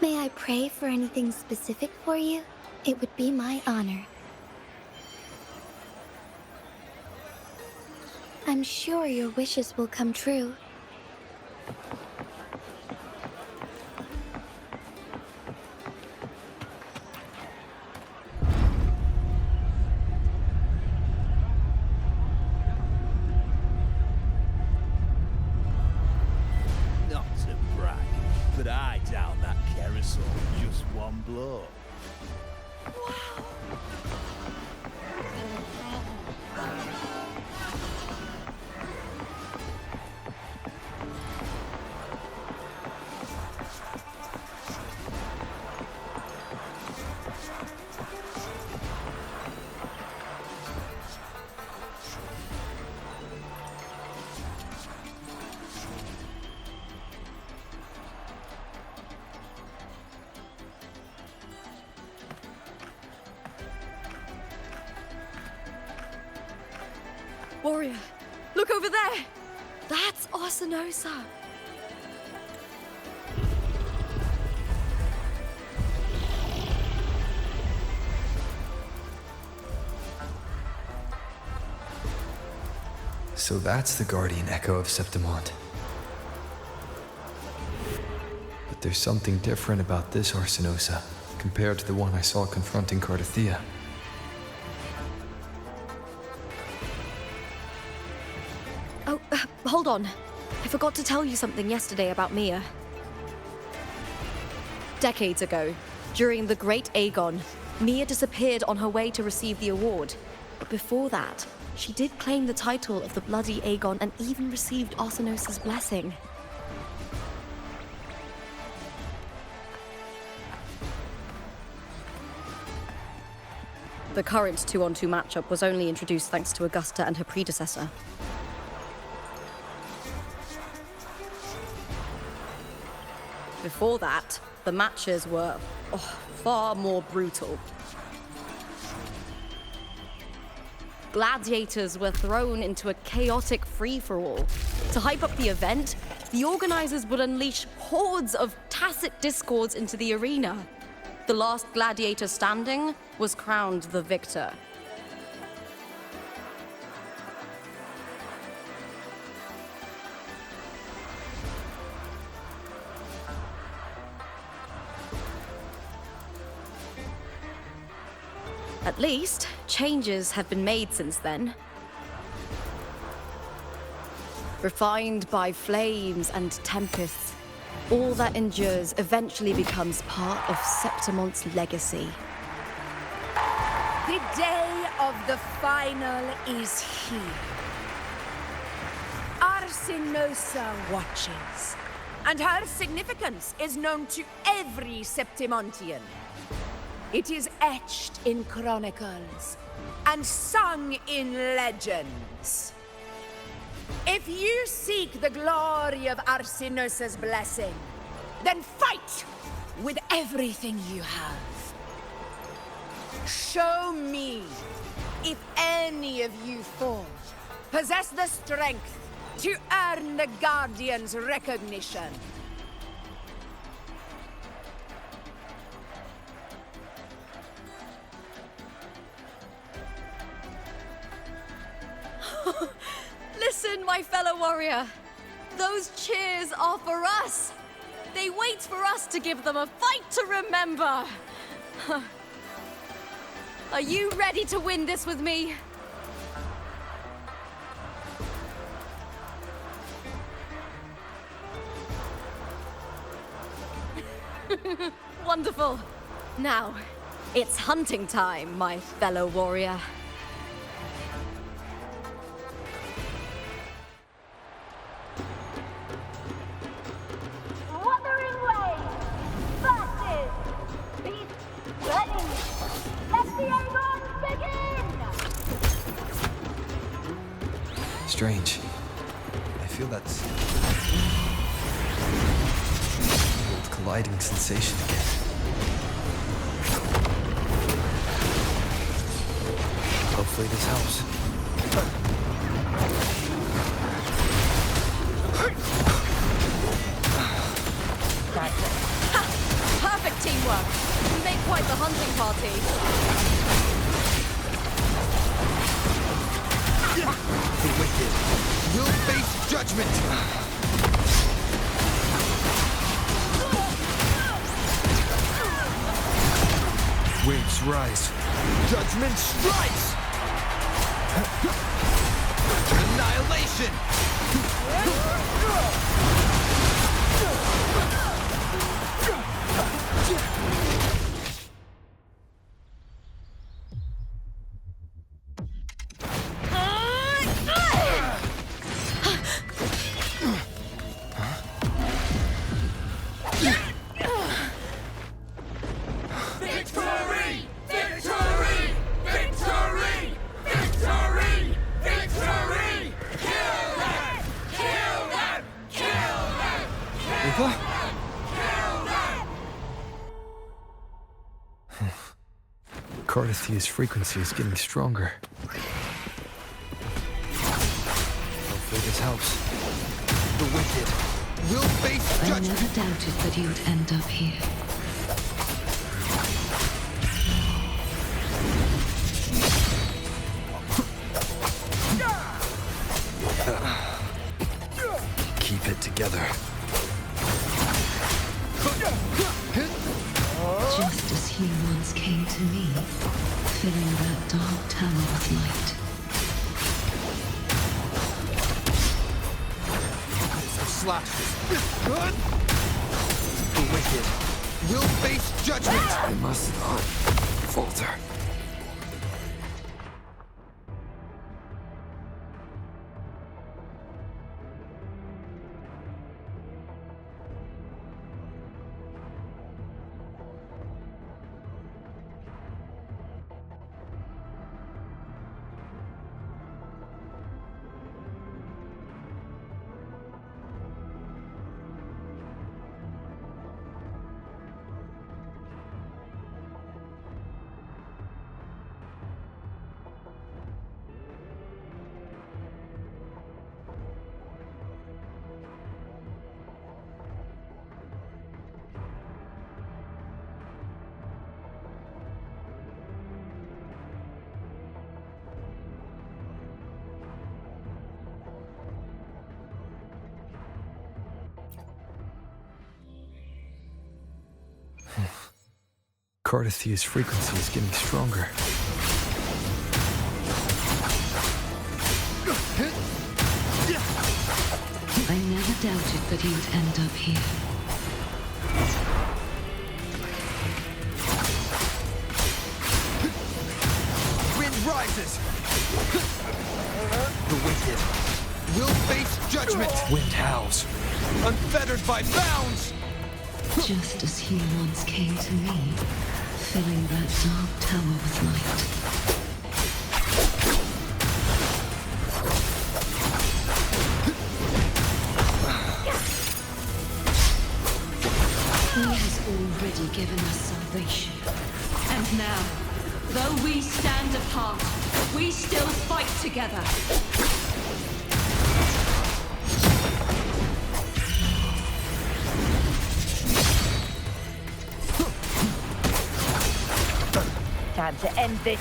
May I pray for anything specific for you? It would be my honor. I'm sure your wishes will come true. Not to brag, but I down that carousel just one blow. Warrior, look over there! That's Arsinosa! So that's the guardian echo of Septimont. But there's something different about this Arsinosa compared to the one I saw confronting Cardathea. Oh, hold on. I forgot to tell you something yesterday about Mia. Decades ago, during the Great Aegon, Mia disappeared on her way to receive the award. But before that, she did claim the title of the Bloody Aegon and even received Arsinosa's blessing. The current 2-on-2 matchup was only introduced thanks to Augusta and her predecessor. Before that, the matches were far more brutal. Gladiators were thrown into a chaotic free-for-all. To hype up the event, the organizers would unleash hordes of tacit discords into the arena. The last gladiator standing was crowned the victor. At least, changes have been made since then. Refined by flames and tempests, all that endures eventually becomes part of Septimont's legacy. The day of the final is here. Arsinosa watches, and her significance is known to every Septimontian. It is etched in chronicles and sung in legends. If you seek the glory of Arsinosa's blessing, then fight with everything you have. Show me if any of you four possess the strength to earn the Guardian's recognition. Listen, my fellow warrior. Those cheers are for us. They wait for us to give them a fight to remember. Are you ready to win this with me? Wonderful. Now, It's hunting time, my fellow warrior. Wuthering Waves versus Beast Ready. Let the Aegon begin! Strange. I feel that's old colliding sensation again. Hopefully this helps. Perfect teamwork. We make quite the hunting party. The wicked will face judgment! Waves rise. Judgment strikes! Annihilation! Victory! Victory! Victory! Victory! Victory! Kill them! Kill them! Kill them! Eva? Cardithia's frequency is getting stronger. Hopefully this helps. The wicked will face I judgment! never doubted that you'd end up here. Keep it together. Just as you once came to me, filling that dark tower with light. Some slashes. The wicked will face judgment! I must not falter. Cardithia's frequency is getting stronger. I never doubted that you'd end up here. Wind rises! The wicked will face judgment! Wind howls, unfettered by bounds! Just as you once came to me, filling that dark tower with light. He has already given us salvation. And now, though we stand apart, we still fight together. Time to end this.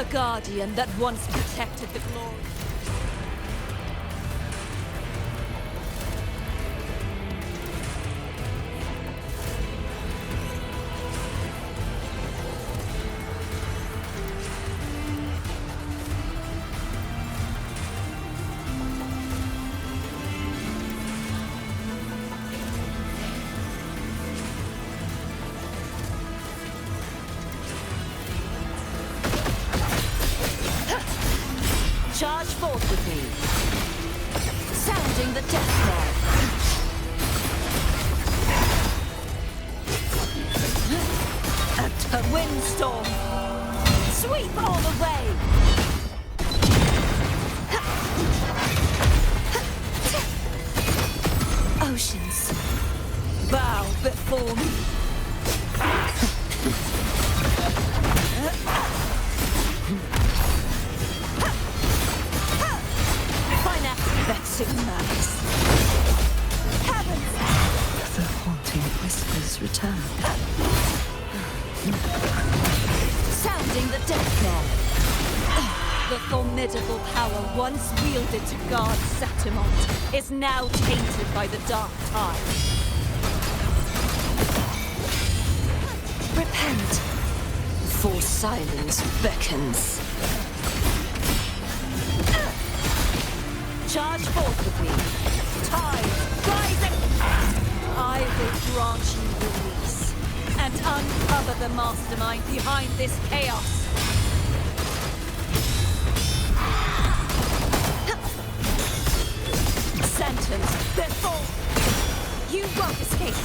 The guardian that once protected the glory. Charge forth with me. Sounding the death knell. A windstorm. Sweep all the way. Oceans, bow before me. The haunting whispers return. Sounding the death knell. The formidable power once wielded to guard Satimont is now tainted by the dark tide. Repent, for silence beckons. Charge forth with me. Tide rising. I will grant you release and uncover the mastermind behind this chaos. Sentence before you won't escape.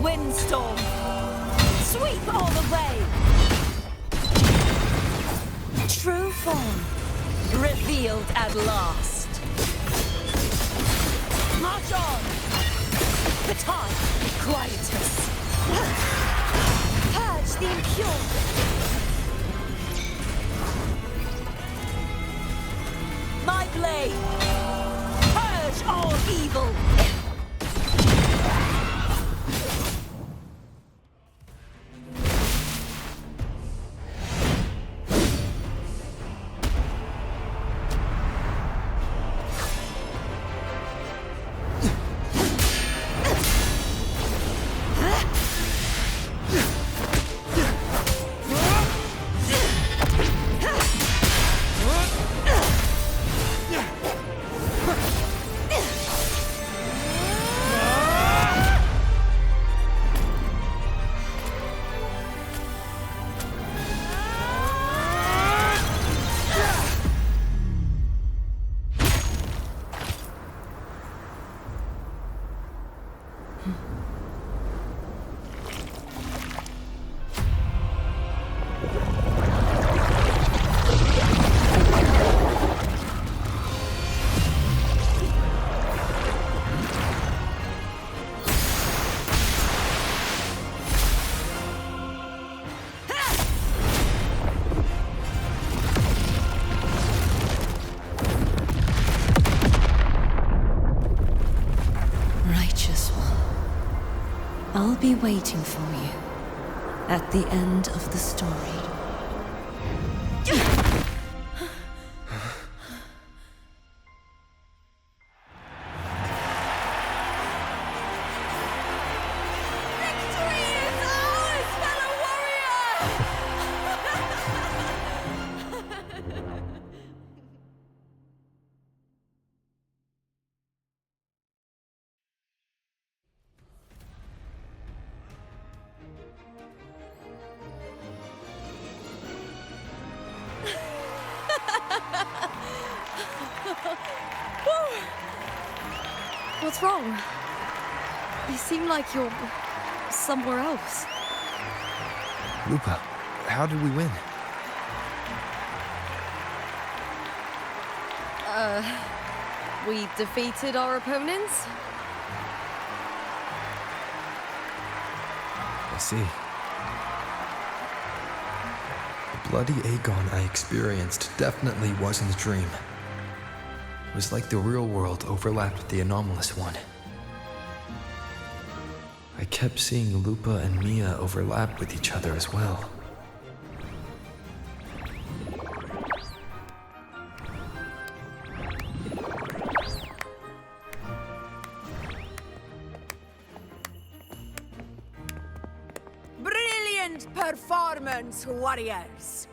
Windstorm, sweep all the way. True form. Revealed at last. March on! The tide, quietus. Purge the impure. My blade, purge all evil. I'll be waiting for you at the end of the story. What's wrong? You seem like you're somewhere else. Lupa, how did we win? We defeated our opponents? I see. The bloody Aegon I experienced definitely wasn't a dream. It was like the real world overlapped with the anomalous one. I kept seeing Lupa and Mia overlap with each other as well. performance, warriors!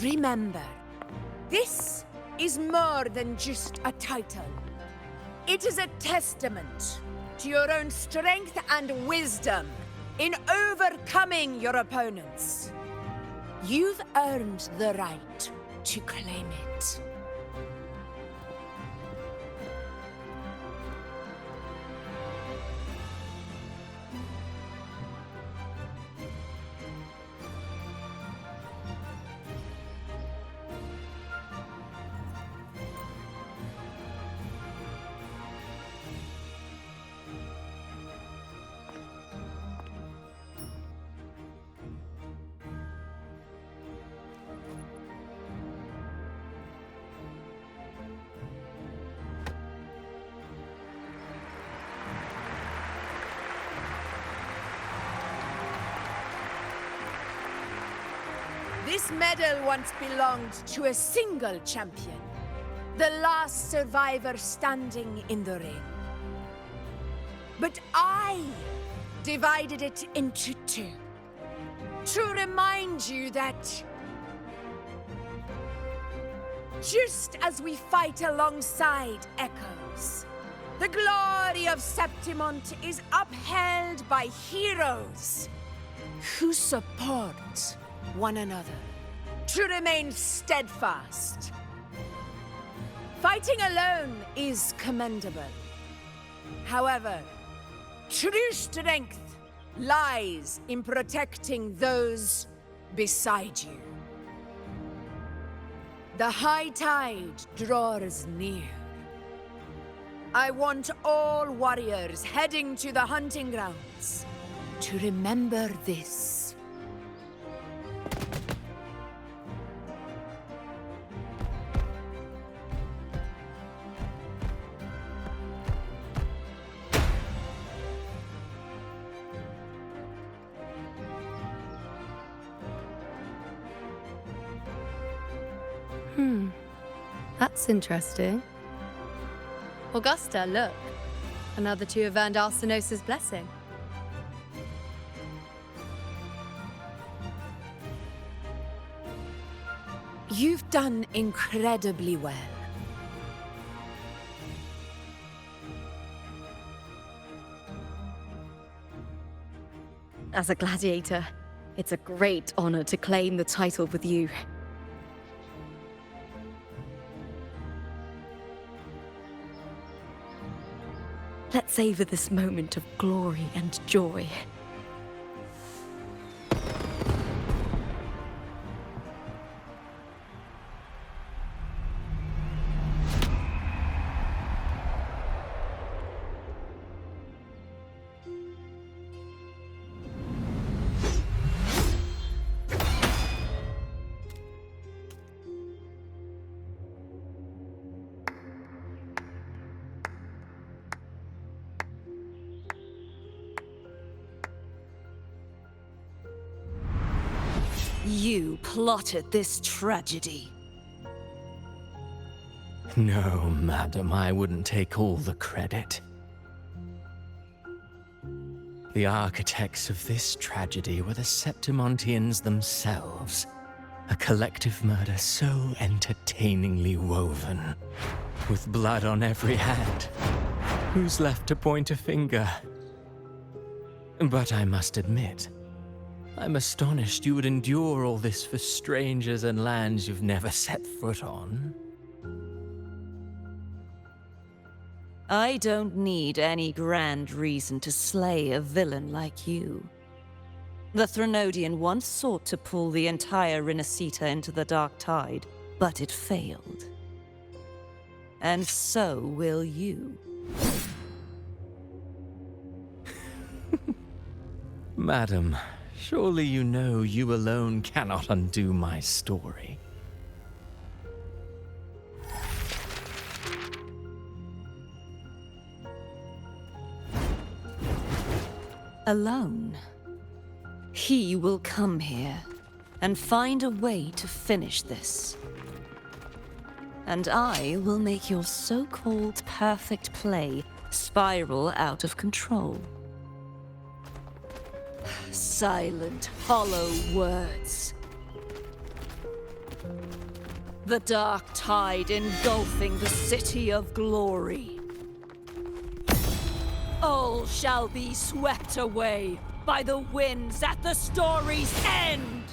Remember, this is more than just a title. It is a testament to your own strength and wisdom in overcoming your opponents. You've earned the right to claim it. This medal once belonged to a single champion, the last survivor standing in the ring. But I divided it into two, to remind you that just as we fight alongside echoes, the glory of Septimont is upheld by heroes who support one another, to remain steadfast. Fighting alone is commendable. However, true strength lies in protecting those beside you. The high tide draws near. I want all warriors heading to the hunting grounds to remember this. That's interesting. Augusta, look. Another two have earned Arsenos's blessing. You've done incredibly well. As a gladiator, it's a great honor to claim the title with you. Let's savor this moment of glory and joy. You plotted this tragedy. No, madam, I wouldn't take all the credit. The architects of this tragedy were the Septimontians themselves. A collective murder so entertainingly woven. With blood on every hand. Who's left to point a finger? But I must admit, I'm astonished you would endure all this for strangers and lands you've never set foot on. I don't need any grand reason to slay a villain like you. The Threnodian once sought to pull the entire Renacita into the Dark Tide, but it failed. And so will you. Madam, surely you know you alone cannot undo my story. Alone. He will come here and find a way to finish this. and I will make your so-called perfect play spiral out of control. Silent, hollow words. The dark tide engulfing the city of glory. All shall be swept away by the winds at the story's end!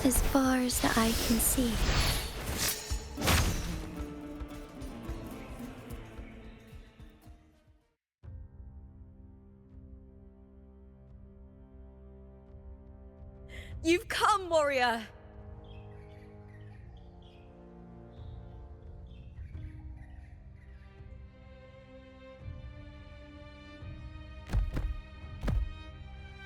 As far as the eye can see. You've come, warrior!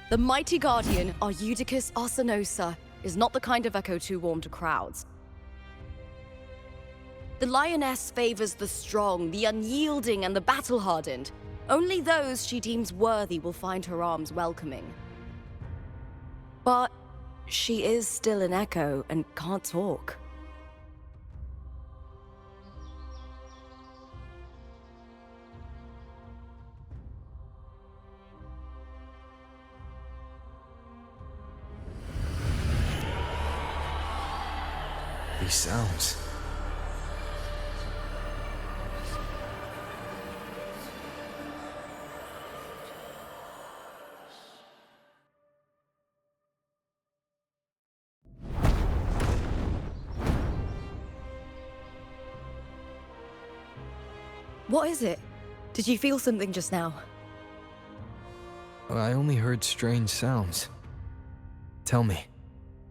The mighty guardian, Arudicus Arsenosa, is not the kind of echo too warm to crowds. The lioness favors the strong, the unyielding, and the battle-hardened. Only those she deems worthy will find her arms welcoming. But she is still an echo and can't talk. These sounds. What is it? Did you feel something just now? I only heard strange sounds. Tell me,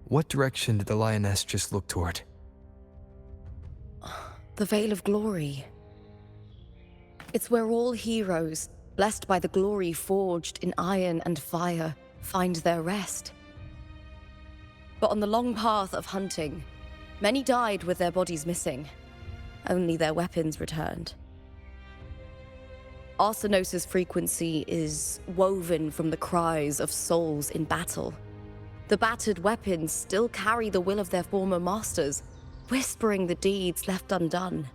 what direction did the lioness just look toward? The Veil of Glory. It's where all heroes, blessed by the glory forged in iron and fire, find their rest. But on the long path of hunting, many died with their bodies missing. Only their weapons returned. Arsenosa's frequency is woven from the cries of souls in battle. The battered weapons still carry the will of their former masters, whispering the deeds left undone.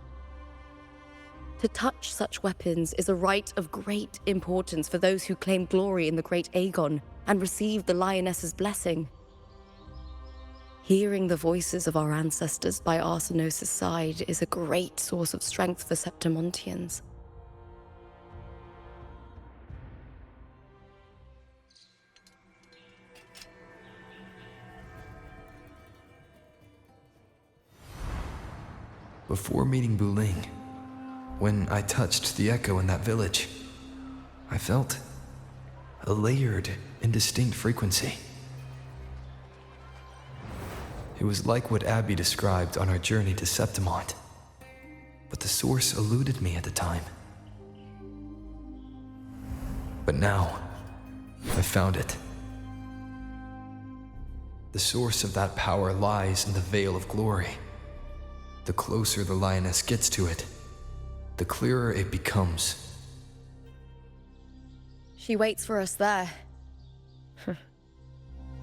To touch such weapons is a rite of great importance for those who claim glory in the great Aegon and receive the lioness's blessing. Hearing the voices of our ancestors by Arsenosa's side is a great source of strength for Septimontians. Before meeting Buling, when I touched the echo in that village, I felt a layered, indistinct frequency. It was like what Abby described on our journey to Septimont, but the source eluded me at the time. But now, I found it. The source of that power lies in the Veil of Glory. The closer the lioness gets to it, the clearer it becomes. She waits for us there.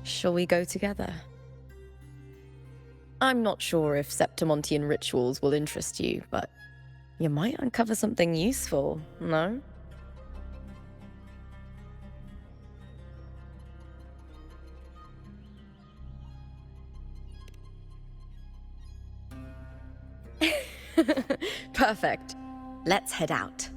Shall we go together? I'm not sure if Septimontian rituals will interest you, but you might uncover something useful, no? Perfect. Let's head out.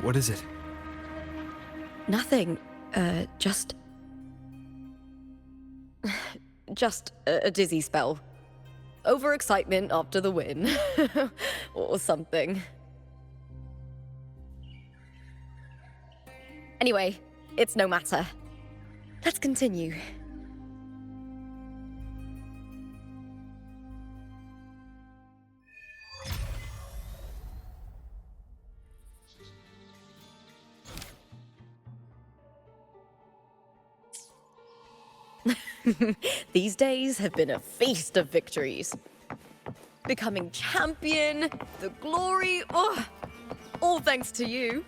What is it? Nothing. Just a dizzy spell. Overexcitement after the win. Or something. Anyway, it's no matter. Let's continue. These days have been a feast of victories. Becoming champion, the glory, all thanks to you.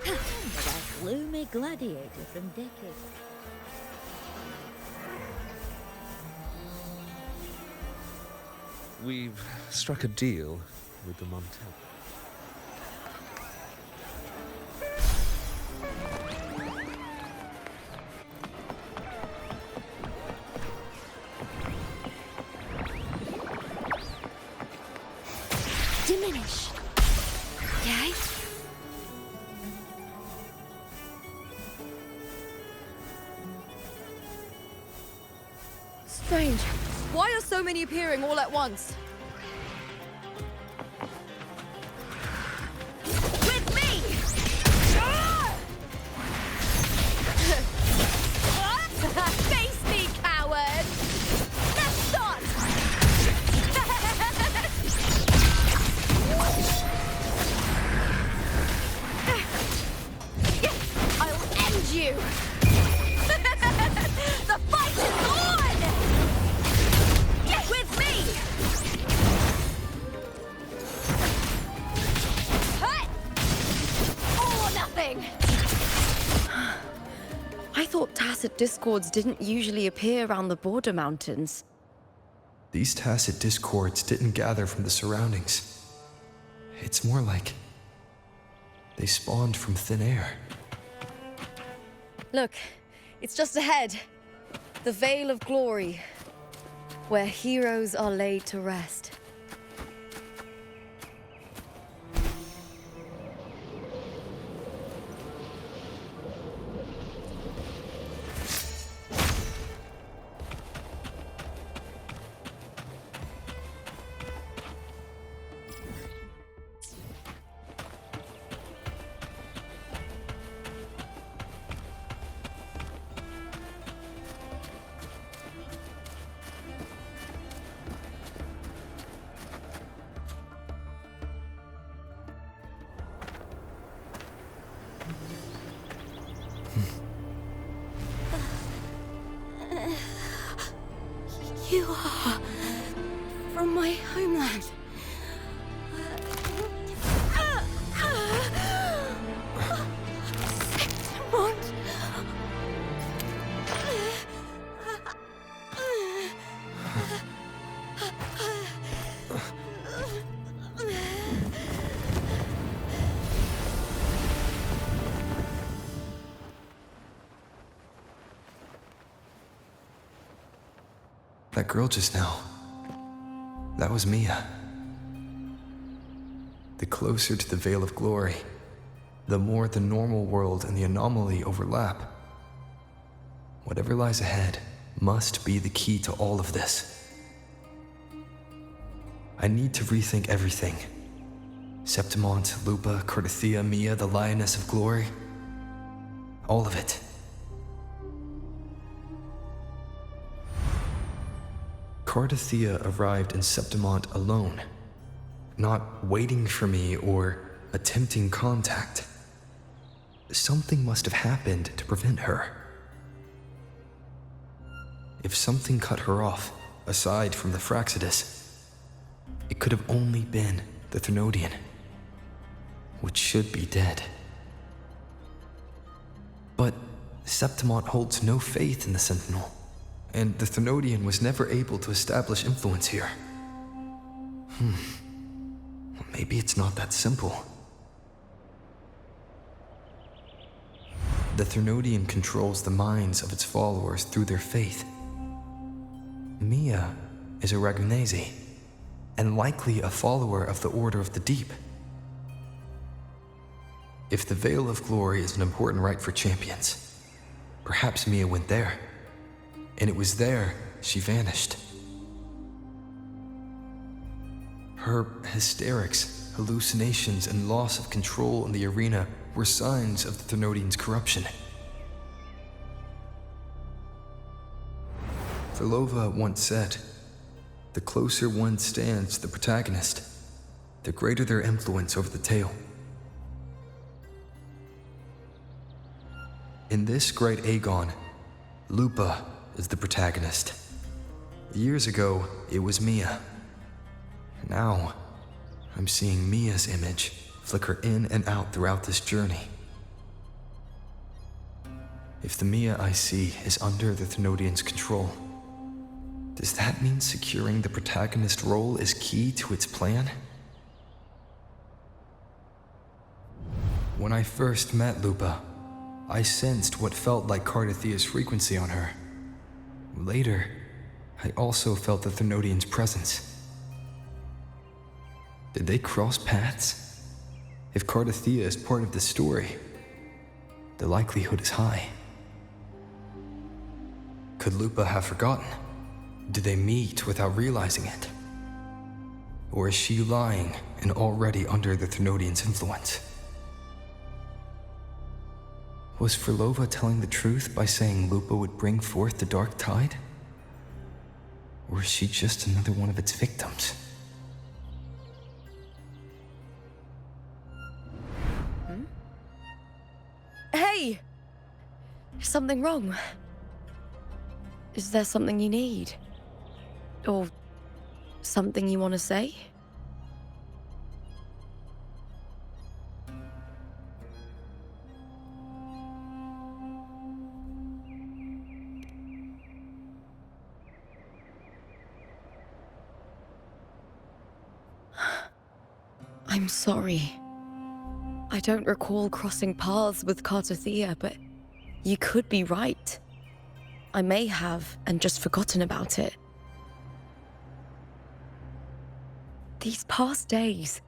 But a gloomy gladiator from decades. We've struck a deal with the Montel. Diminish. Okay? Strange. Why are so many appearing all at once? With me! Face me, coward! Let's start! I'll end you! The fight is on! With me! Hut! All or nothing! I thought tacit discords didn't usually appear around the border mountains. These tacit discords didn't gather from the surroundings. It's more like they spawned from thin air. Look, it's just ahead. The Veil of Glory, where heroes are laid to rest. You are from my homeland. Sectamont. That girl just now, that was Mia. The closer to the Veil of Glory, the more the normal world and the anomaly overlap. Whatever lies ahead must be the key to all of this. I need to rethink everything. Septimont, Lupa, Cardathia, Mia, the Lioness of Glory. All of it. Cardathia arrived in Septimont alone, not waiting for me or attempting contact. Something must have happened to prevent her. If something cut her off, aside from the Fraxidus, it could have only been the Thenodian, which should be dead. But Septimont holds no faith in the Sentinel, and the Thenodian was never able to establish influence here. Maybe it's not that simple. the Threnodian controls the minds of its followers through their faith. Mia is a Ragunese, and likely a follower of the Order of the Deep. If the Veil of Glory is an important rite for champions, perhaps Mia went there, and it was there she vanished. Her hysterics, hallucinations, and loss of control in the arena were signs of the Threnodians' corruption. Filova once said, "The closer one stands to the protagonist, the greater their influence over the tale." In this great Aegon, Lupa is the protagonist. Years ago, it was Mia. Now, I'm seeing Mia's image flicker in and out throughout this journey. If the Mia I see is under the Threnodians' control, does that mean securing the protagonist role is key to its plan? When I first met Lupa, I sensed what felt like Cardathia's frequency on her. Later, I also felt the Threnodians' presence. Did they cross paths? If Cardathia is part of the story, the likelihood is high. Could Lupa have forgotten? Did they meet without realizing it? Or is she lying and already under the Threnodians' influence? Was Filova telling the truth by saying Lupa would bring forth the Dark Tide? Or is she just another one of its victims? Hey! Is something wrong? Is there something you need? Or something you want to say? I'm sorry. I don't recall crossing paths with Cardathia, but you could be right. I may have and just forgotten about it. These past days,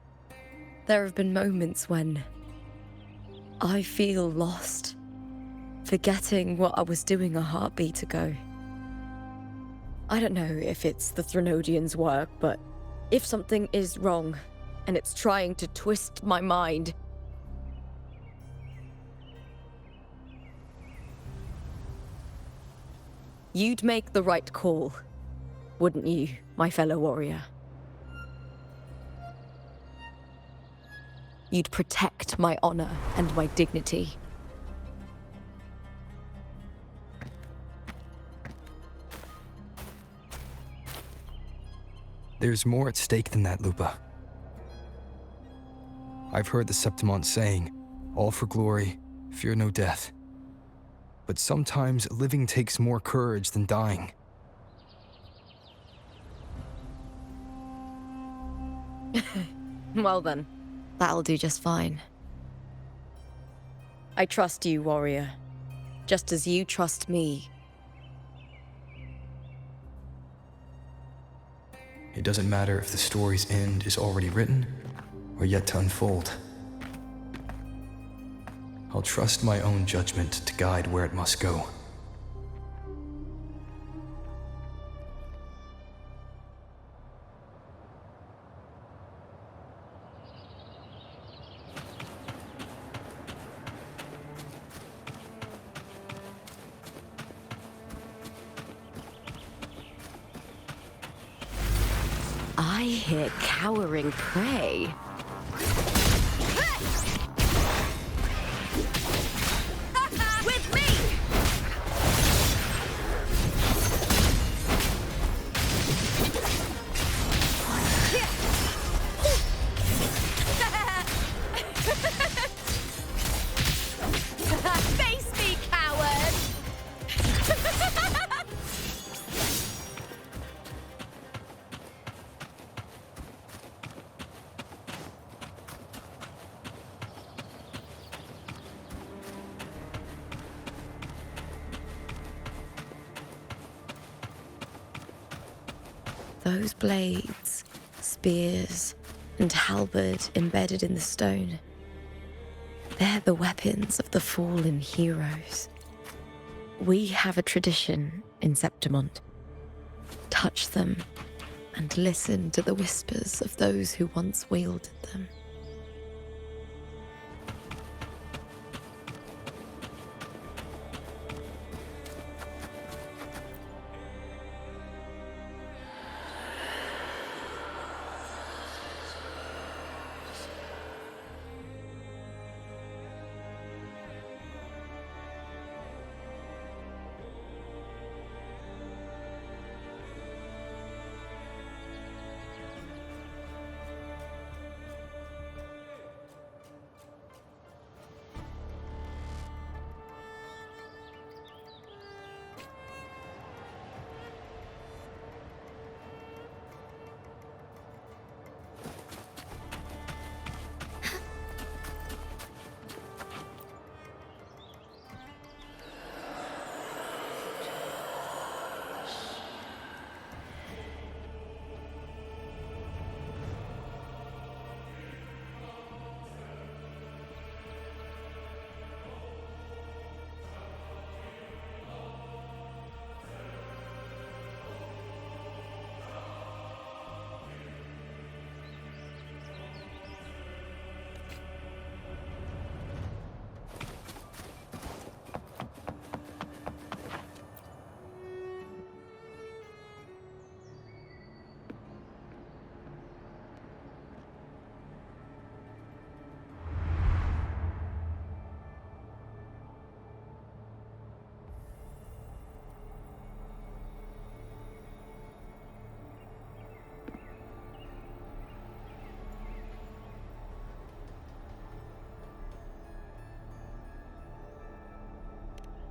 there have been moments when I feel lost, forgetting what I was doing a heartbeat ago. I don't know if it's the Threnodians' work, but if something is wrong and it's trying to twist my mind, you'd make the right call, wouldn't you, my fellow warrior? You'd protect my honor and my dignity. There's more at stake than that, Lupa. I've heard the Septimont saying, "All for glory, fear no death." But sometimes living takes more courage than dying. Well then, that'll do just fine. I trust you, warrior, just as you trust me. It doesn't matter if the story's end is already written or yet to unfold. I'll trust my own judgment to guide where it must go. I hear cowering prey. With me! Face me, coward! Those blades, spears, and halberd embedded in the stone. They're the weapons of the fallen heroes. We have a tradition in Septimont. Touch them and listen to the whispers of those who once wielded them.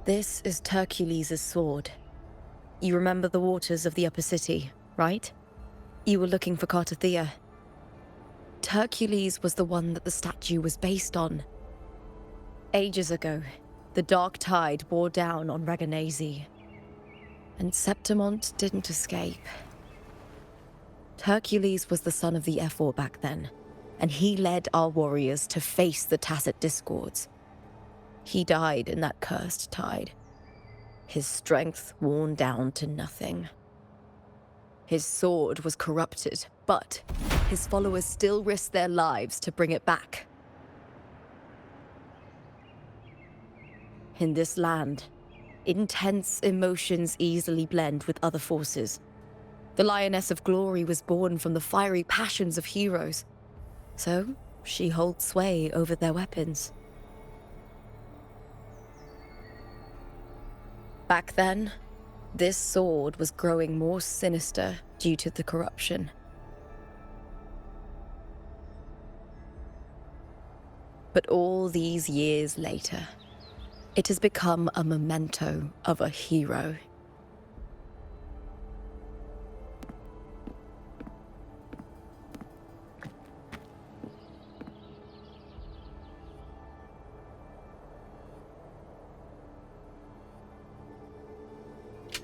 This is Hercules' sword. You remember the waters of the upper city, right? You were looking for Cartothea. Hercules was the one that the statue was based on. Ages ago, the dark tide bore down on Raganese. And Septimont didn't escape. Hercules was the son of the Ephor back then, and he led our warriors to face the Tacit Discords. He died in that cursed tide, his strength worn down to nothing. His sword was corrupted, but his followers still risked their lives to bring it back. In this land, intense emotions easily blend with other forces. The Lioness of Glory was born from the fiery passions of heroes, so she holds sway over their weapons. Back then, this sword was growing more sinister due to the corruption. But all these years later, it has become a memento of a hero.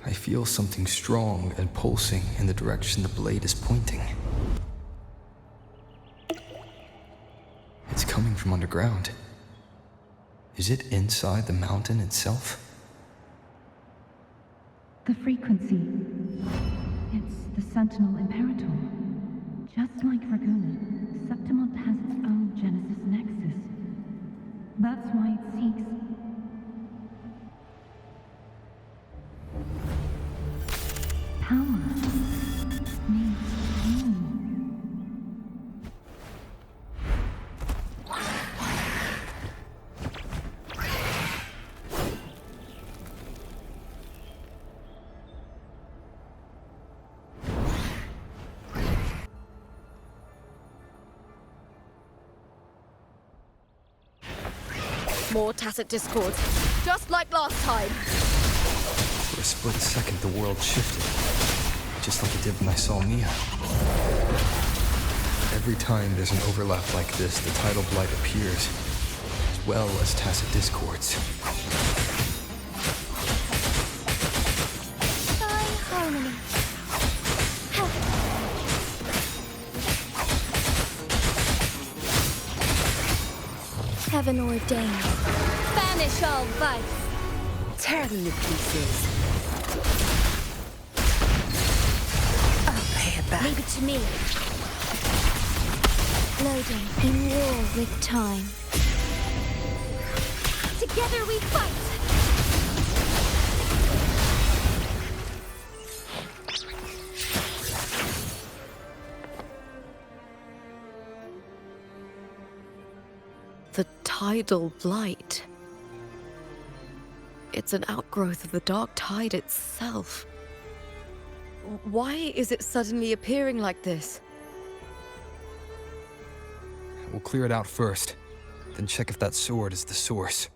I feel something strong and pulsing in the direction the blade is pointing. It's coming from underground. Is it inside the mountain itself? The frequency. It's the Sentinel Imperator. Just like Raguna, Septimont has its own Genesis Nexus. That's why it seeks... power. Means More Tacit Discords, just like last time. For a split second, the world shifted, just like it did when I saw Mia. Every time there's an overlap like this, the tidal blight appears, as well as Tacit Discords. By harmony. heaven ordained. Banish all vice. Tear them to pieces. I'll pay it back. Leave it to me. Loading in war with time. Together we fight! The tidal blight. It's an outgrowth of the dark tide itself. Why is it suddenly appearing like this? We'll clear it out first, then check if that sword is the source.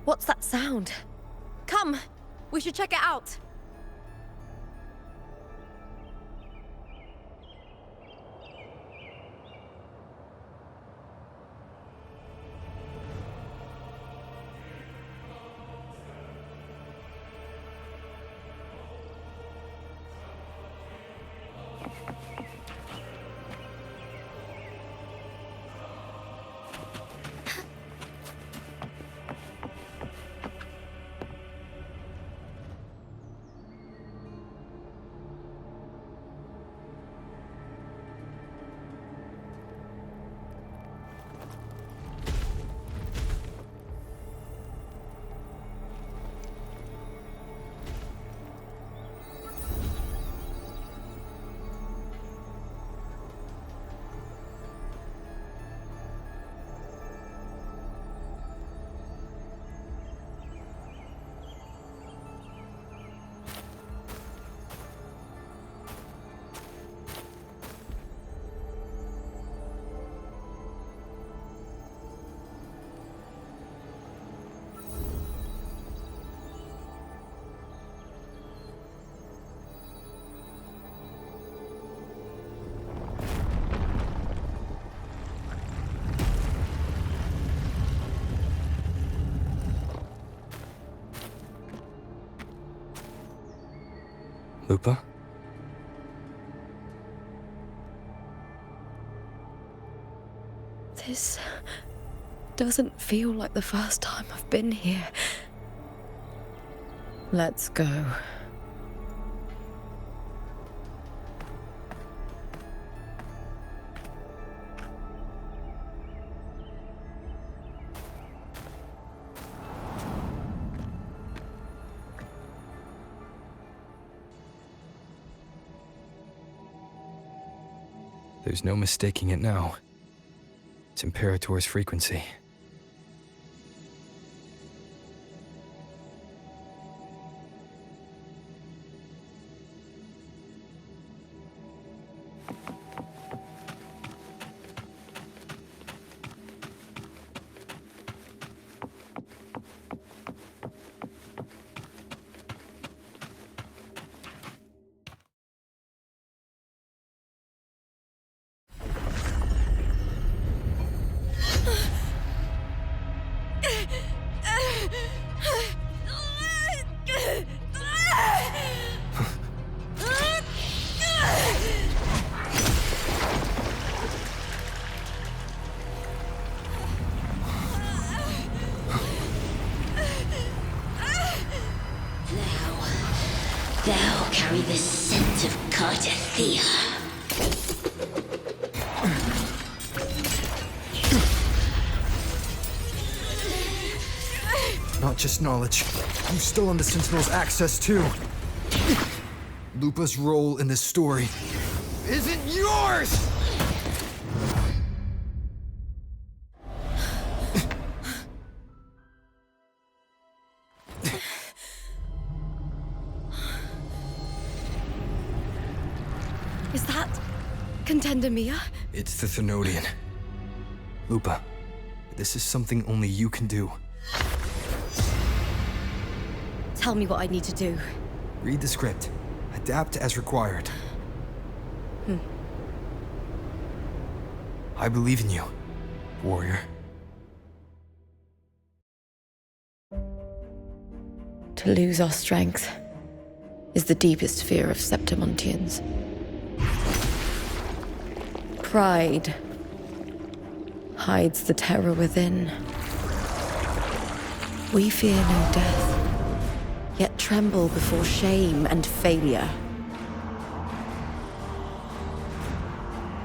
What's that sound? Come, we should check it out. Lupa? This doesn't feel like the first time I've been here. Let's go. There's no mistaking it now. It's Imperator's frequency. Thou carry the scent of Cardathia. Not just knowledge. You still on the Sentinel's access too. Lupa's role in this story isn't yours! Is that Contender Mia? It's the Thenodian. Lupa, this is something only you can do. Tell me what I need to do. Read the script. Adapt as required. I believe in you, warrior. To lose our strength is the deepest fear of Septimontians. Pride hides the terror within. We fear no death, yet tremble before shame and failure.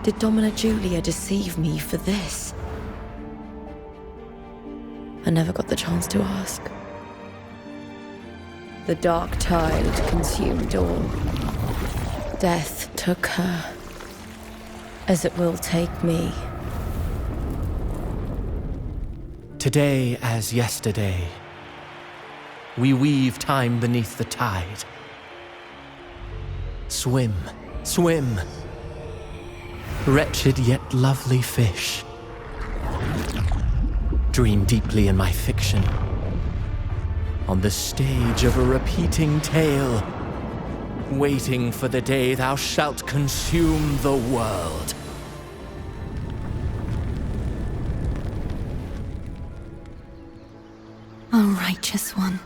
Did Domina Julia deceive me for this? I never got the chance to ask. The dark tide consumed all. Death took her, as it will take me. Today as yesterday, we weave time beneath the tide. Swim, swim, wretched yet lovely fish. Dream deeply in my fiction, on the stage of a repeating tale, waiting for the day thou shalt consume the world. O righteous one,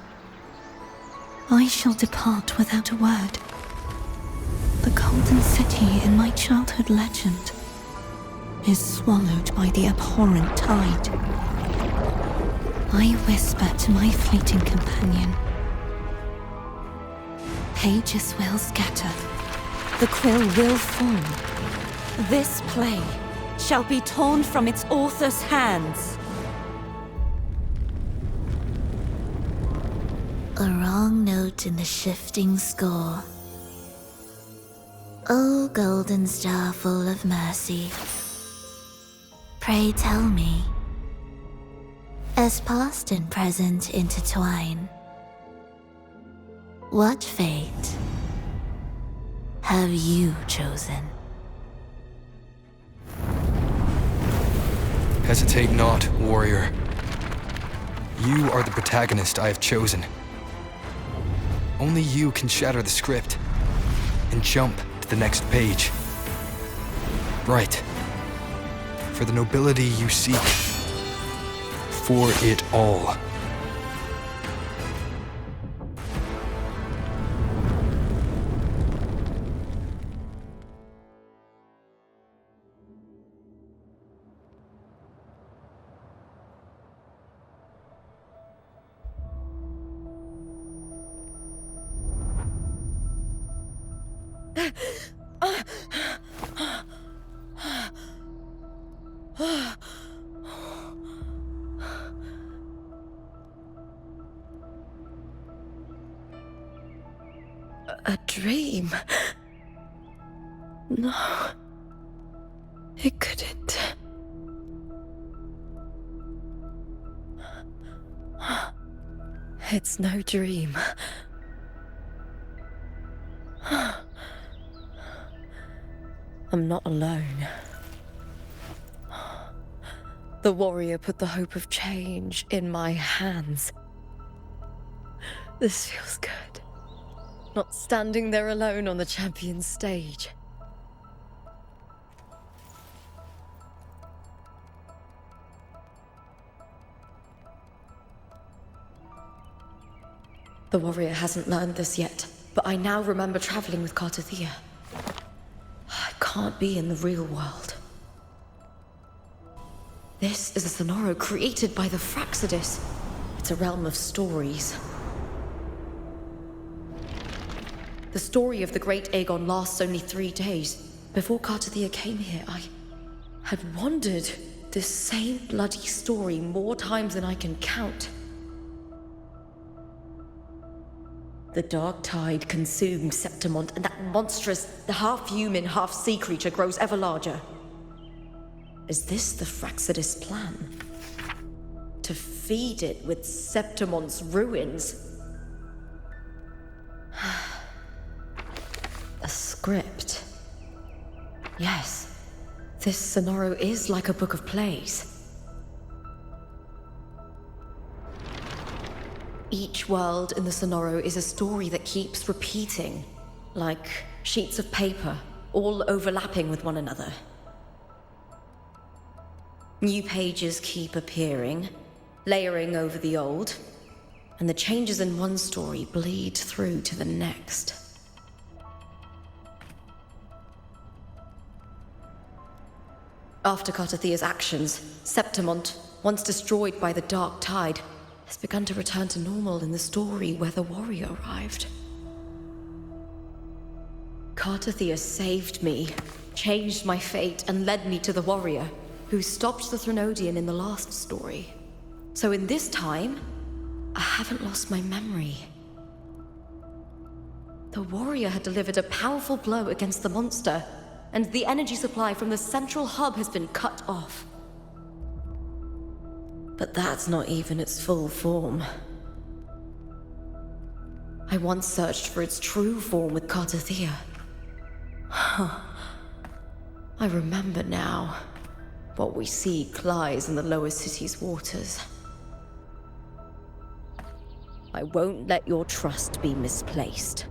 I shall depart without a word. The golden city in my childhood legend is swallowed by the abhorrent tide. I whisper to my fleeting companion. Pages will scatter. The quill will fall. This play shall be torn from its author's hands. A wrong note in the shifting score. O golden star full of mercy, pray tell me, as past and present intertwine, what fate have you chosen? Hesitate not, warrior. You are the protagonist I have chosen. Only you can shatter the script and jump to the next page. Right. For the nobility you seek. For it all. A dream? No. It couldn't. It's no dream. I'm not alone. The warrior put the hope of change in my hands. This feels good. Not standing there alone on the champion's stage. The warrior hasn't learned this yet, but I now remember traveling with Cartathea. I can't be in the real world. This is a Sonoro created by the Fraxidus. It's a realm of stories. The story of the Great Aegon lasts only 3 days. Before Cartathea came here, I had wandered this same bloody story more times than I can count. The dark tide consumed Septimont, and that monstrous, half-human, half-sea creature grows ever larger. Is this the Fraxidus plan? To feed it with Septimont's ruins? A script. Yes, this Sonoro is like a book of plays. Each world in the Sonoro is a story that keeps repeating, like sheets of paper, all overlapping with one another. New pages keep appearing, layering over the old, and the changes in one story bleed through to the next. After Cartathea's actions, Septimont, once destroyed by the dark tide, has begun to return to normal in the story where the warrior arrived. Cartathea saved me, changed my fate, and led me to the warrior, who stopped the Threnodian in the last story. So in this time, I haven't lost my memory. The warrior had delivered a powerful blow against the monster, and the energy supply from the central hub has been cut off. But that's not even its full form. I once searched for its true form with Cartathea. I remember now. What we seek lies in the lower city's waters. I won't let your trust be misplaced.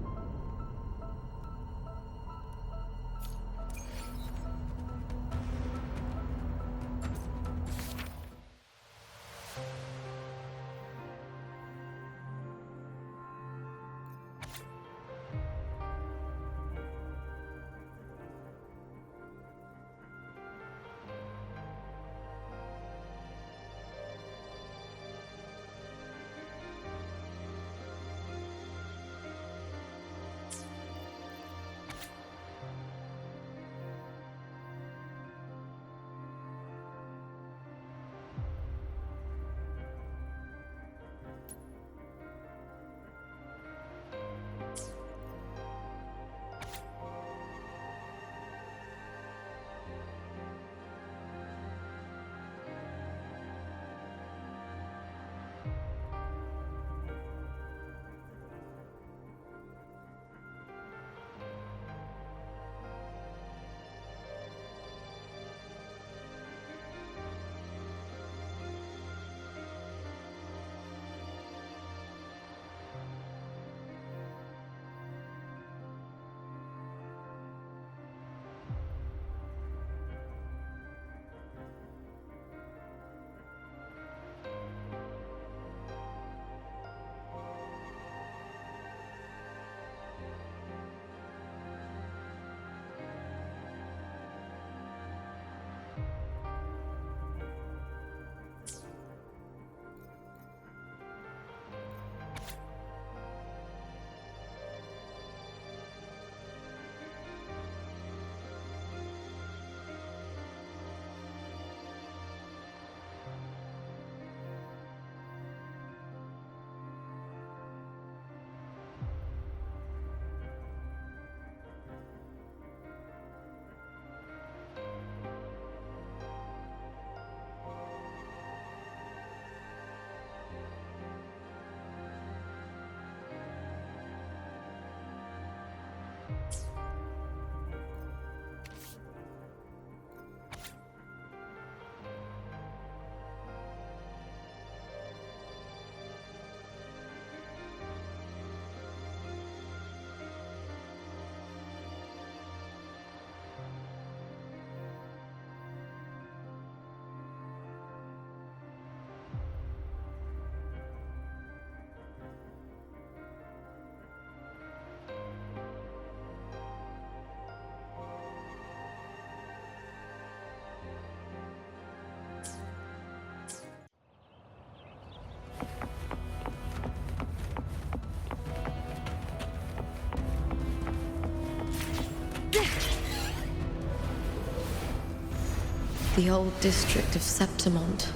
The old district of Septimont,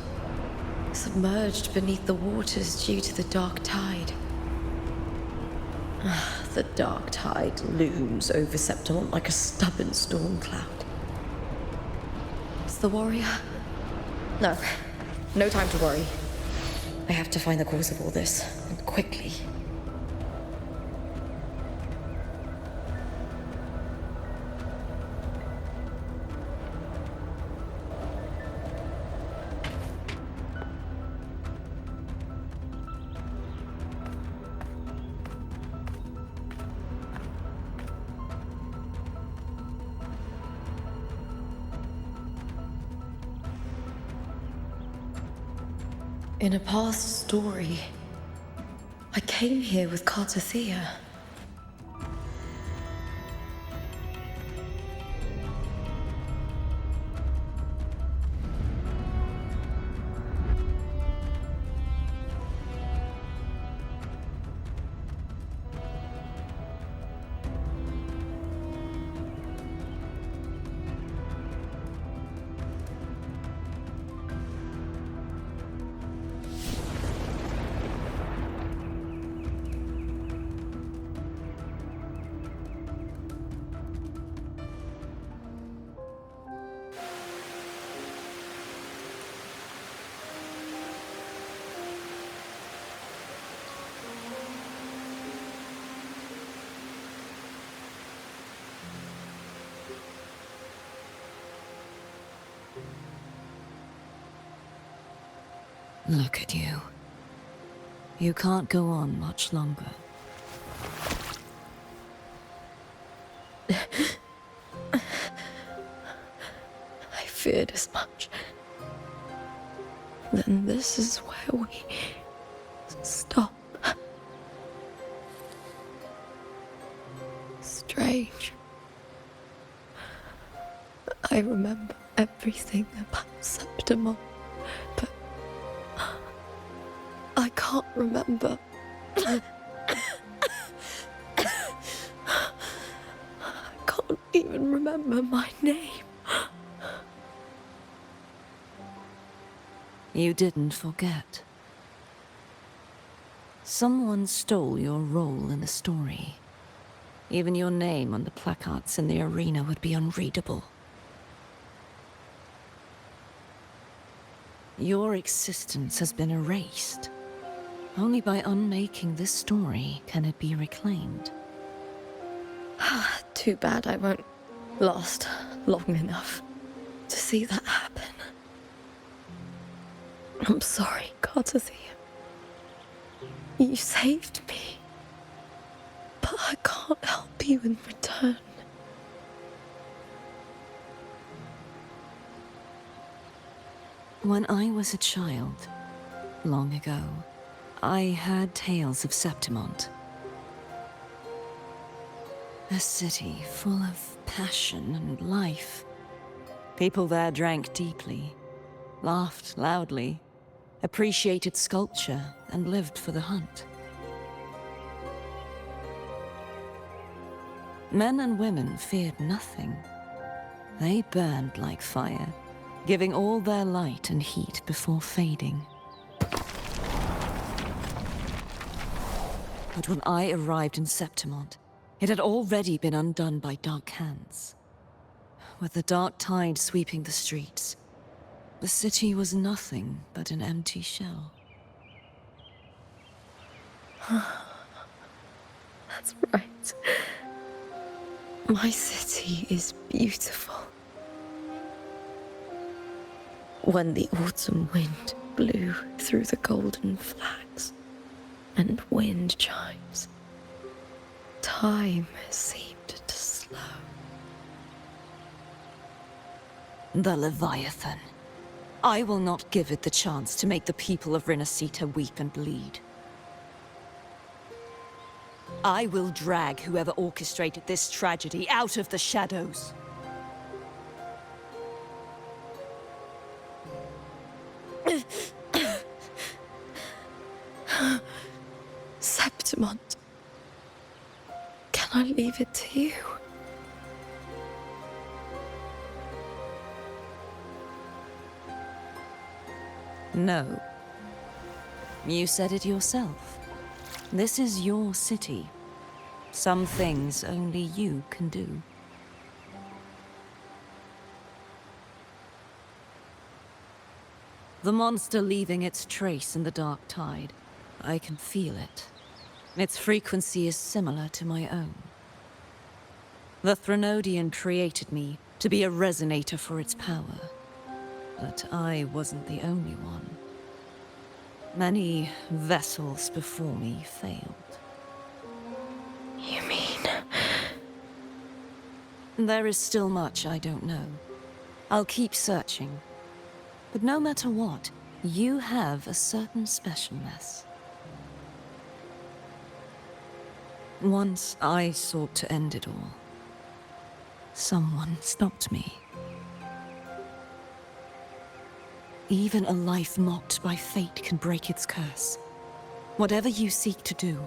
submerged beneath the waters due to the dark tide. The dark tide looms over Septimont like a stubborn storm cloud. It's the warrior. No time to worry. I have to find the cause of all this, and quickly. In a past story, I came here with Cartothea. Look at you. You can't go on much longer. I feared as much. Then this is where we stop. Strange. I remember everything about Septimont, but I can't remember. I can't even remember my name. You didn't forget. Someone stole your role in the story. Even your name on the placards in the arena would be unreadable. Your existence has been erased. Only by unmaking this story can it be reclaimed. Too bad I won't last long enough to see that happen. I'm sorry, Cartothea. You saved me, but I can't help you in return. When I was a child, long ago, I heard tales of Septimont. A city full of passion and life. People there drank deeply, laughed loudly, appreciated sculpture, and lived for the hunt. Men and women feared nothing. They burned like fire, giving all their light and heat before fading. But when I arrived in Septimont, it had already been undone by dark hands. With the dark tide sweeping the streets, the city was nothing but an empty shell. That's right. My city is beautiful. When the autumn wind blew through the golden flags and wind chimes, time seemed to slow. The Leviathan. I will not give it the chance to make the people of Rinasita weep and bleed. I will drag whoever orchestrated this tragedy out of the shadows. Septimont, can I leave it to you? No. You said it yourself. This is your city. Some things only you can do. The monster leaving its trace in the dark tide. I can feel it. Its frequency is similar to my own. The Threnodian created me to be a resonator for its power. But I wasn't the only one. Many vessels before me failed. You mean? There is still much I don't know. I'll keep searching. But no matter what, you have a certain specialness. Once I sought to end it all. Someone stopped me. Even a life mocked by fate can break its curse. Whatever you seek to do,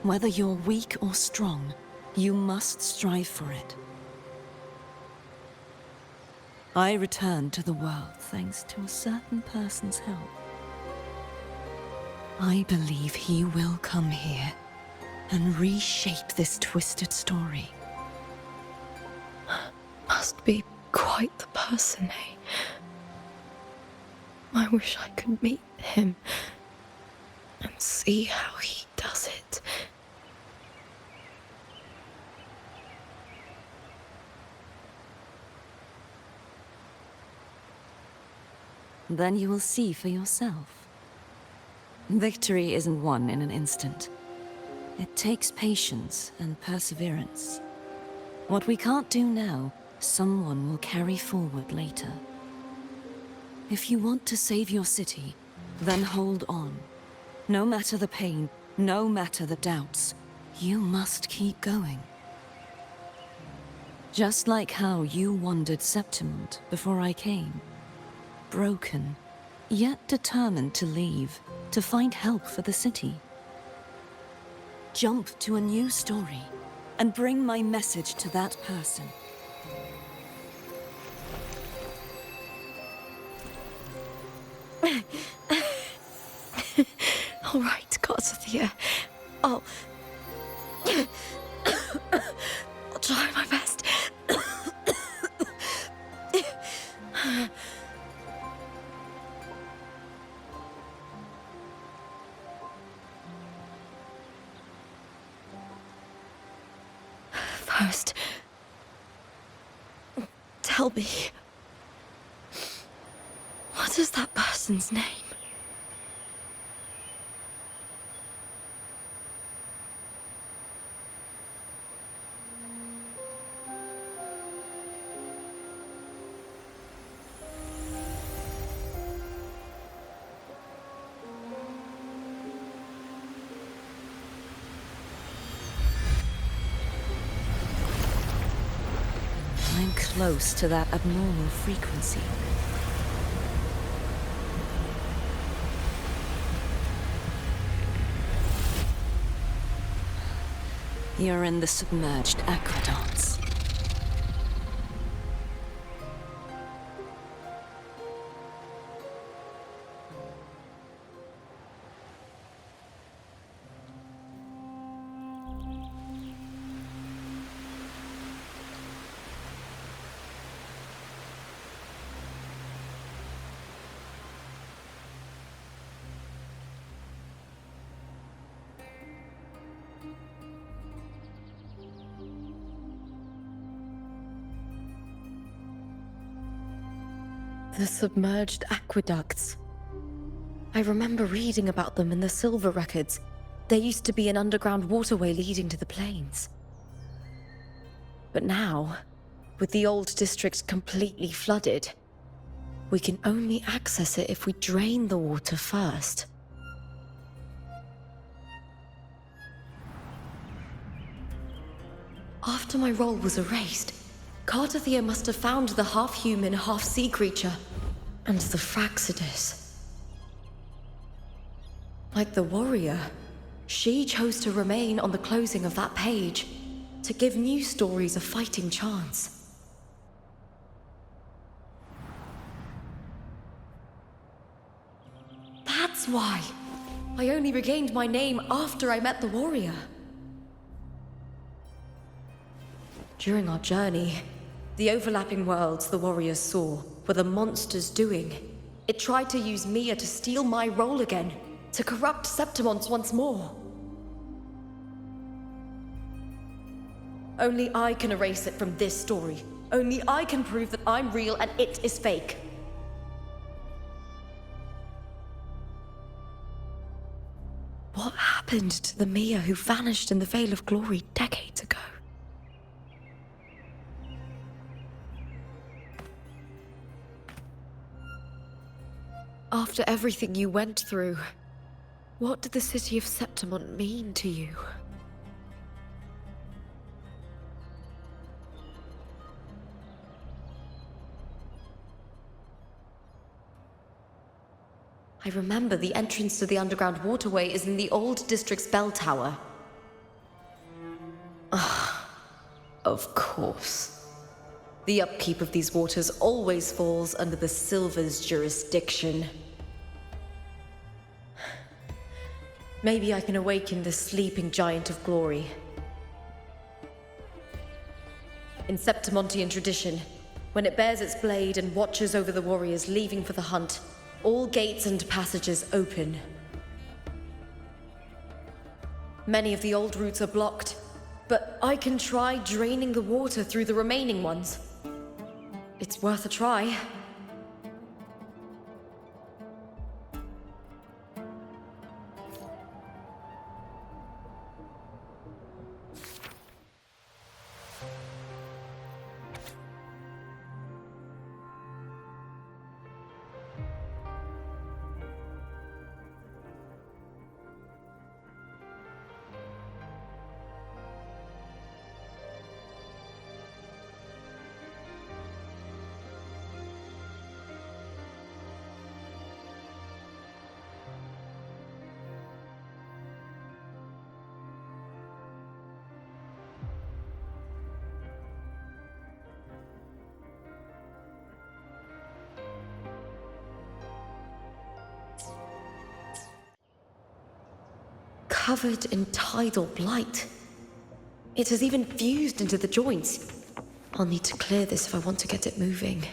whether you're weak or strong, you must strive for it. I returned to the world thanks to a certain person's help. I believe he will come here and reshape this twisted story. Must be quite the person, eh? I wish I could meet him and see how he does it. Then you will see for yourself. Victory isn't won in an instant. It takes patience and perseverance. What we can't do now, someone will carry forward later. If you want to save your city, then hold on. No matter the pain, no matter the doubts, you must keep going. Just like how you wandered Septimont before I came. Broken, yet determined to leave, to find help for the city. Jump to a new story, and bring my message to that person. All right, gods of the air. I'll try my best. First, tell me, what is that person's name? I'm close to that abnormal frequency. You're in the submerged aqueducts. The submerged aqueducts. I remember reading about them in the silver records. There used to be an underground waterway leading to the plains. But now, with the old district completely flooded, we can only access it if we drain the water first. After my role was erased, Cartathea must have found the half-human, half-sea creature, and the Fraxidus. Like the warrior, she chose to remain on the closing of that page, to give new stories a fighting chance. That's why I only regained my name after I met the warrior. During our journey, the overlapping worlds the warriors saw were the monsters doing. It tried to use Mia to steal my role again, to corrupt Septimonts once more. Only I can erase it from this story. Only I can prove that I'm real and it is fake. What happened to the Mia who vanished in the Veil of Glory decades ago? After everything you went through, what did the city of Septimont mean to you? I remember the entrance to the underground waterway is in the old district's bell tower. Ah, of course. The upkeep of these waters always falls under the Silver's jurisdiction. Maybe I can awaken the sleeping giant of glory. In Septimontian tradition, when it bears its blade and watches over the warriors leaving for the hunt, all gates and passages open. Many of the old routes are blocked, but I can try draining the water through the remaining ones. It's worth a try. Covered in tidal blight. It has even fused into the joints. I'll need to clear this if I want to get it moving.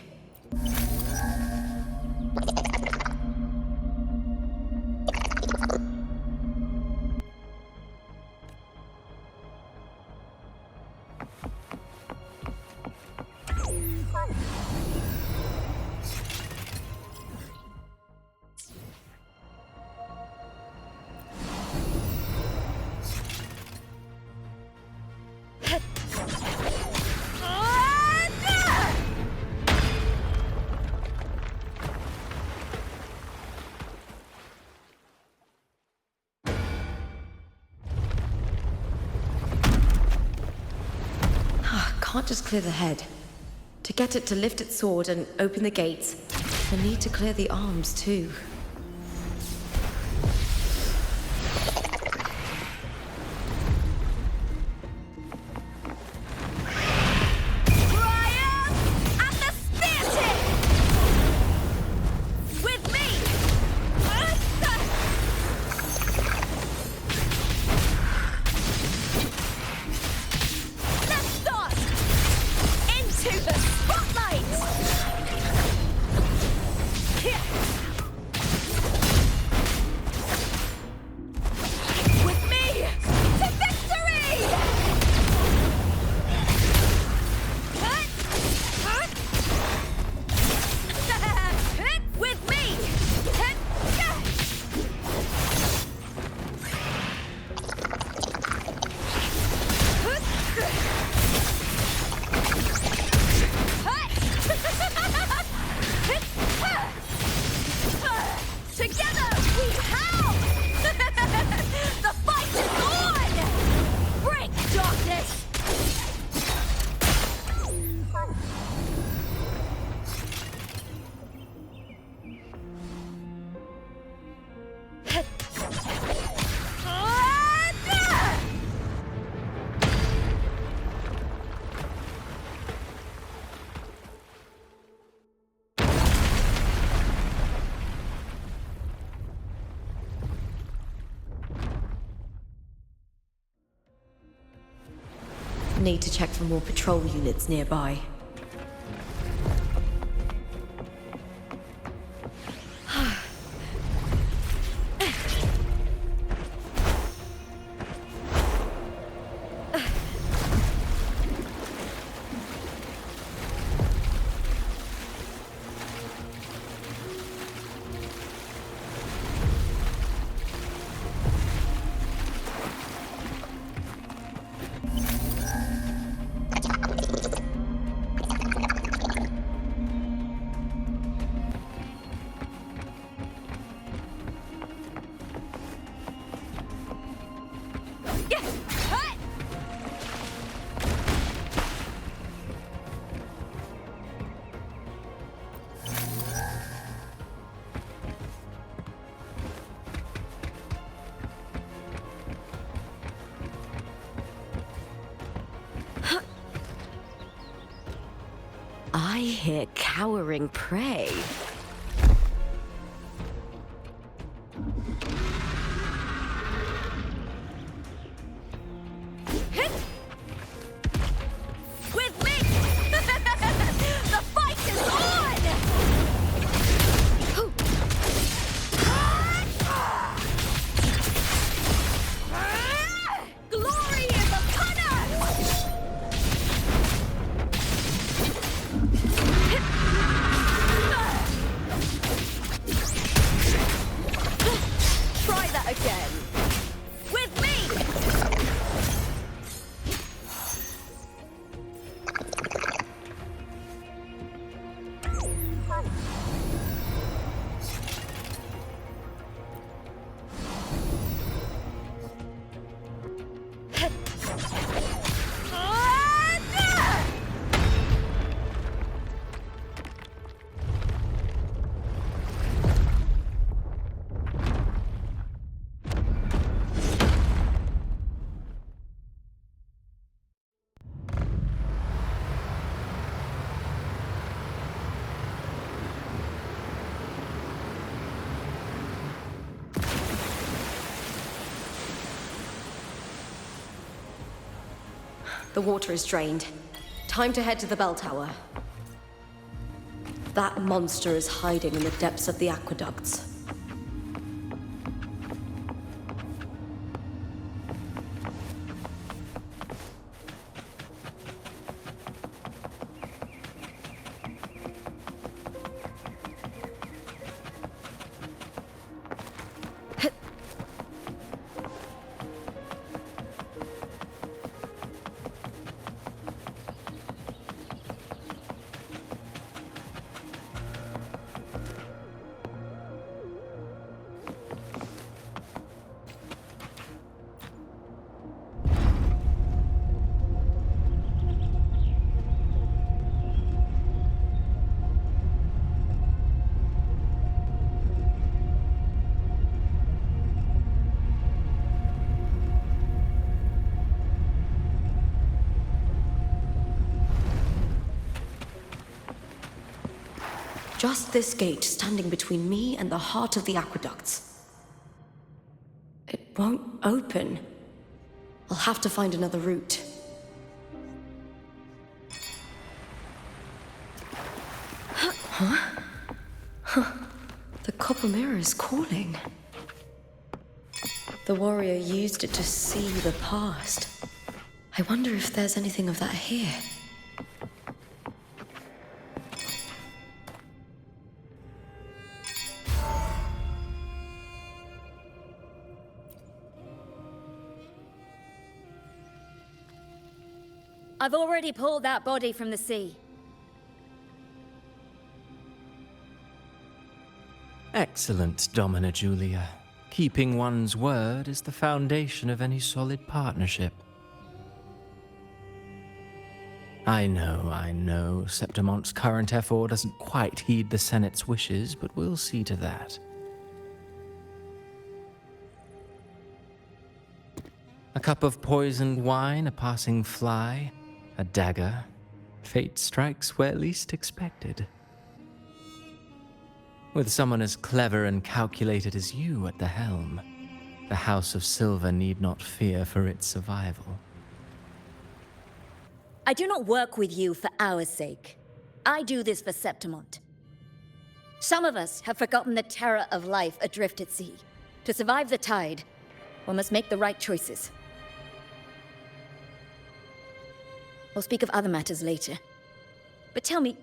Can't just clear the head. To get it to lift its sword and open the gates, I need to clear the arms too. Need to check for more patrol units nearby. I hear cowering prey. With me! The fight is on! Glory is upon us! Try that again. With me! The water is drained. Time to head to the bell tower. That monster is hiding in the depths of the aqueducts. Just this gate standing between me and the heart of the aqueducts. It won't open. I'll have to find another route. Huh? Huh. The copper mirror is calling. The warrior used it to see the past. I wonder if there's anything of that here. I've already pulled that body from the sea. Excellent, Domina Julia. Keeping one's word is the foundation of any solid partnership. I know, Septimonte's current effort doesn't quite heed the Senate's wishes, but we'll see to that. A cup of poisoned wine, a passing fly, a dagger. Fate strikes where least expected. With someone as clever and calculated as you at the helm, the House of Silver need not fear for its survival. I do not work with you for our sake. I do this for Septimont. Some of us have forgotten the terror of life adrift at sea. To survive the tide, one must make the right choices. We'll speak of other matters later. But tell me,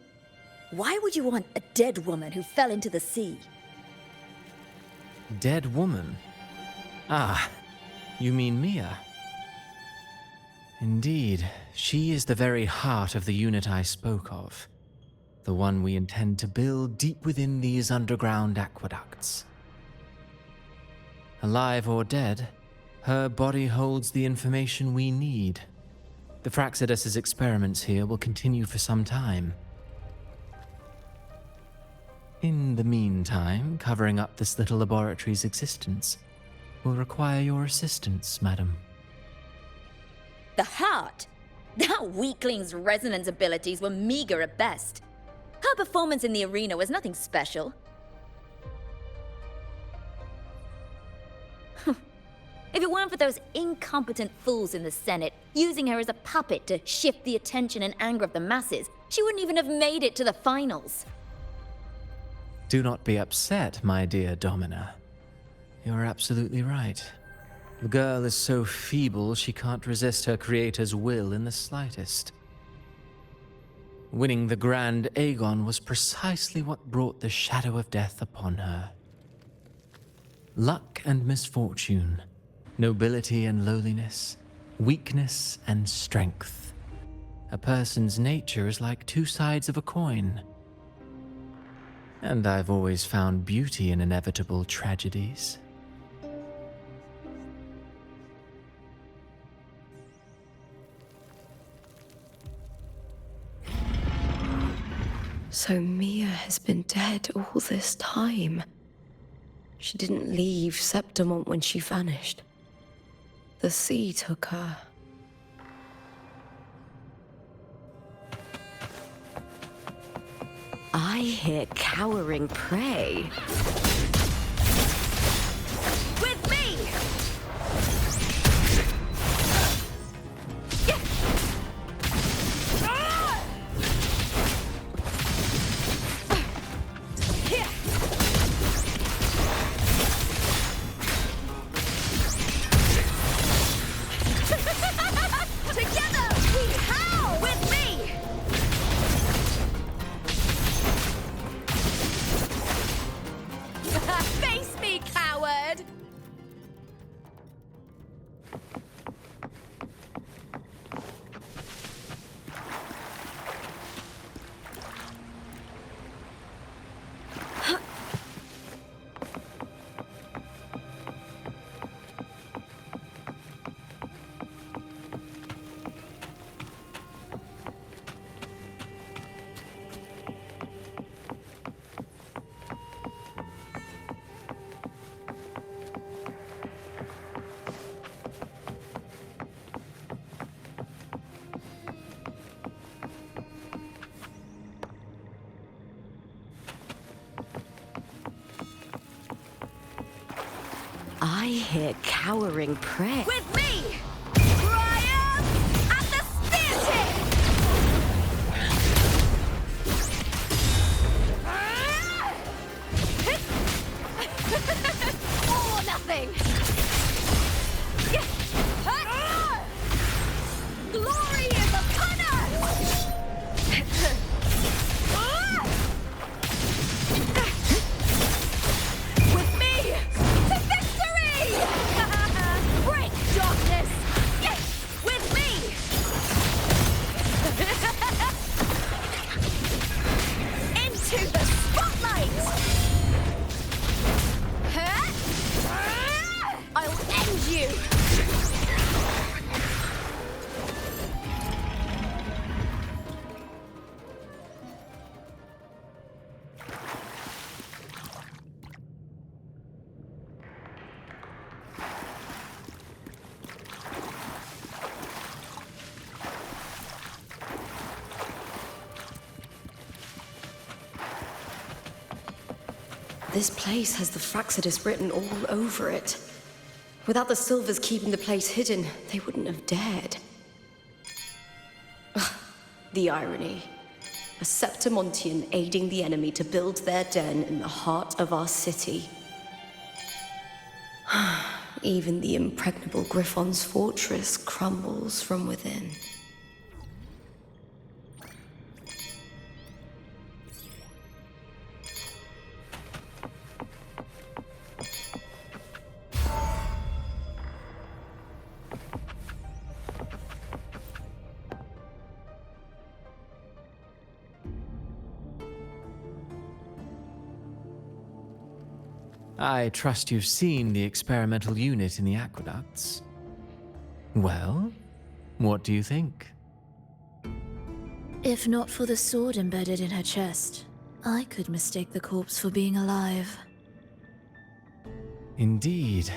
why would you want a dead woman who fell into the sea? Dead woman? Ah, you mean Mia? Indeed, she is the very heart of the unit I spoke of. The one we intend to build deep within these underground aqueducts. Alive or dead, her body holds the information we need. The Fraxidus's experiments here will continue for some time. In the meantime, covering up this little laboratory's existence will require your assistance, madam. The heart? That weakling's resonance abilities were meager at best. Her performance in the arena was nothing special. If it weren't for those incompetent fools in the Senate using her as a puppet to shift the attention and anger of the masses, she wouldn't even have made it to the finals. Do not be upset, my dear Domina. You're absolutely right. The girl is so feeble she can't resist her creator's will in the slightest. Winning the Grand Aegon was precisely what brought the shadow of death upon her. Luck and misfortune, nobility and lowliness, weakness and strength. A person's nature is like two sides of a coin. And I've always found beauty in inevitable tragedies. So Mia has been dead all this time. She didn't leave Septimont when she vanished. The sea took her. I hear cowering prey. With me! Together, we howl! With me! Face me, coward! I hear cowering prey. With me! Triumph at the spear tip! All or nothing! Glory is upon us! With me! To victory! Break darkness! Yes! With me! Into the spotlight! I'll end you! This place has the Fraxidus written all over it. Without the Silvers keeping the place hidden, they wouldn't have dared. Ugh, The irony. A Septimontian aiding the enemy to build their den in the heart of our city. Even the impregnable Griffon's fortress crumbles from within. I trust you've seen the experimental unit in the aqueducts. Well, what do you think? If not for the sword embedded in her chest, I could mistake the corpse for being alive. Indeed.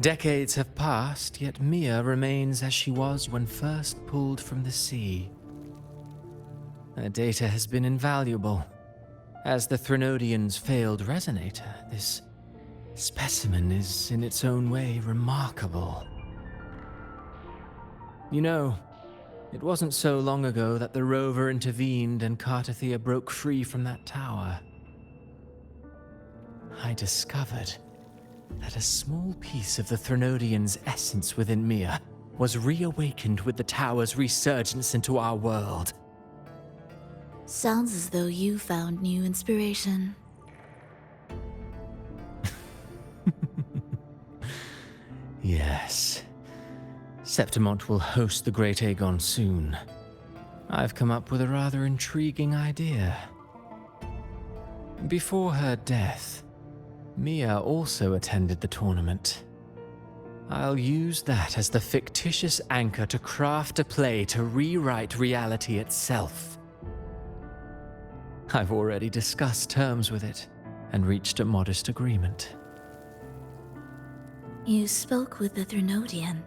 Decades have passed, yet Mia remains as she was when first pulled from the sea. Her data has been invaluable. As the Threnodian's failed resonator, this specimen is in its own way remarkable. You know, it wasn't so long ago that the rover intervened and Cartathea broke free from that tower. I discovered that a small piece of the Threnodian's essence within Mia was reawakened with the tower's resurgence into our world. Sounds as though you found new inspiration. Yes. Septimont will host the Great Aegon soon. I've come up with a rather intriguing idea. Before her death, Mia also attended the tournament. I'll use that as the fictitious anchor to craft a play to rewrite reality itself. I've already discussed terms with it and reached a modest agreement. You spoke with the Threnodian.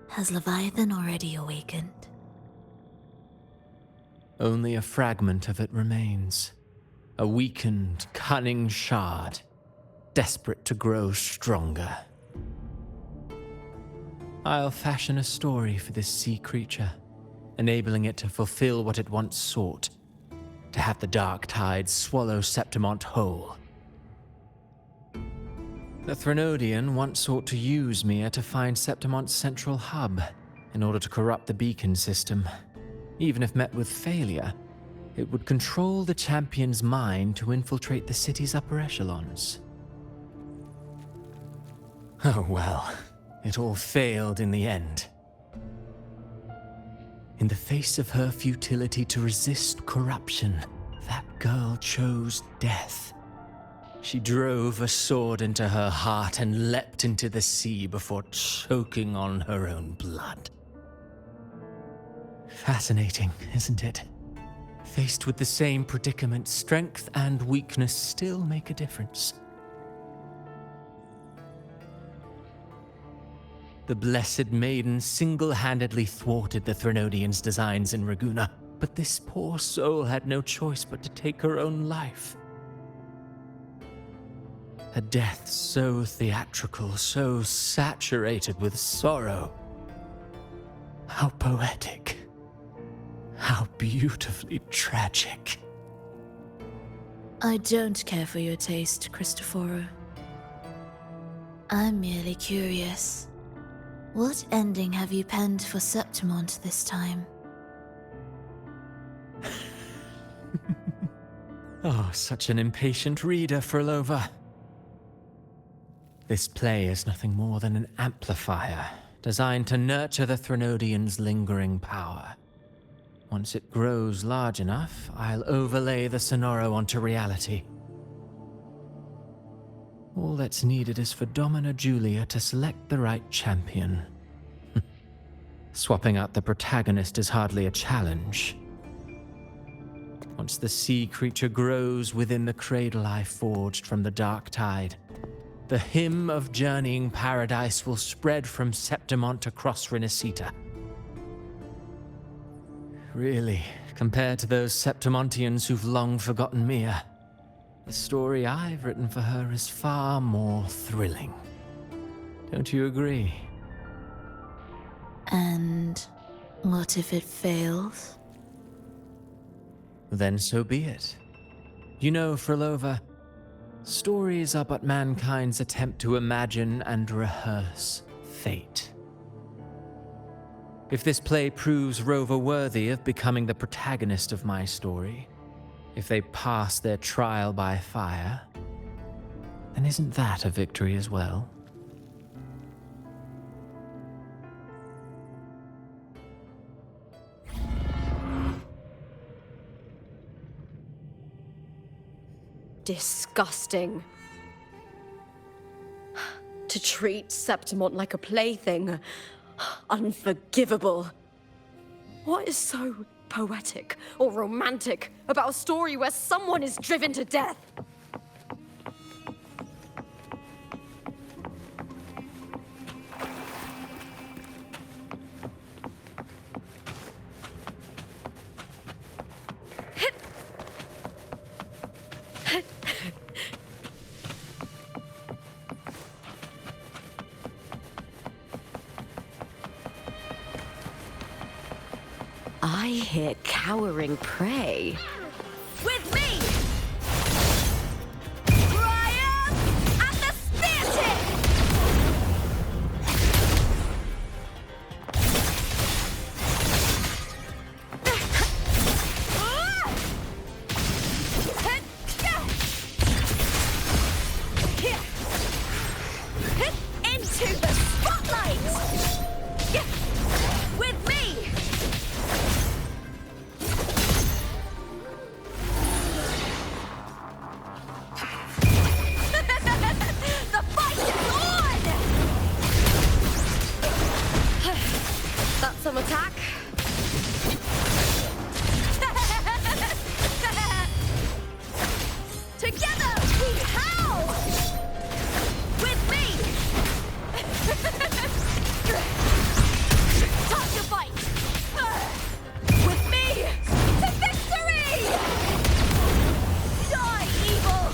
Has Leviathan already awakened? Only a fragment of it remains. A weakened, cunning shard, desperate to grow stronger. I'll fashion a story for this sea creature, enabling it to fulfill what it once sought, to have the dark tides swallow Septimont whole. The Threnodian once sought to use Mia to find Septimont's central hub in order to corrupt the beacon system. Even if met with failure, it would control the champion's mind to infiltrate the city's upper echelons. Oh well, it all failed in the end. In the face of her futility to resist corruption, that girl chose death. She drove a sword into her heart and leapt into the sea before choking on her own blood. Fascinating, isn't it? Faced with the same predicament, strength and weakness still make a difference. The Blessed Maiden single-handedly thwarted the Threnodian's designs in Raguna, but this poor soul had no choice but to take her own life. A death so theatrical, so saturated with sorrow. How poetic. How beautifully tragic. I don't care for your taste, Cristoforo. I'm merely curious. What ending have you penned for Septimont this time? Oh, such an impatient reader, Frolova. This play is nothing more than an amplifier, designed to nurture the Threnodian's lingering power. Once it grows large enough, I'll overlay the Sonoro onto reality. All that's needed is for Domina Julia to select the right champion. Swapping out the protagonist is hardly a challenge. Once the sea creature grows within the cradle I forged from the dark tide, the hymn of journeying paradise will spread from Septimont across Renacita. Really, compared to those Septimontians who've long forgotten Mia, the story I've written for her is far more thrilling. Don't you agree? And what if it fails? Then so be it. You know, Frolova, stories are but mankind's attempt to imagine and rehearse fate. If this play proves Rover worthy of becoming the protagonist of my story, if they pass their trial by fire, then isn't that a victory as well? Disgusting. To treat Septimont like a plaything. Unforgivable. What is so poetic or romantic about a story where someone is driven to death? I hear cowering prey. With me! Brian and the spear tip! Into the spotlight! With me! The fight is on! That's some attack. Together we howl! With me! Time to fight! With me! To victory! Die, evil!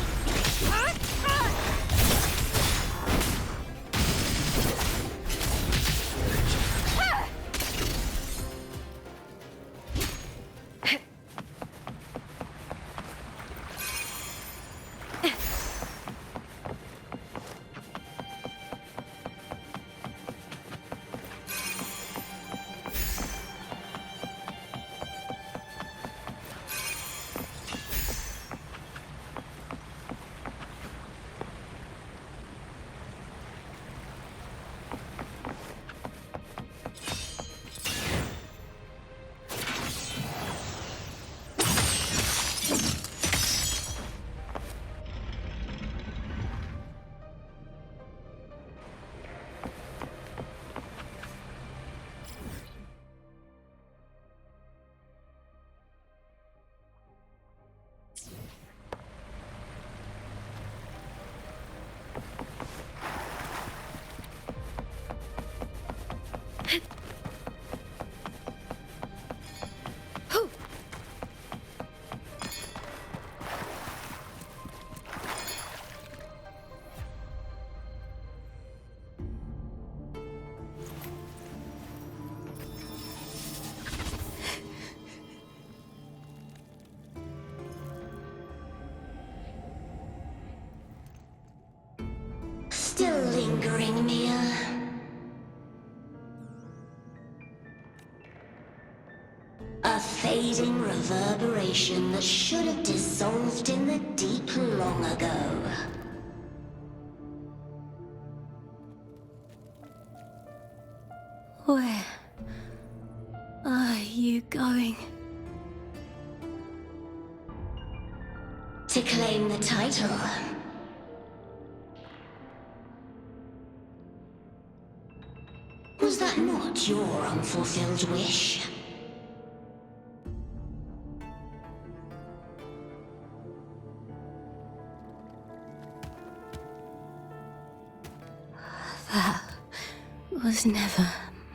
Still lingering, Mia. A fading reverberation that should have dissolved in the deep long ago. Where are you going? To claim the title. Was that not your unfulfilled wish? That was never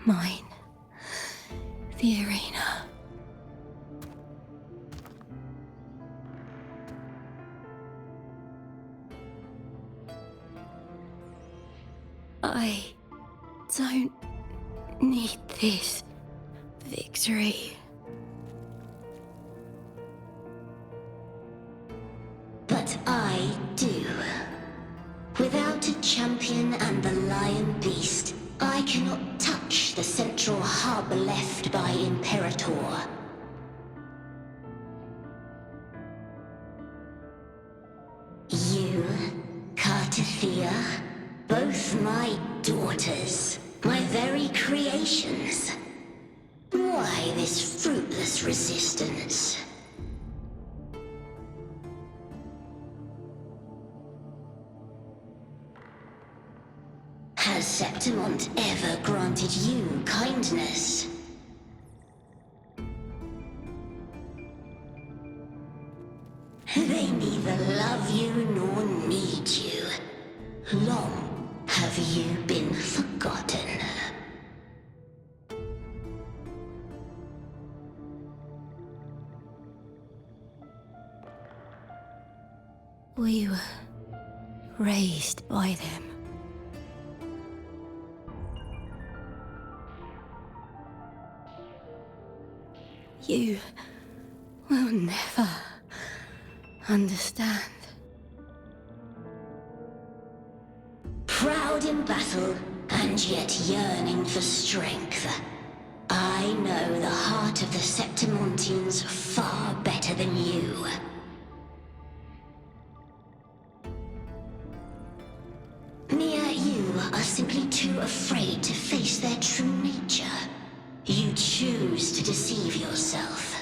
mine. The arena. I don't need this victory. hub left by Imperator. You, Cartithia, both my daughters, my very creations. Why this fruitless resistance? Has Septimont ever granted you kindness? They neither love you nor need you. Long have you been forgotten. We were raised by them. You will never understand. Proud in battle, and yet yearning for strength. I know the heart of the Septimontians far better than you. Mia, you are simply too afraid to face their true nature. You choose to deceive yourself.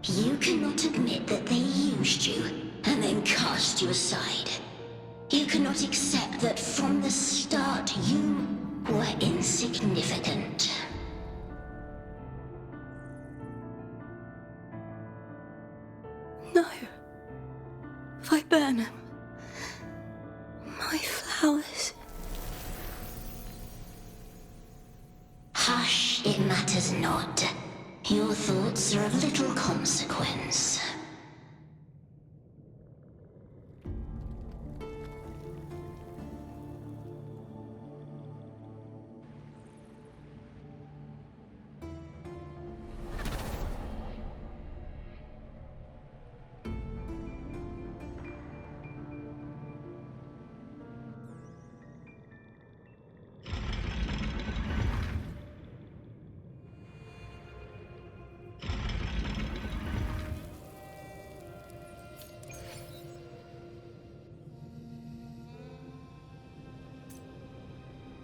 You cannot admit that they used you and then cast you aside. You cannot accept that from the start you were insignificant. No. Viburnum. My flowers. Hush, it matters not. Your thoughts are of little consequence.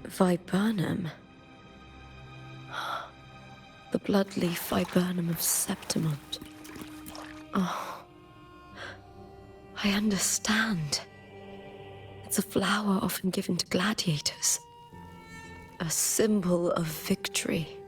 Viburnum. The bloodleaf viburnum of Septimont. Oh, I understand. It's a flower often given to gladiators. A symbol of victory.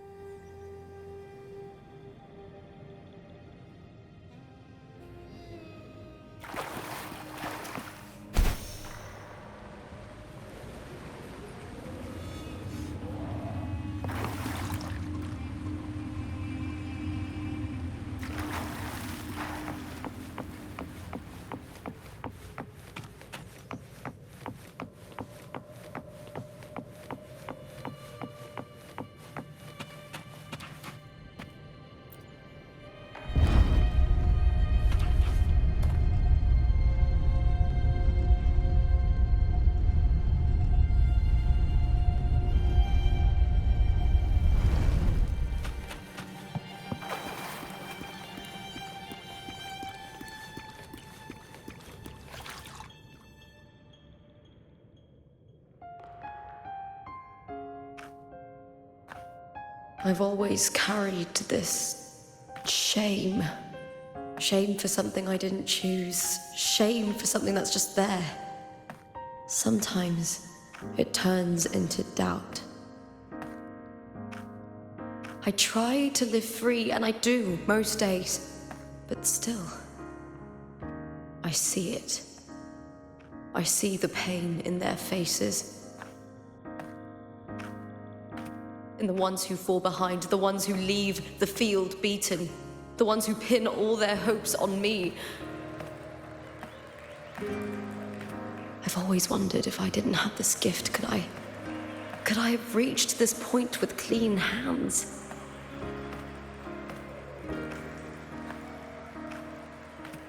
I've always carried this shame. Shame for something I didn't choose. Shame for something that's just there. Sometimes it turns into doubt. I try to live free, and I do most days. But still, I see it. I see the pain in their faces. In the ones who fall behind, the ones who leave the field beaten, the ones who pin all their hopes on me. I've always wondered if I didn't have this gift, could I have reached this point with clean hands?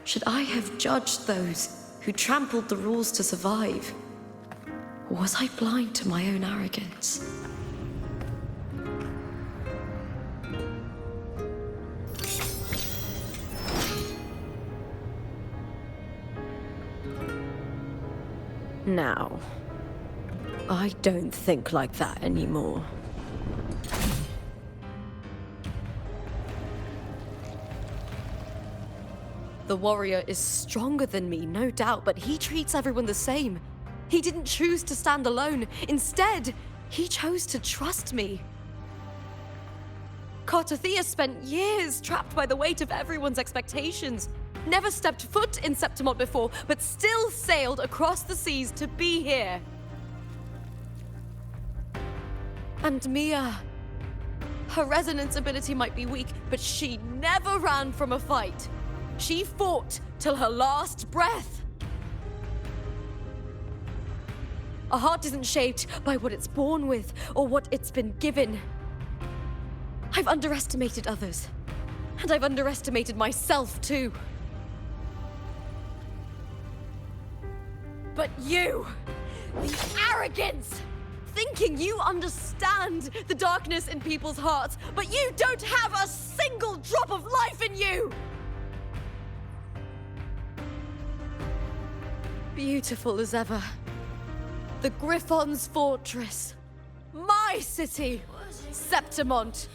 Should I have judged those who trampled the rules to survive? Was I blind to my own arrogance? Now, I don't think like that anymore. The warrior is stronger than me, no doubt, but he treats everyone the same. He didn't choose to stand alone. Instead, he chose to trust me. Cartothea spent years trapped by the weight of everyone's expectations. Never stepped foot in Septimont before, but still sailed across the seas to be here. And Mia, her resonance ability might be weak, but she never ran from a fight. She fought till her last breath. A heart isn't shaped by what it's born with or what it's been given. I've underestimated others, and I've underestimated myself too. But you, the arrogance! Thinking you understand the darkness in people's hearts, but you don't have a single drop of life in you! Beautiful as ever. The Griffon's fortress. My city, Septimont.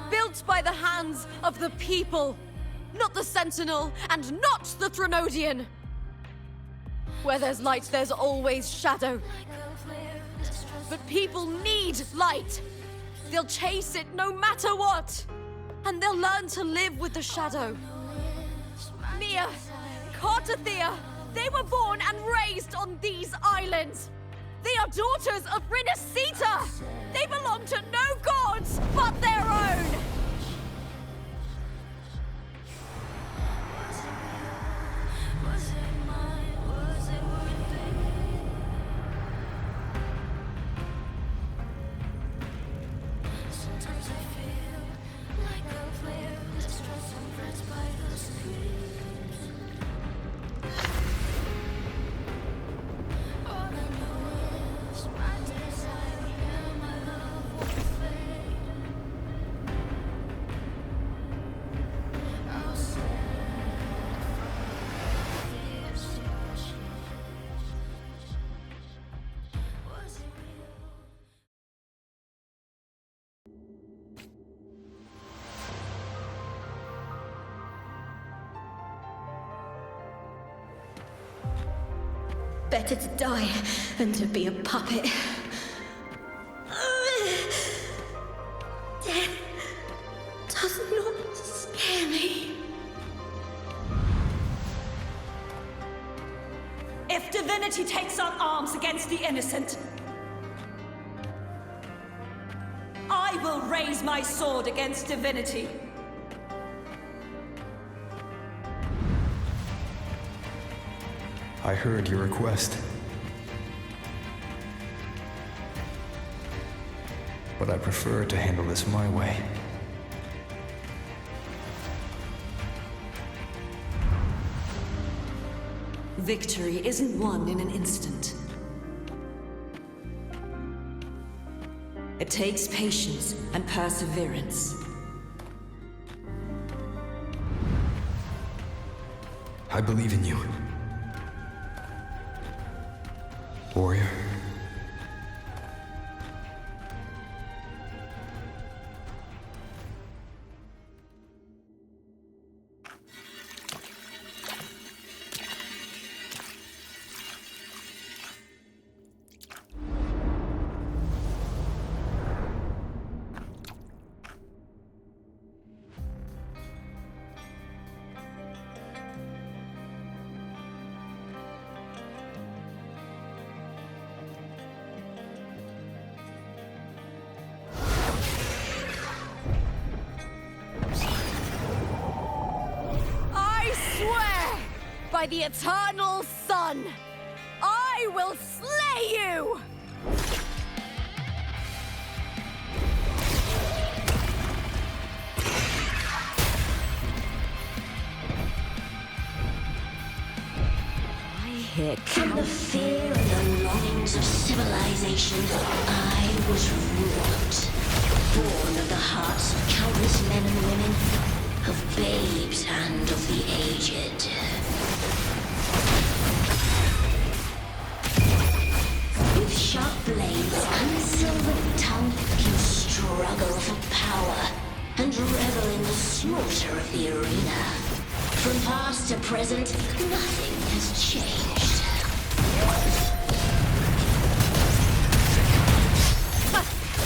Built by the hands of the people, not the Sentinel and not the Threnodian. Where there's light, there's always shadow. But people need light. They'll chase it no matter what. And they'll learn to live with the shadow. Mia, Cartothea, they were born and raised on these islands. They are daughters of Rinascita. They belong to no gods but their own. Better to die than to be a puppet. Death does not scare me. If Divinity takes up arms against the innocent, I will raise my sword against Divinity. I heard your request. But I prefer to handle this my way. Victory isn't won in an instant. It takes patience and perseverance. I believe in you. Warrior. By the eternal sun, I will slay you! I hear sick. From the fear and the longings of civilization, I was wrought. Born of the hearts of countless men and women, of babes and of the aged. With sharp blades and silvered tongue, you struggle for power and revel in the slaughter of the arena. From past to present, nothing has changed.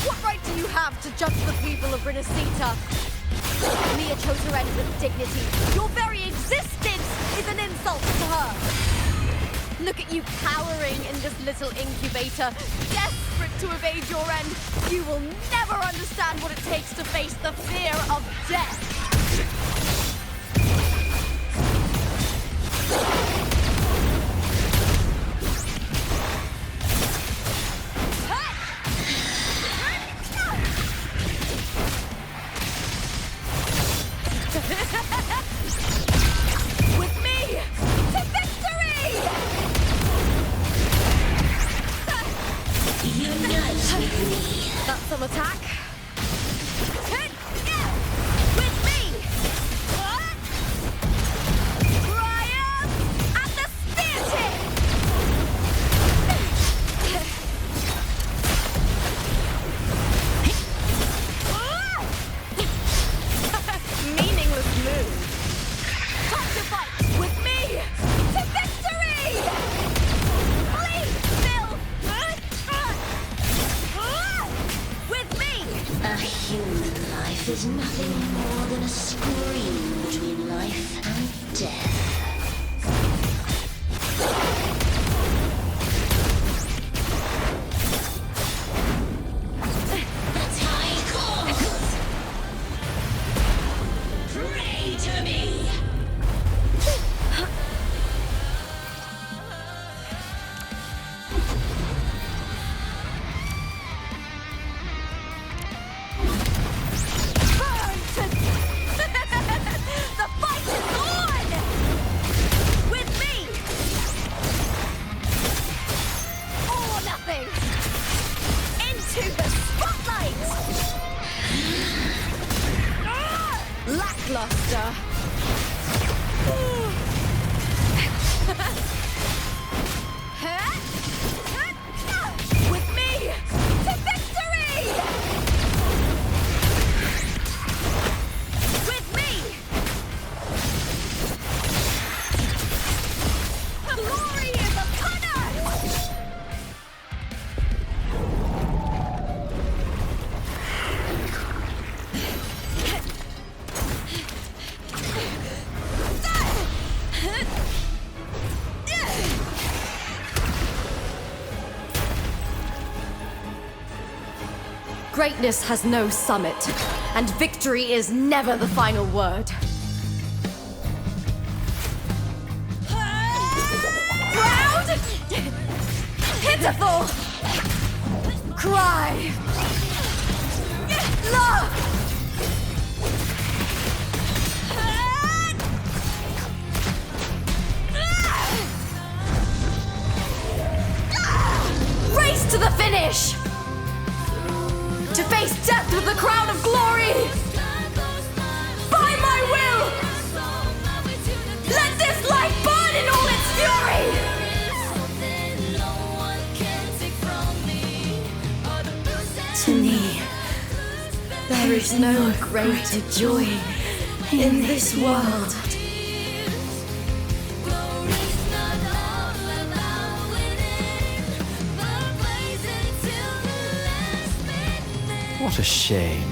What right do you have to judge the people of Renacita? Mia chose her end with dignity. Your very existence is an insult to her. Look at you cowering in this little incubator, desperate to evade your end. You will never understand what it takes to face the fear of death. With me to victory! Unite with me. That's some attack. With me! Triumph at the spear tip! Meaningless move. Time to fight with me to victory! Please, Bill! With me! A human life is nothing more than a scream between life and death. The tide calls! Pray to me! The fight is on! With me! All or nothing! Into the spotlight! Lackluster! With me to victory! With me! Glory is upon us! Greatness has no summit, and victory is never the final word. Proud! Pitiful! Cry! Love! Race to the finish! To face death with the crown of glory! By my will! Let this light burn in all its fury! To me, there is no greater joy in this world. What a shame.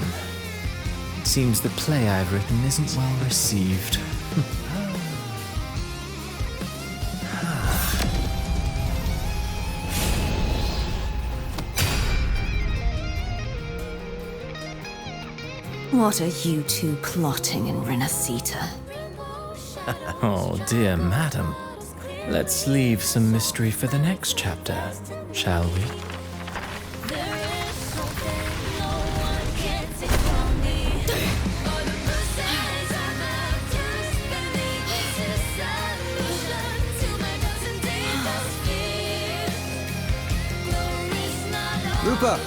Seems the play I've written isn't well received. What are you two plotting in Renacita? Oh, dear madam. Let's leave some mystery for the next chapter, shall we? Lupa!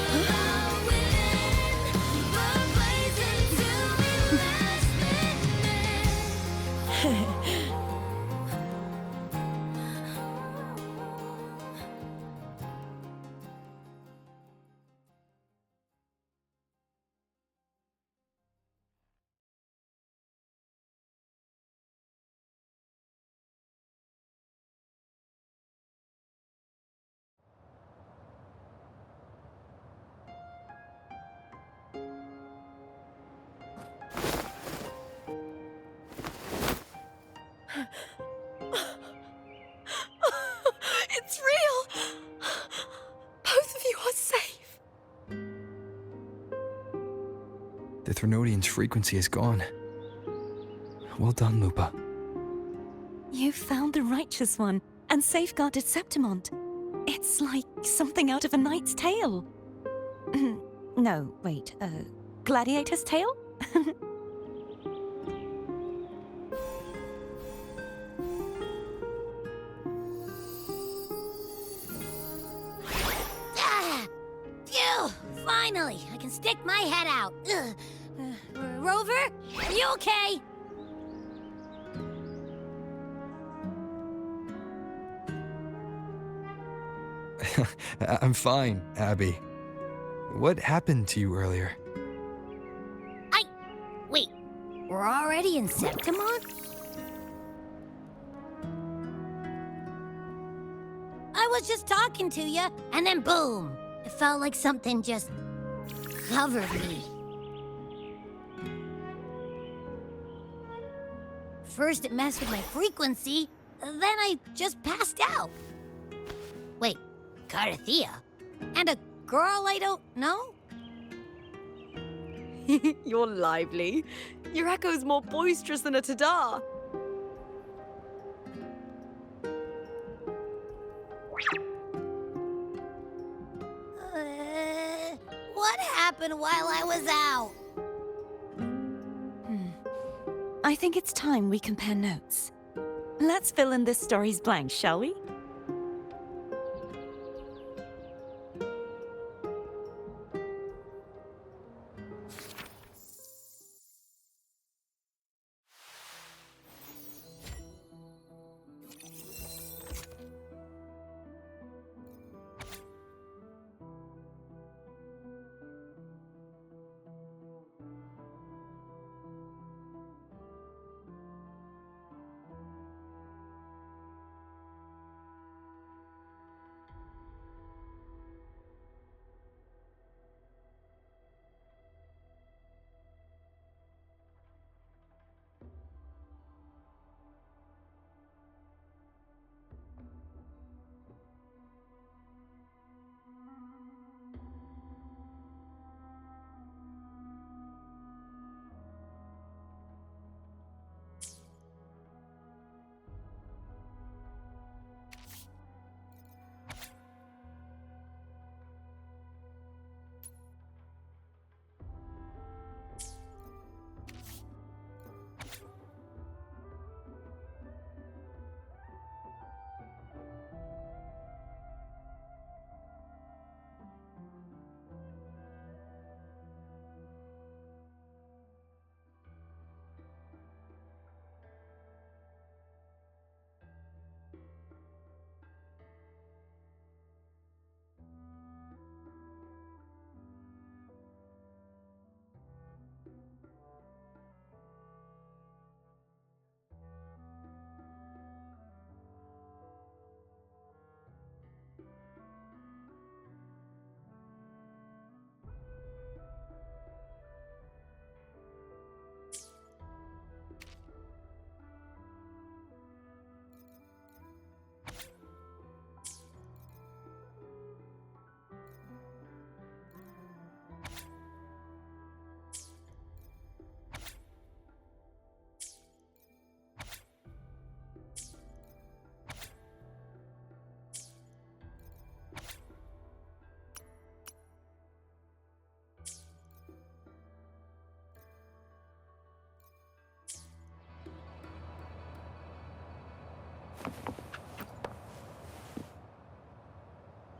It's real! Both of you are safe. The Threnodian's frequency is gone. Well done, Lupa. You found the righteous one and safeguarded Septimont. It's like something out of a knight's tale. No, wait, gladiator's tale? Phew! Finally, I can stick my head out. Rover, are you okay? I'm fine, Abby. What happened to you earlier? Wait, we're already in Septimont? I was just talking to you, and then boom! It felt like something just covered me. First it messed with my frequency, then I just passed out. Wait, Carthea? And a girl I don't know? You're lively. Your echo's more boisterous than a tada. What happened while I was out? I think it's time we compare notes. Let's fill in this story's blanks, shall we?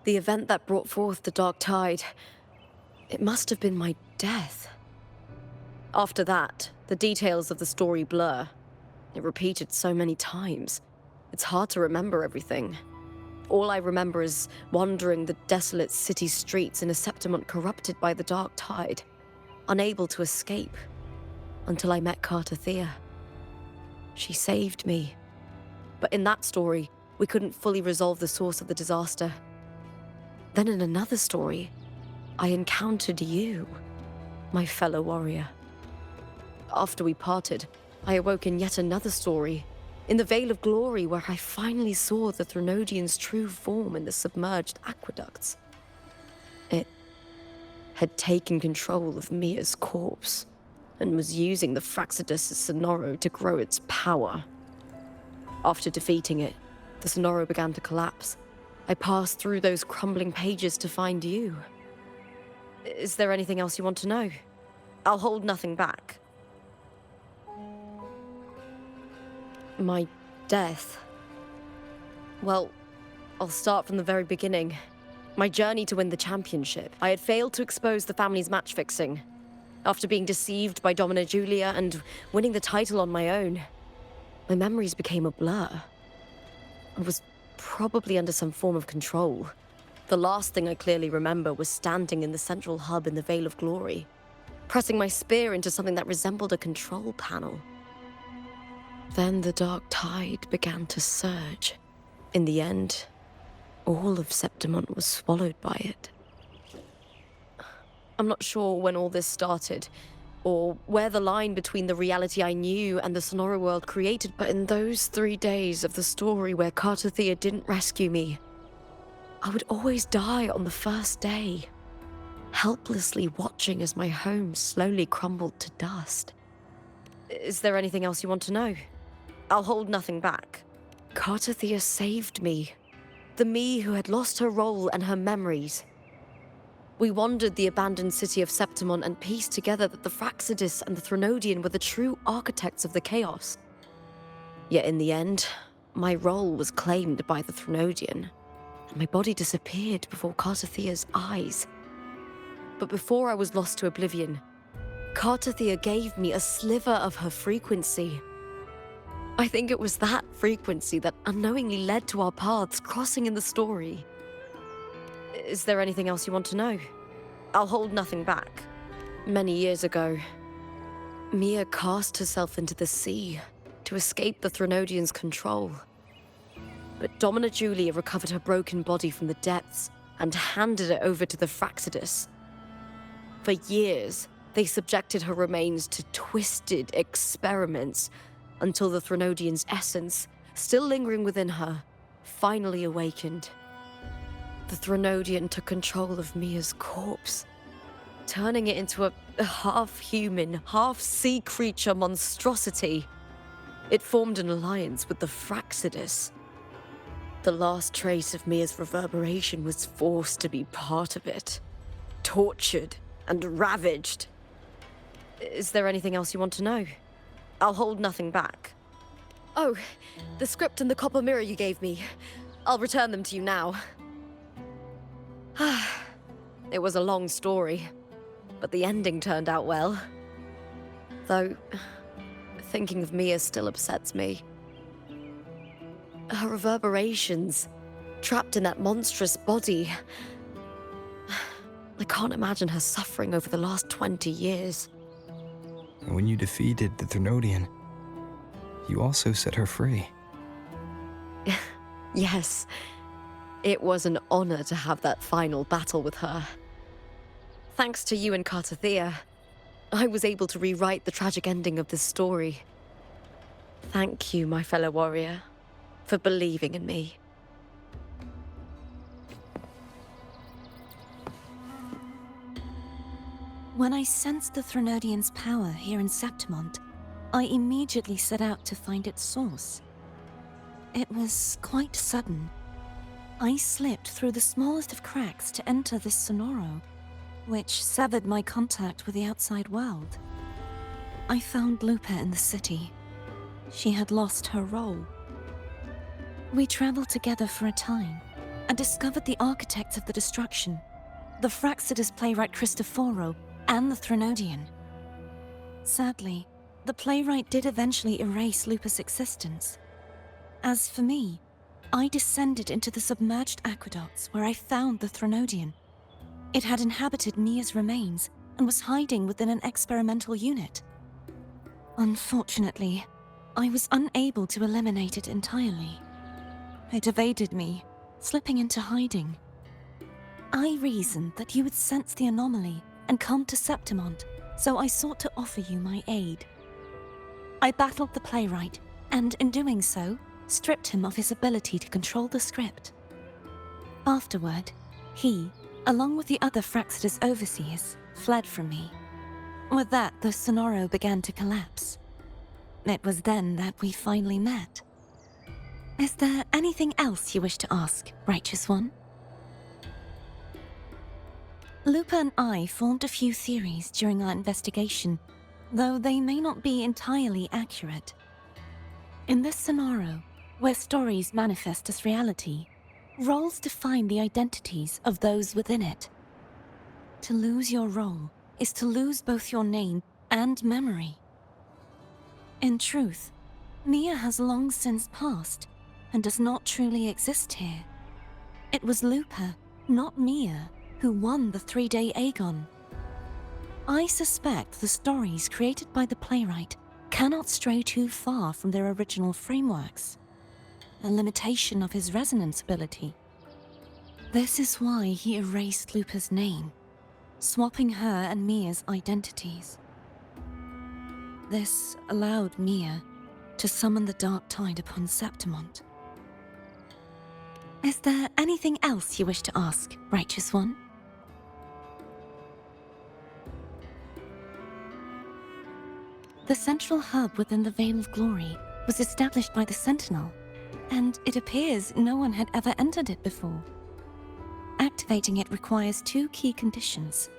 The event that brought forth the dark tide, it must have been my death. After that, the details of the story blur. It repeated so many times. It's hard to remember everything. All I remember is wandering the desolate city streets in a Septimont corrupted by the dark tide, unable to escape, until I met Cartathea. She saved me. But in that story, we couldn't fully resolve the source of the disaster. Then in another story, I encountered you, my fellow warrior. After we parted, I awoke in yet another story, in the Vale of Glory, where I finally saw the Threnodian's true form in the submerged aqueducts. It had taken control of Mia's corpse, and was using the Fraxidus Sonoro to grow its power. After defeating it, the Sonoro began to collapse. I passed through those crumbling pages to find you. Is there anything else you want to know? I'll hold nothing back. My death. Well, I'll start from the very beginning. My journey to win the championship. I had failed to expose the family's match fixing. After being deceived by Domina Julia and winning the title on my own, my memories became a blur. I was probably under some form of control. The last thing I clearly remember was standing in the central hub in the Vale of Glory, pressing my spear into something that resembled a control panel. Then the dark tide began to surge. In the end, all of Septimont was swallowed by it. I'm not sure when all this started, or where the line between the reality I knew and the Sonoro world created, but in those 3 days of the story where Cartathea didn't rescue me, I would always die on the first day, helplessly watching as my home slowly crumbled to dust. Is there anything else you want to know? I'll hold nothing back. Cartathea saved me. The me who had lost her role and her memories. We wandered the abandoned city of Septimont and pieced together that the Fraxidus and the Threnodian were the true architects of the chaos. Yet in the end, my role was claimed by the Threnodian, and my body disappeared before Cartathea's eyes. But before I was lost to oblivion, Cartathea gave me a sliver of her frequency. I think it was that frequency that unknowingly led to our paths crossing in the story. Is there anything else you want to know? I'll hold nothing back. Many years ago, Mia cast herself into the sea to escape the Threnodian's control. But Domina Julia recovered her broken body from the depths and handed it over to the Fraxidus. For years, they subjected her remains to twisted experiments until the Threnodian's essence, still lingering within her, finally awakened. The Threnodian took control of Mia's corpse, turning it into a half-human, half-sea creature monstrosity. It formed an alliance with the Fraxidus. The last trace of Mia's reverberation was forced to be part of it, tortured and ravaged. Is there anything else you want to know? I'll hold nothing back. Oh, the script and the copper mirror you gave me. I'll return them to you now. It was a long story, but the ending turned out well. Though, thinking of Mia still upsets me. Her reverberations, trapped in that monstrous body. I can't imagine her suffering over the last 20 years. When you defeated the Threnodian, you also set her free. Yes. It was an honor to have that final battle with her. Thanks to you and Cartathea, I was able to rewrite the tragic ending of this story. Thank you, my fellow warrior, for believing in me. When I sensed the Threnodian's power here in Septimont, I immediately set out to find its source. It was quite sudden. I slipped through the smallest of cracks to enter this Sonoro, which severed my contact with the outside world. I found Lupa in the city. She had lost her role. We traveled together for a time, and discovered the architects of the destruction, the Fraxidus playwright Christoforo and the Threnodian. Sadly, the playwright did eventually erase Lupa's existence. As for me, I descended into the submerged aqueducts where I found the Threnodian. It had inhabited Mia's remains and was hiding within an experimental unit. Unfortunately, I was unable to eliminate it entirely. It evaded me, slipping into hiding. I reasoned that you would sense the anomaly and come to Septimont, so I sought to offer you my aid. I battled the playwright, and in doing so, stripped him of his ability to control the script. Afterward, he, along with the other Fraxidus overseers, fled from me. With that, the Sonoro began to collapse. It was then that we finally met. Is there anything else you wish to ask, Righteous One? Lupa and I formed a few theories during our investigation, though they may not be entirely accurate. In this scenario, where stories manifest as reality, roles define the identities of those within it. To lose your role is to lose both your name and memory. In truth, Mia has long since passed and does not truly exist here. It was Lupa, not Mia, who won the 3-day Aegon. I suspect the stories created by the playwright cannot stray too far from their original frameworks, a limitation of his resonance ability. This is why he erased Lupa's name, swapping her and Mia's identities. This allowed Mia to summon the Dark Tide upon Septimont. Is there anything else you wish to ask, Righteous One? The central hub within the Veil of Glory was established by the Sentinel, and it appears no one had ever entered it before. Activating it requires 2 key conditions: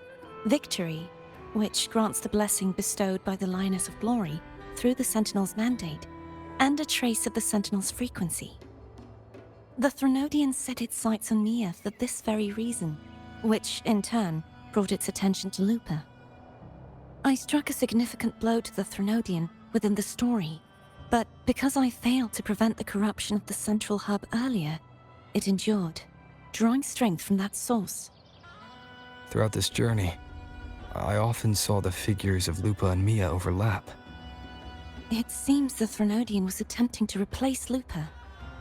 victory, which grants the blessing bestowed by the Lioness of Glory through the Sentinel's mandate, and a trace of the Sentinel's frequency. The Threnodian set its sights on Mia for this very reason, which, in turn, brought its attention to Lupa. I struck a significant blow to the Threnodian within the story, but because I failed to prevent the corruption of the central hub earlier, it endured, drawing strength from that source. Throughout this journey, I often saw the figures of Lupa and Mia overlap. It seems the Threnodian was attempting to replace Lupa,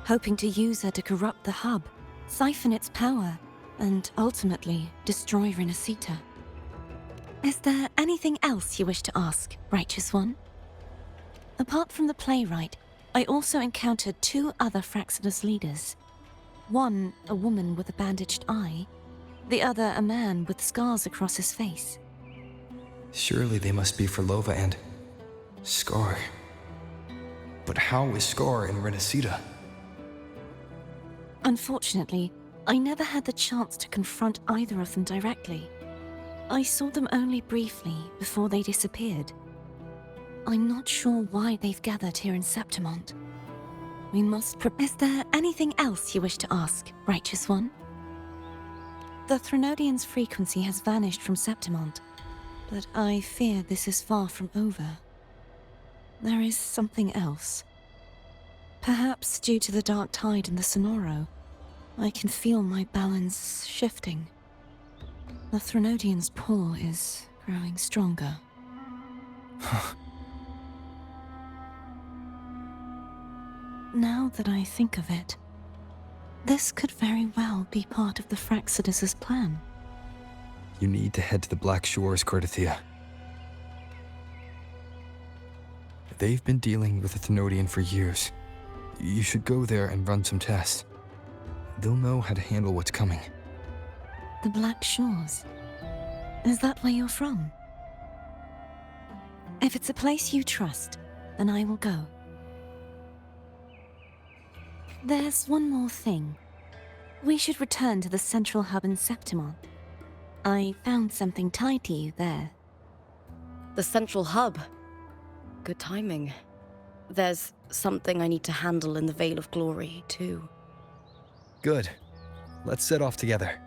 hoping to use her to corrupt the hub, siphon its power, and ultimately destroy Renacita. Is there anything else you wish to ask, Righteous One? Apart from the playwright, I also encountered 2 other Fraxidus leaders. One, a woman with a bandaged eye, the other a man with scars across his face. Surely they must be Frolova and Scar. But how is Scar in Renacita? Unfortunately, I never had the chance to confront either of them directly. I saw them only briefly before they disappeared. I'm not sure why they've gathered here in Septimont. We must Is there anything else you wish to ask, Righteous One? The Threnodian's frequency has vanished from Septimont, but I fear this is far from over. There is something else. Perhaps due to the Dark Tide in the Sonoro, I can feel my balance shifting. The Threnodian's pull is growing stronger. Now that I think of it, this could very well be part of the Fraxidus' plan. You need to head to the Black Shores, Cordothea. They've been dealing with the Thenodian for years. You should go there and run some tests. They'll know how to handle what's coming. The Black Shores? Is that where you're from? If it's a place you trust, then I will go. There's one more thing. We should return to the central hub in Septimont. I found something tied to you there. The central hub? Good timing. There's something I need to handle in the Veil of Glory, too. Good. let's set off together.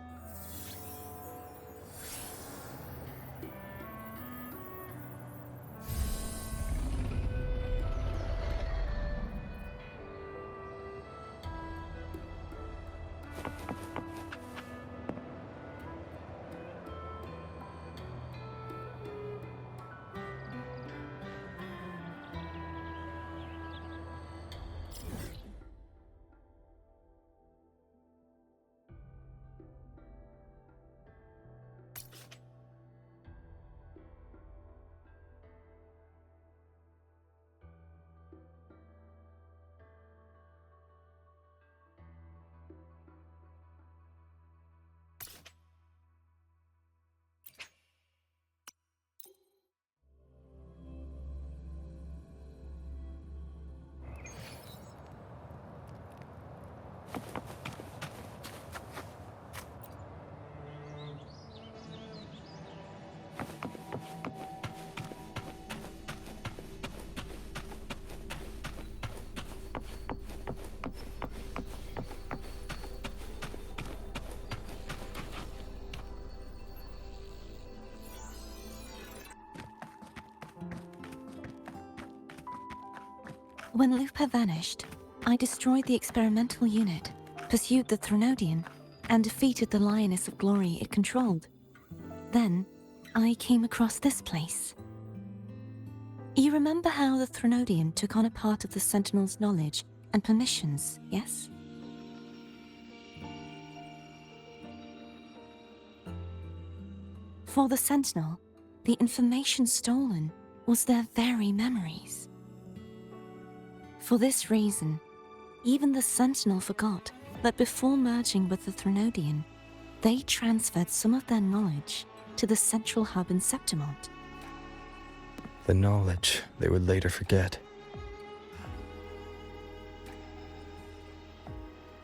When Lupa vanished, I destroyed the experimental unit, pursued the Threnodian, and defeated the Lioness of Glory it controlled. Then, I came across this place. You remember how the Threnodian took on a part of the Sentinel's knowledge and permissions, yes? For the Sentinel, the information stolen was their very memories. For this reason, even the Sentinel forgot that before merging with the Threnodian, they transferred some of their knowledge to the central hub in Septimont. The knowledge they would later forget.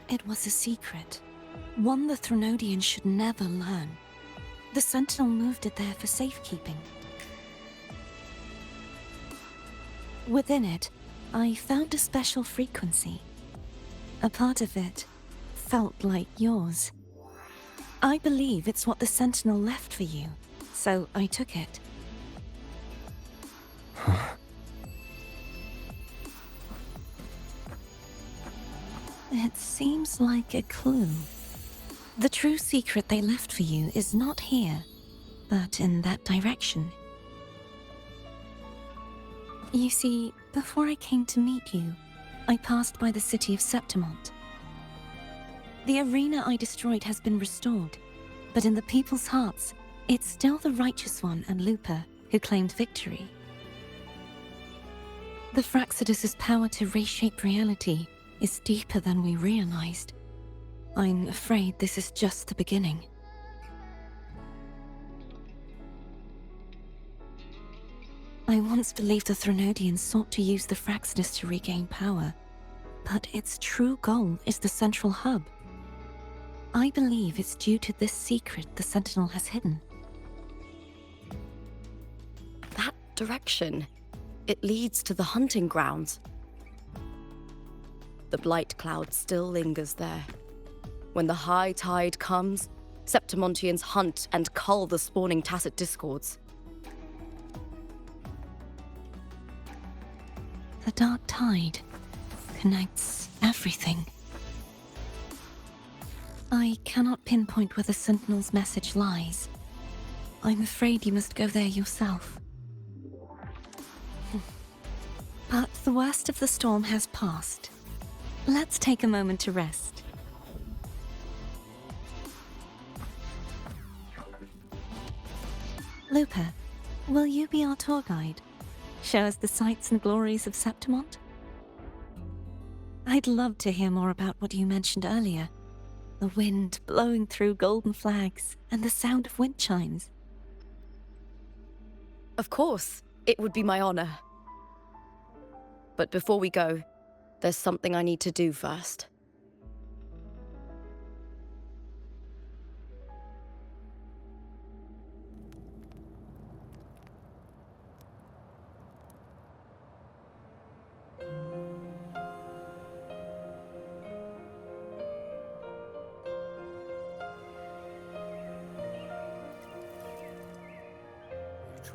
It was a secret, one the Threnodian should never learn. The Sentinel moved it there for safekeeping. Within it, I found a special frequency. A part of it felt like yours. I believe it's what the Sentinel left for you, so I took it. It seems like a clue. The true secret they left for you is not here, but in that direction. You see, before I came to meet you, I passed by the city of Septimont. The arena I destroyed has been restored, but in the people's hearts, it's still the Righteous One and Lupa who claimed victory. The Fraxidus' power to reshape reality is deeper than we realized. I'm afraid this is just the beginning. I once believed the Threnodians sought to use the Fraxidus to regain power, but its true goal is the central hub. I believe it's due to this secret the Sentinel has hidden. That direction, it leads to the hunting grounds. The blight cloud still lingers there. When the high tide comes, Septimontians hunt and cull the spawning tacit discords. The dark tide connects everything. I cannot pinpoint where the Sentinel's message lies. I'm afraid you must go there yourself. But the worst of the storm has passed. Let's take a moment to rest. Lupa, will you be our tour guide? Show us the sights and glories of Septimont? I'd love to hear more about what you mentioned earlier. The wind blowing through golden flags and the sound of wind chimes. Of course, it would be my honor. But before we go, there's something I need to do first.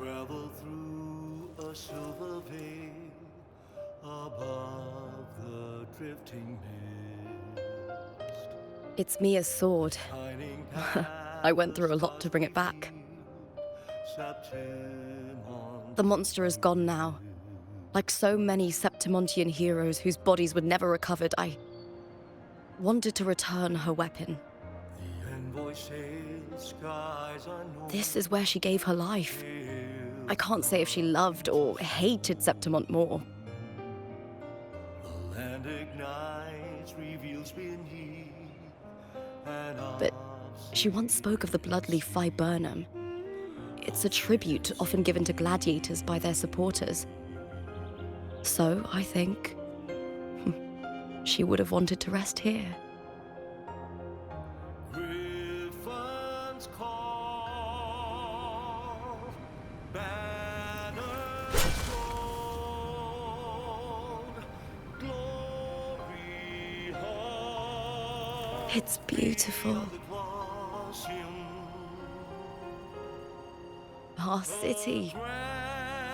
travel through a silver veil above the drifting mist. It's Mia's sword. I went through a lot to bring it back. The monster is gone now. Like so many Septimontian heroes whose bodies were never recovered, I wanted to return her weapon. This is where she gave her life. I can't say if she loved or hated Septimont more. But she once spoke of the bloodleaf viburnum. It's a tribute often given to gladiators by their supporters. So, I think, she would have wanted to rest here. Griffin's call, banners gold, glory hall. It's beautiful. Our city,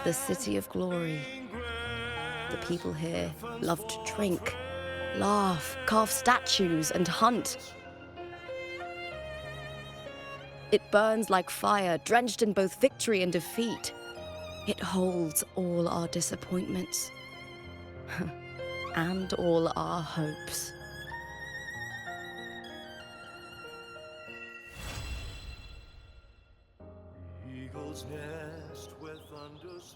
the city of glory. The people here love to drink, laugh, carve statues, and hunt. It burns like fire, drenched in both victory and defeat. It holds all our disappointments and all our hopes. Eagle's nest where thunder sleeps.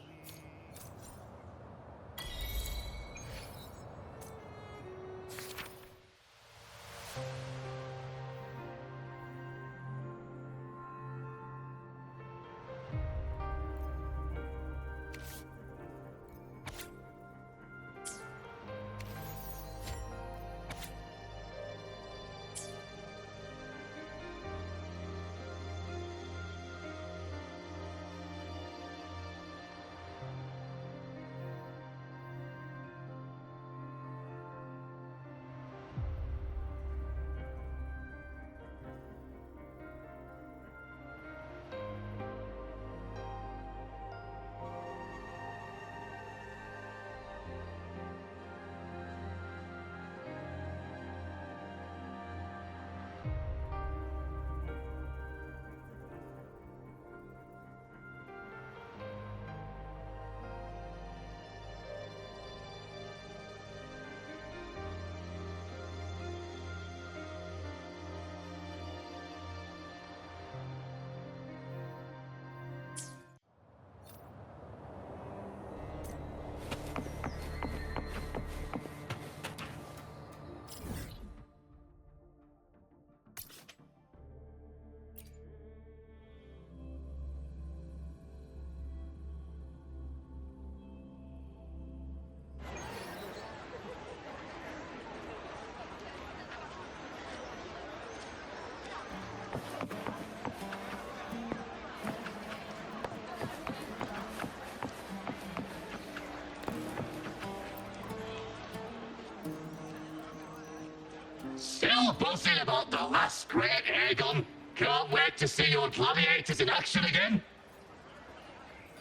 Still buzzing about the last great Aegon? Can't wait to see your gladiators in action again.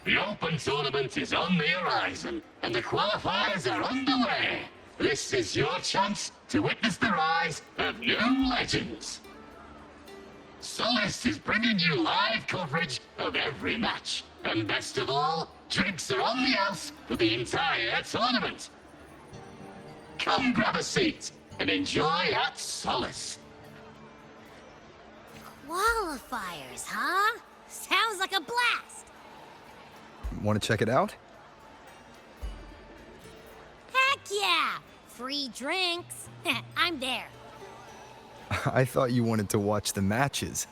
The Open Tournament is on the horizon, and the qualifiers are underway. This is your chance to witness the rise of new legends. Solace is bringing you live coverage of every match. And best of all, drinks are on the house for the entire tournament. Come grab a seat and enjoy at Solace. Qualifiers, huh? Sounds like a blast! Want to check it out? Heck yeah! Free drinks. I'm there. I thought you wanted to watch the matches.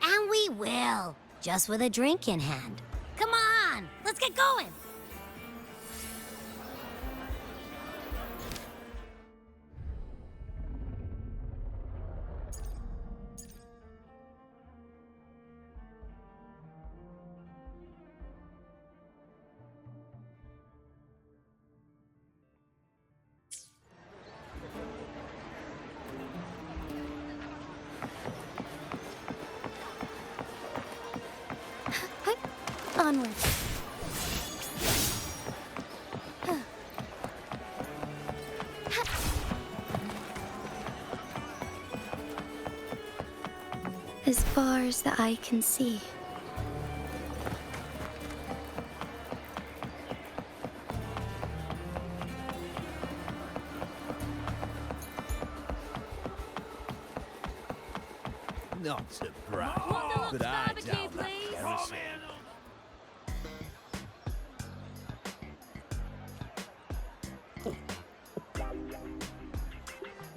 And we will. Just with a drink in hand. Come on, let's get going. Onward. As far as the eye can see. Not to brag, but I doubt that kerosene.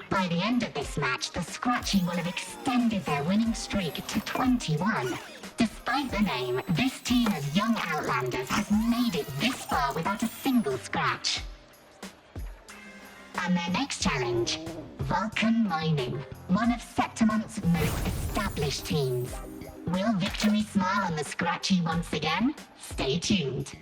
By the end of this match, the Scratchy will have extended their winning streak to 21. Despite the name, this team of young Outlanders has made it this far without a single scratch. And their next challenge, Vulcan Mining, one of Septimont's most established teams. Will victory smile on the Scratchy once again? Stay tuned.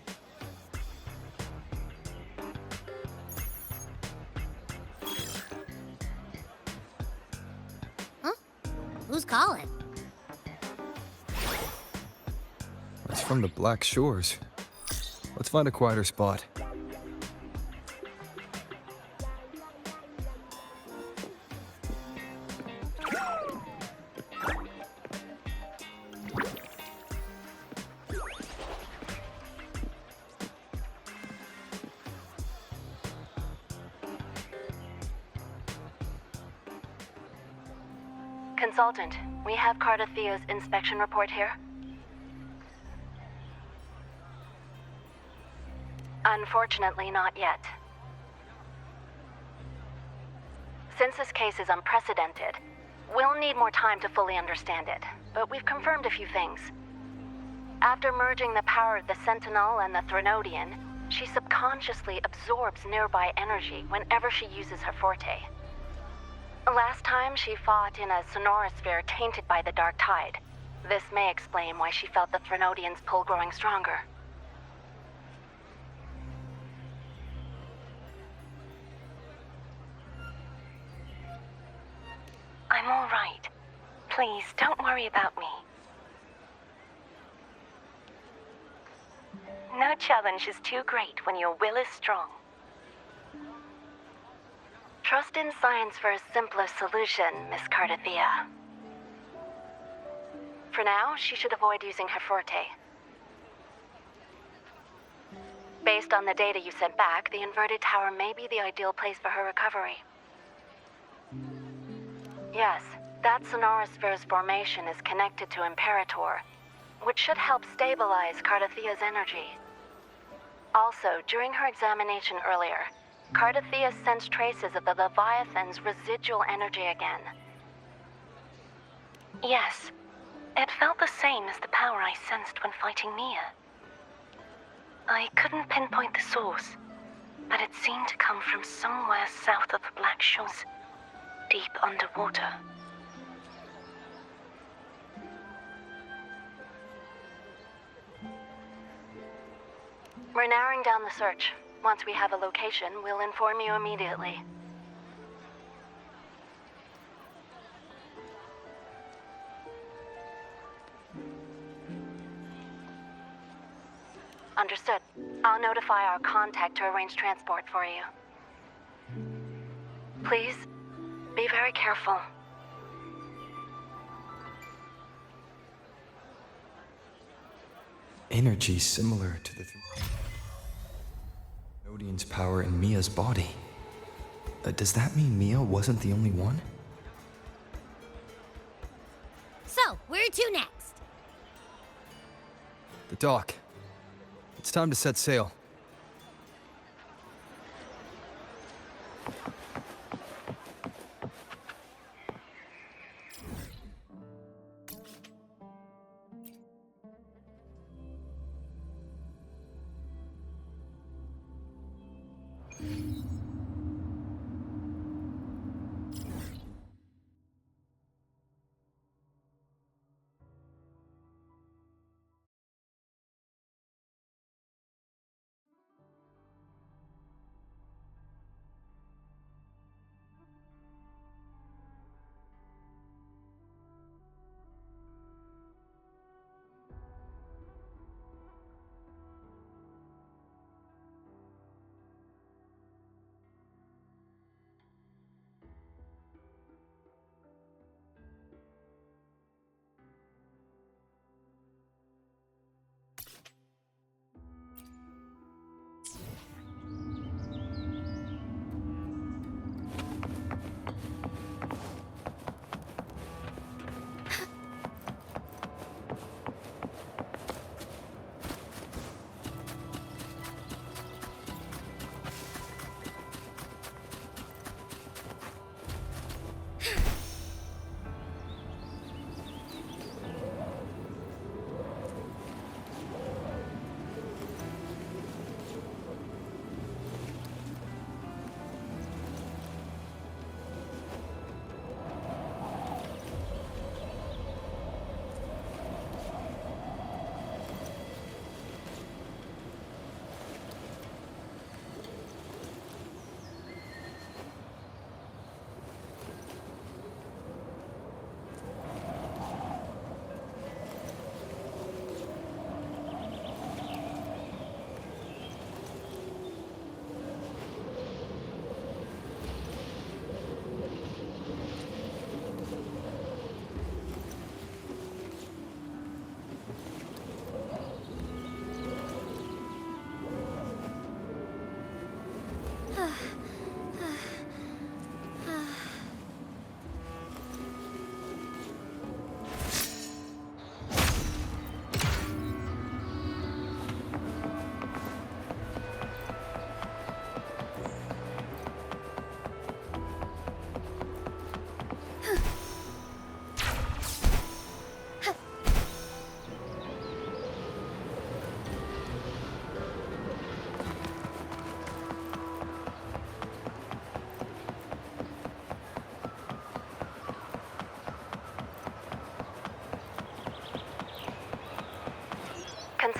Who's calling? It's from the Black Shores. Let's find a quieter spot. Consultant, we have Cardathea's inspection report here. Unfortunately, not yet. Since this case is unprecedented, we'll need more time to fully understand it, but we've confirmed a few things. After merging the power of the Sentinel and the Threnodian, she subconsciously absorbs nearby energy whenever she uses her forte. Last time, she fought in a sonorosphere tainted by the Dark Tide. This may explain why she felt the Threnodian's pull growing stronger. I'm all right. Please, don't worry about me. No challenge is too great when your will is strong. Trust in science for a simpler solution, Miss Cardathea. For now, she should avoid using her forte. Based on the data you sent back, the inverted tower may be the ideal place for her recovery. Yes, that sonorosphere's formation is connected to Imperator, which should help stabilize Cardathea's energy. Also, during her examination earlier, Cardathea sensed traces of the Leviathan's residual energy again. Yes, it felt the same as the power I sensed when fighting Mia. I couldn't pinpoint the source, but it seemed to come from somewhere south of the Black Shores, deep underwater. We're narrowing down the search. Once we have a location, we'll inform you immediately. Understood. I'll notify our contact to arrange transport for you. Please, be very careful. Energy similar to the Threnodian's power in Mia's body. Does that mean Mia wasn't the only one? So, where to next? The dock. It's time to set sail.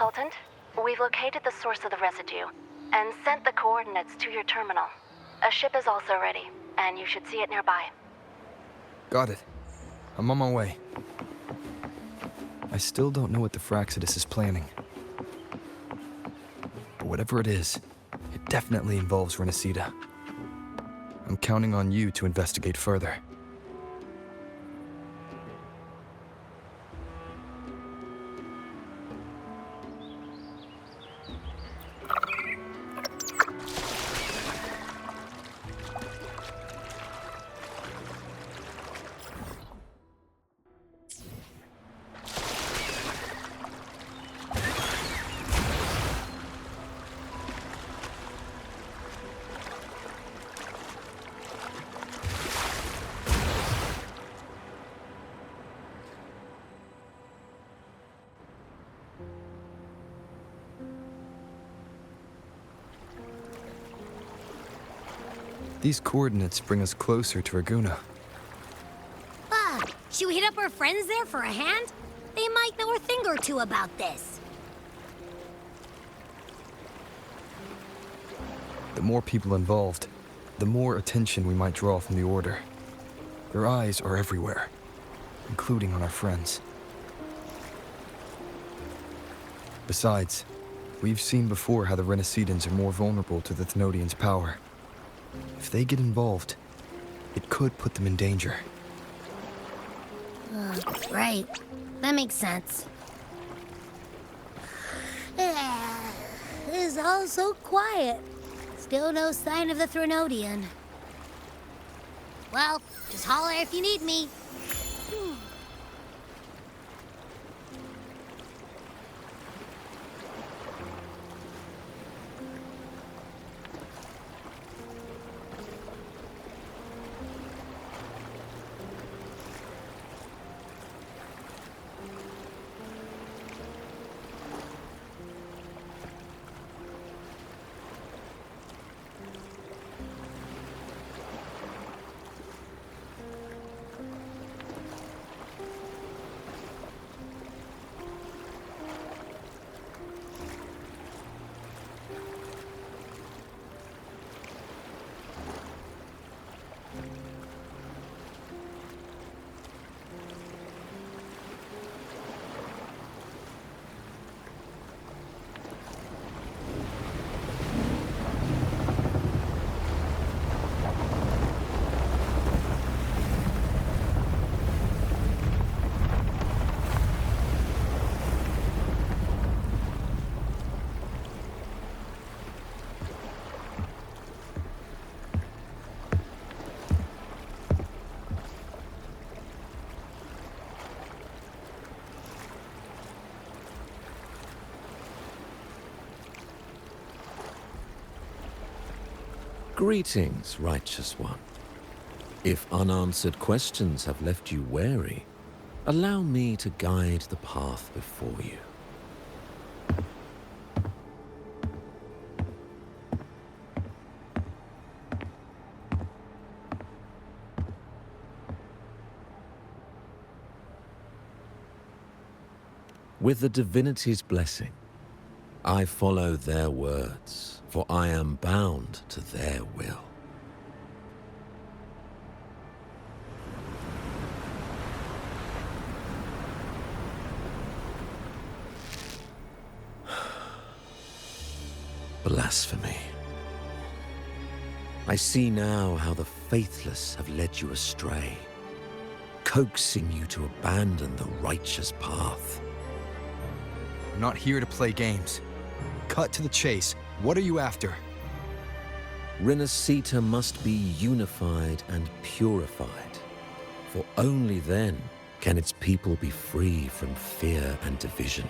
Consultant, we've located the source of the residue and sent the coordinates to your terminal. A ship is also ready, and you should see it nearby. Got it. I'm on my way. I still don't know what the Fraxidus is planning. But whatever it is, it definitely involves Renacita. I'm counting on you to investigate further. These coordinates bring us closer to Raguna. Should we hit up our friends there for a hand? They might know a thing or two about this. The more people involved, the more attention we might draw from the Order. Their eyes are everywhere, including on our friends. Besides, we've seen before how the Renacitans are more vulnerable to the Thenodians' power. If they get involved, it could put them in danger. Right. That makes sense. It's all so quiet. Still no sign of the Thenodian. Well, just holler if you need me. Greetings, righteous one. If unanswered questions have left you wary, allow me to guide the path before you. With the Divinity's blessing, I follow their words, for I am bound to their will. Blasphemy. I see now how the faithless have led you astray, coaxing you to abandon the righteous path. I'm not here to play games. Cut to the chase. What are you after? Renacita must be unified and purified, for only then can its people be free from fear and division.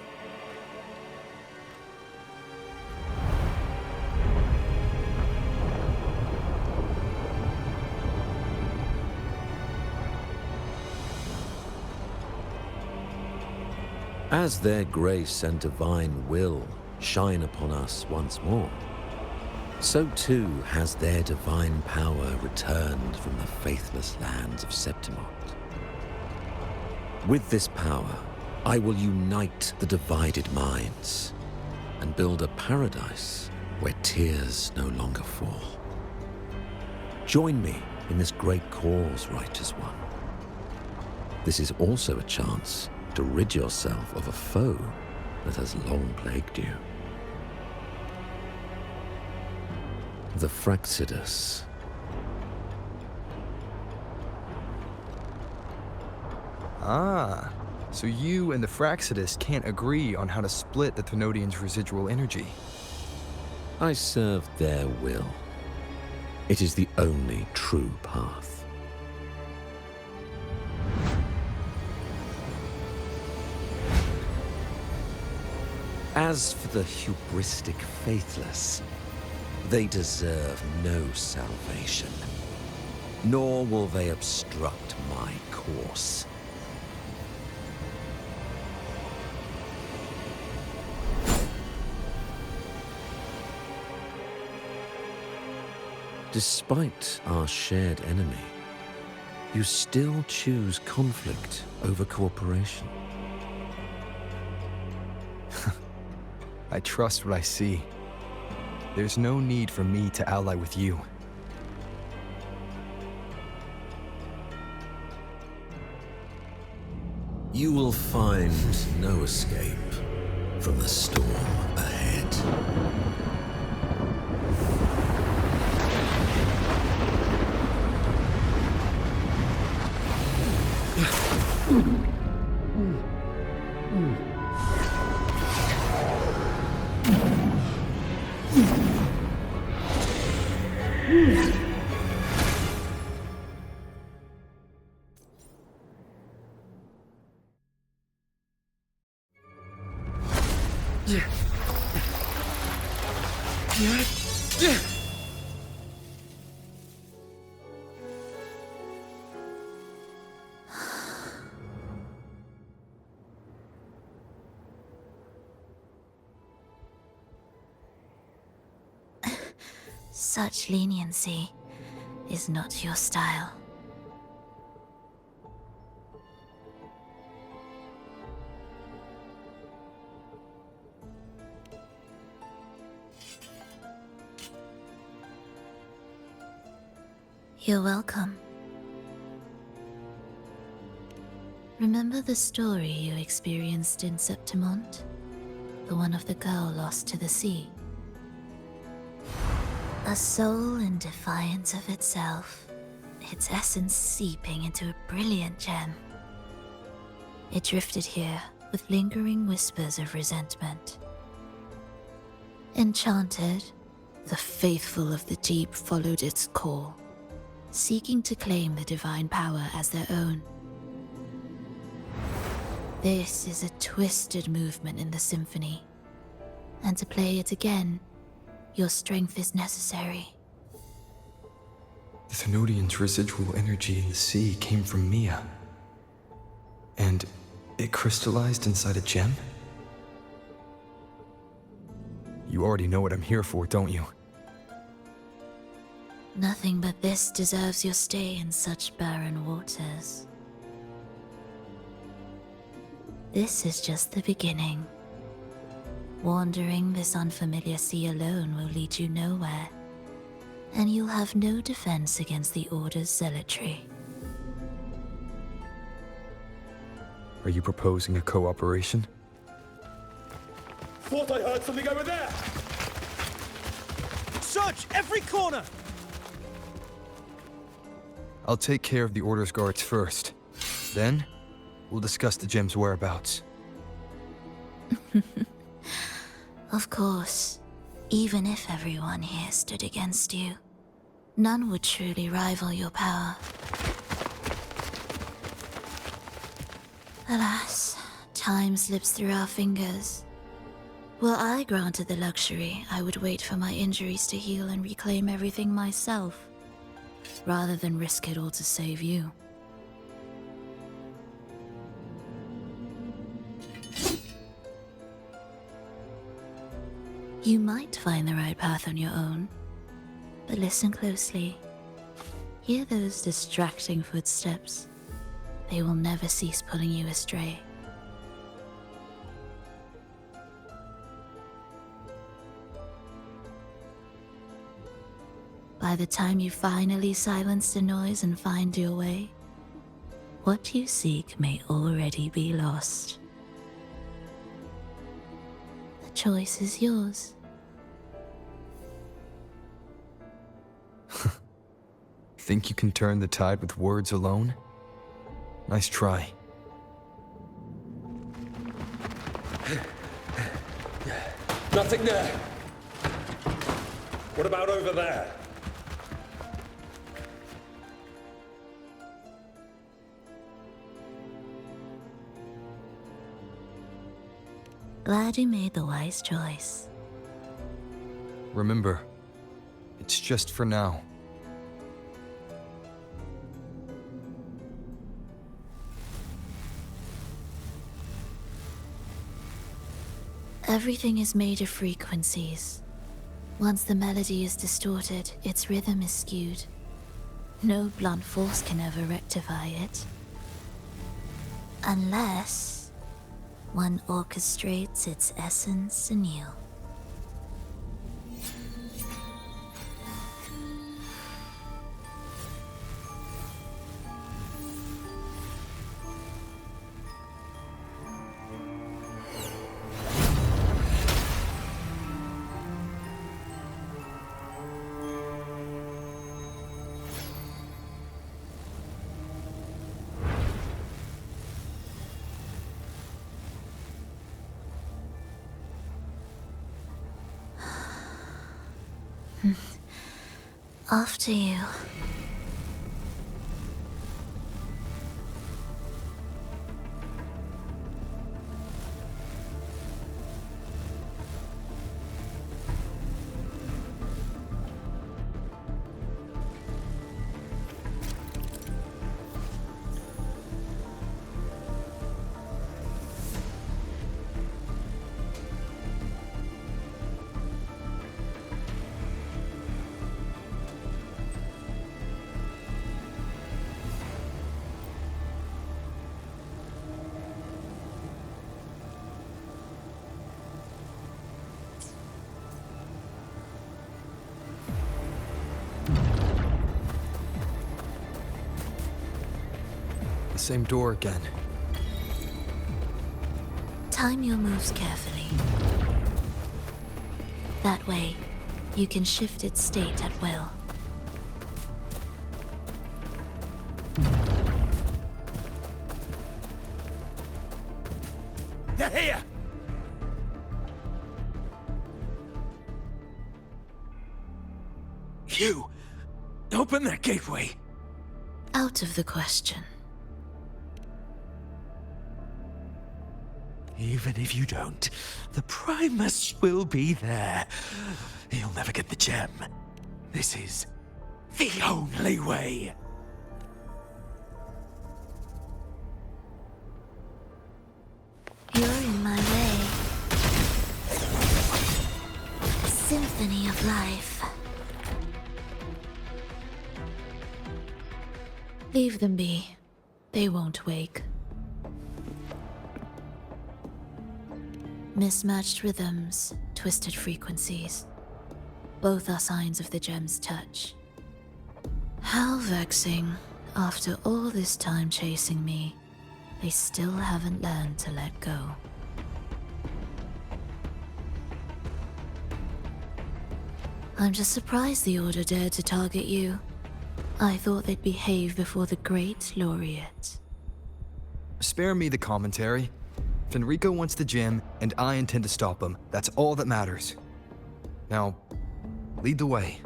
As their grace and divine will shine upon us once more, so too has their divine power returned from the faithless lands of Septimont. With this power, I will unite the divided minds, and build a paradise where tears no longer fall. Join me in this great cause, righteous one. This is also a chance to rid yourself of a foe that has long plagued you. The Fraxidus. Ah, so you and the Fraxidus can't agree on how to split the Thenodians' residual energy. I serve their will. It is the only true path. As for the hubristic faithless, they deserve no salvation, nor will they obstruct my course. Despite our shared enemy, you still choose conflict over cooperation. I trust what I see. There's no need for me to ally with you. You will find no escape from the storm ahead. Such leniency is not your style. You're welcome. Remember the story you experienced in Septimont? The one of the girl lost to the sea? A soul in defiance of itself, its essence seeping into a brilliant gem. It drifted here with lingering whispers of resentment. Enchanted, the faithful of the deep followed its call, seeking to claim the divine power as their own. This is a twisted movement in the symphony, and to play it again, your strength is necessary. The Thenodians' residual energy in the sea came from Mia. And it crystallized inside a gem? You already know what I'm here for, don't you? Nothing but this deserves your stay in such barren waters. This is just the beginning. Wandering this unfamiliar sea alone will lead you nowhere, and you'll have no defense against the Order's zealotry. Are you proposing a cooperation? Thought I heard something over there! Search every corner! I'll take care of the Order's guards first. Then, we'll discuss the gem's whereabouts. Of course, even if everyone here stood against you, none would truly rival your power. Alas, time slips through our fingers. Were I granted the luxury, I would wait for my injuries to heal and reclaim everything myself, rather than risk it all to save you. You might find the right path on your own, but listen closely. Hear those distracting footsteps. They will never cease pulling you astray. by the time you finally silence the noise and find your way, what you seek may already be lost. The choice is yours. Think you can turn the tide with words alone? Nice try. Nothing there. What about over there? Glad you made the wise choice. Remember, it's just for now. Everything is made of frequencies. Once the melody is distorted, its rhythm is skewed. No blunt force can ever rectify it. Unless one orchestrates its essence anew. After you. Same door again. Time your moves carefully. That way, you can shift its state at will. They're here! You! Open that gateway! Out of the question. Even if you don't, the Primus will be there. He'll never get the gem. This is the only way. You're in my way. A symphony of life. Leave them be. They won't wake. Mismatched rhythms, twisted frequencies. Both are signs of the gem's touch. How vexing. After all this time chasing me, they still haven't learned to let go. I'm just surprised the Order dared to target you. I thought they'd behave before the great laureate. Spare me the commentary. Fenrico wants the gem, and I intend to stop him. That's all that matters. Now, lead the way.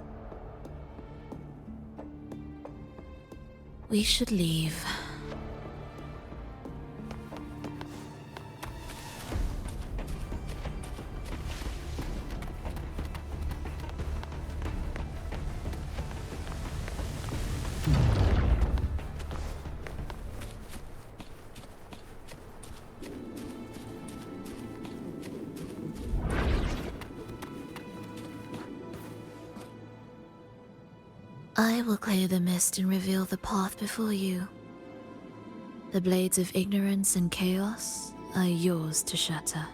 We should leave. I will clear the mist and reveal the path before you. The blades of ignorance and chaos are yours to shatter.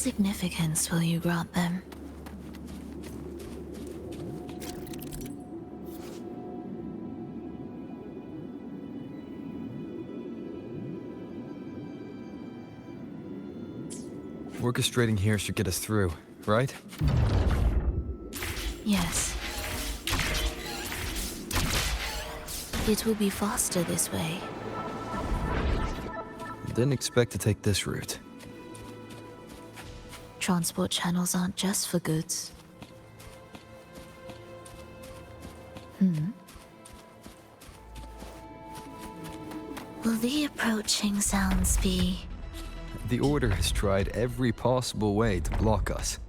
significance will you grant them? Orchestrating here should get us through, right? Yes. It will be faster this way. Didn't expect to take this route. Transport channels aren't just for goods. Will the approaching sounds be... The Order has tried every possible way to block us.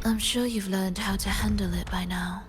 I'm sure you've learned how to handle it by now.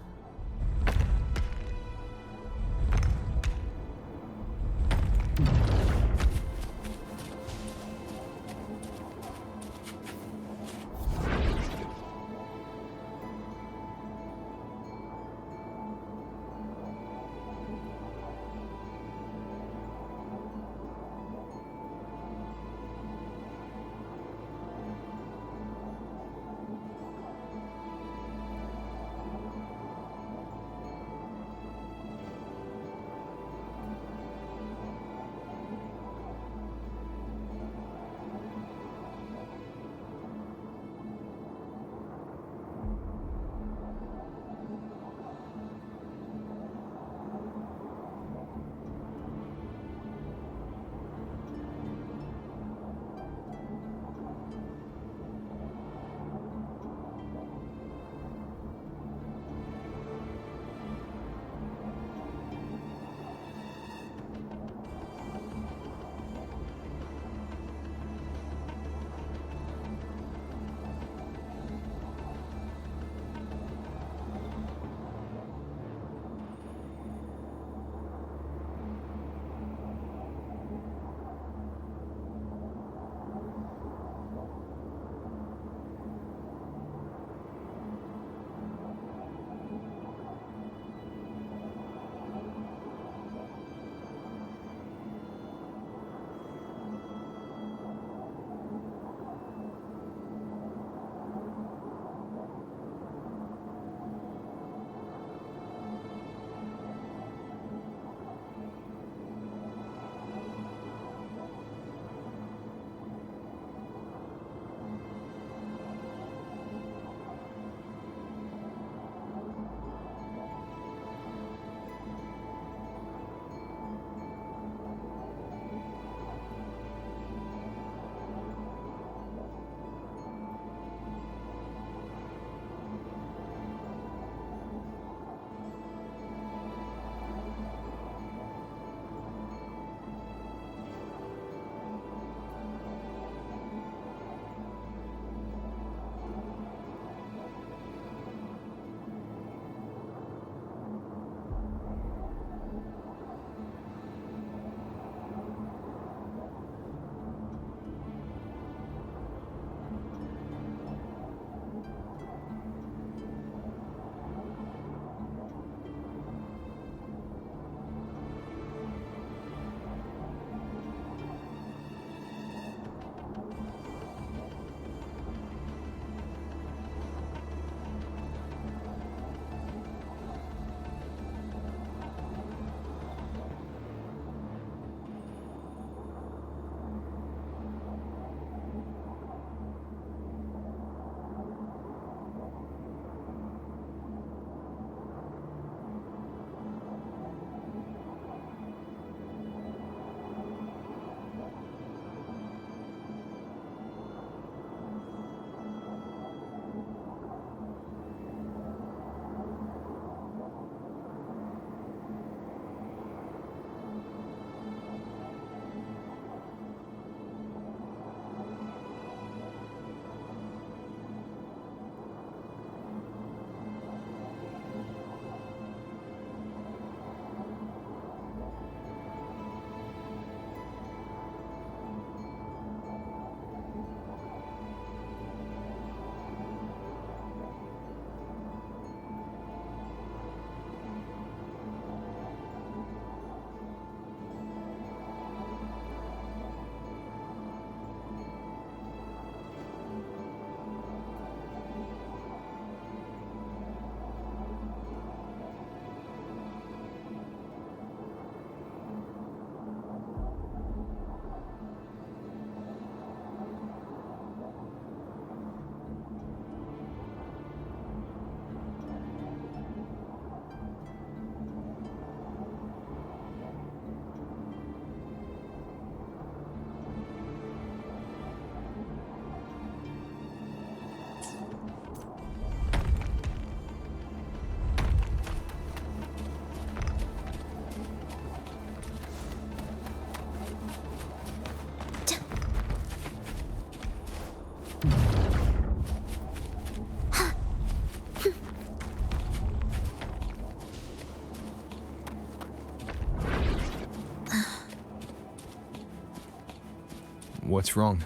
What's wrong?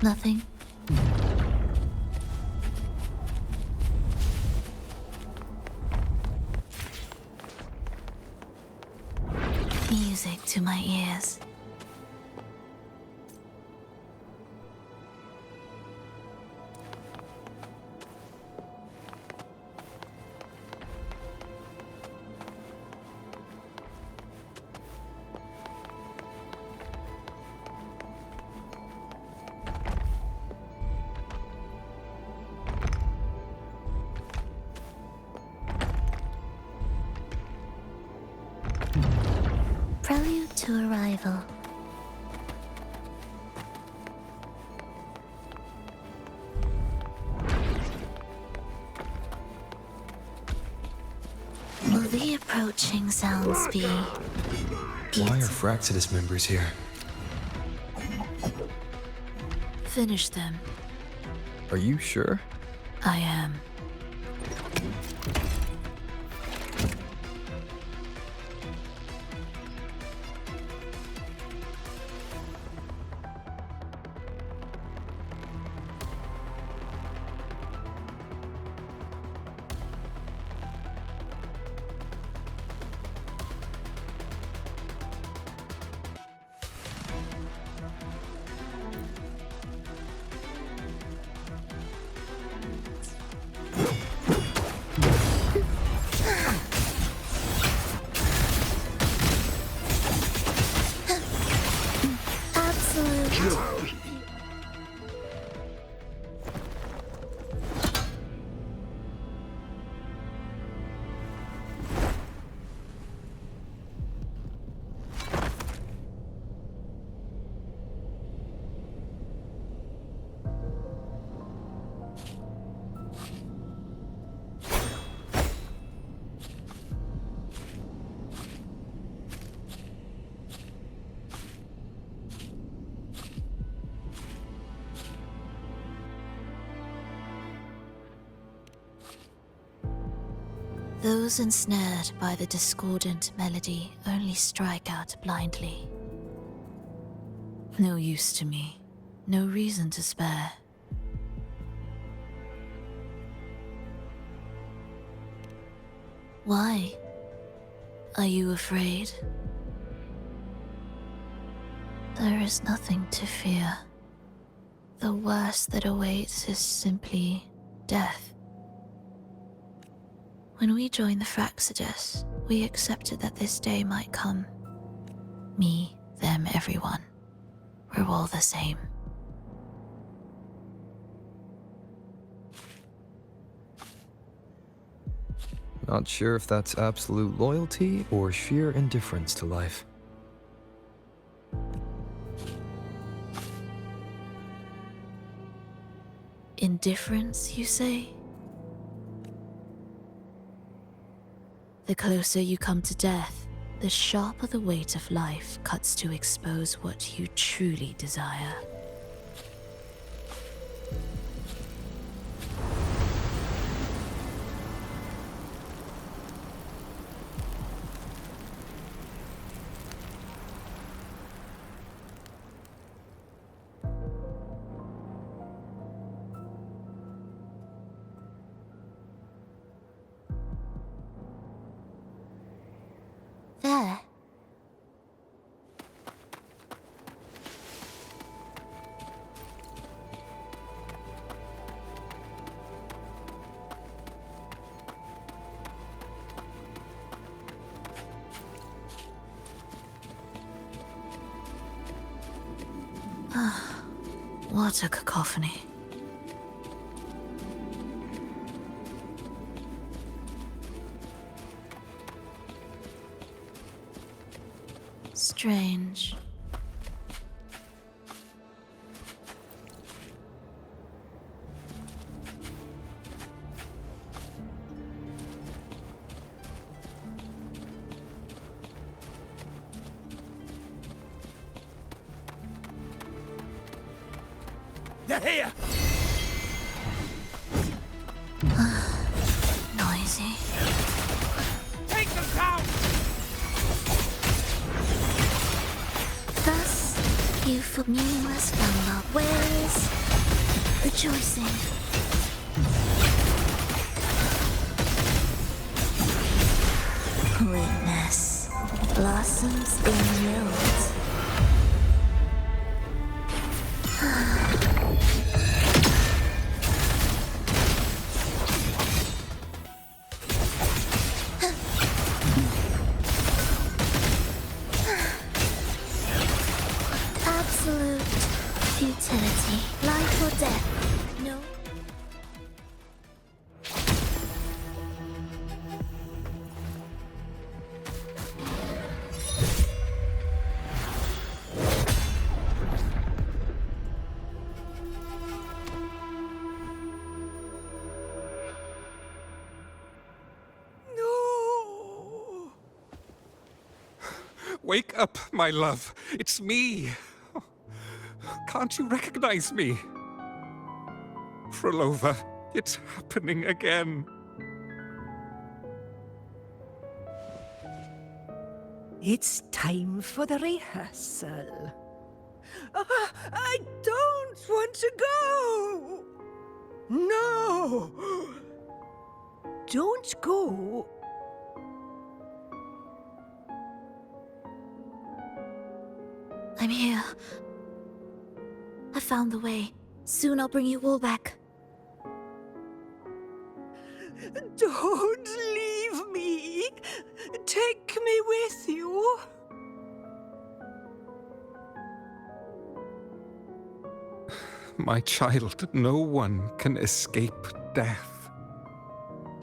Nothing. Music to my ears. Prelude to arrival. Will the approaching sounds be... Why are Fraxidus members here? Finish them. Are you sure? I am. Those ensnared by the discordant melody only strike out blindly. No use to me, no reason to spare. Why? Are you afraid? There is nothing to fear. The worst that awaits is simply death. When we joined the Fraxidus, we accepted that this day might come. Me, them, everyone. We're all the same. Not sure if that's absolute loyalty or sheer indifference to life. Indifference, you say? The closer you come to death, the sharper the weight of life cuts to expose what you truly desire. There. What a cacophony. Strange. They're here! Noisy. Take them down! for meaningless number. Where is rejoicing? Witness blossoms in yield. Absolute futility. Life or death. No. Wake up, my love. It's me. Can't you recognize me? Frolova, it's happening again. It's time for the rehearsal. I don't want to go! No! Don't go! I'm here. I found the way. Soon I'll bring you all back. Don't leave me! Take me with you! My child, no one can escape death.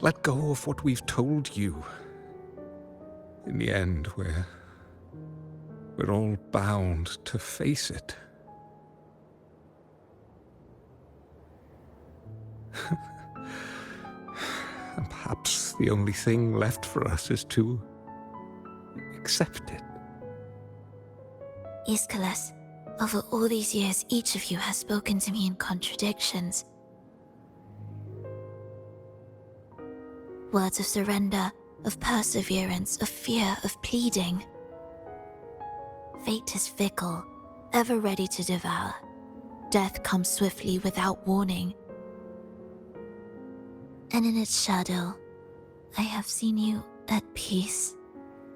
Let go of what we've told you. In the end, we're all bound to face it. And perhaps the only thing left for us is to accept it. Aeschylus, over all these years, each of you has spoken to me in contradictions. Words of surrender, of perseverance, of fear, of pleading. Fate is fickle, ever ready to devour. Death comes swiftly without warning. And in its shadow, I have seen you at peace,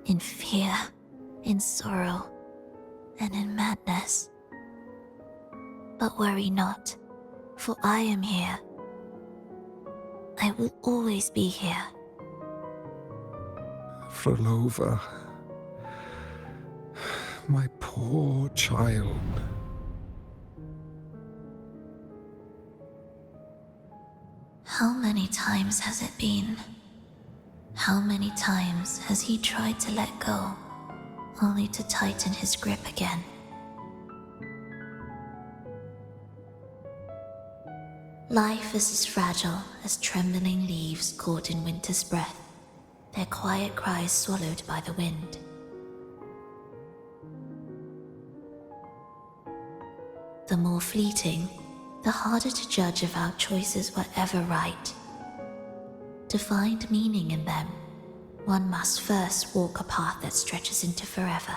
in fear, in sorrow, and in madness. But worry not, for I am here. I will always be here. Frolova, my poor child. How many times has it been? How many times has he tried to let go, only to tighten his grip again? Life is as fragile as trembling leaves caught in winter's breath, their quiet cries swallowed by the wind. The more fleeting, the harder to judge if our choices were ever right. To find meaning in them, one must first walk a path that stretches into forever.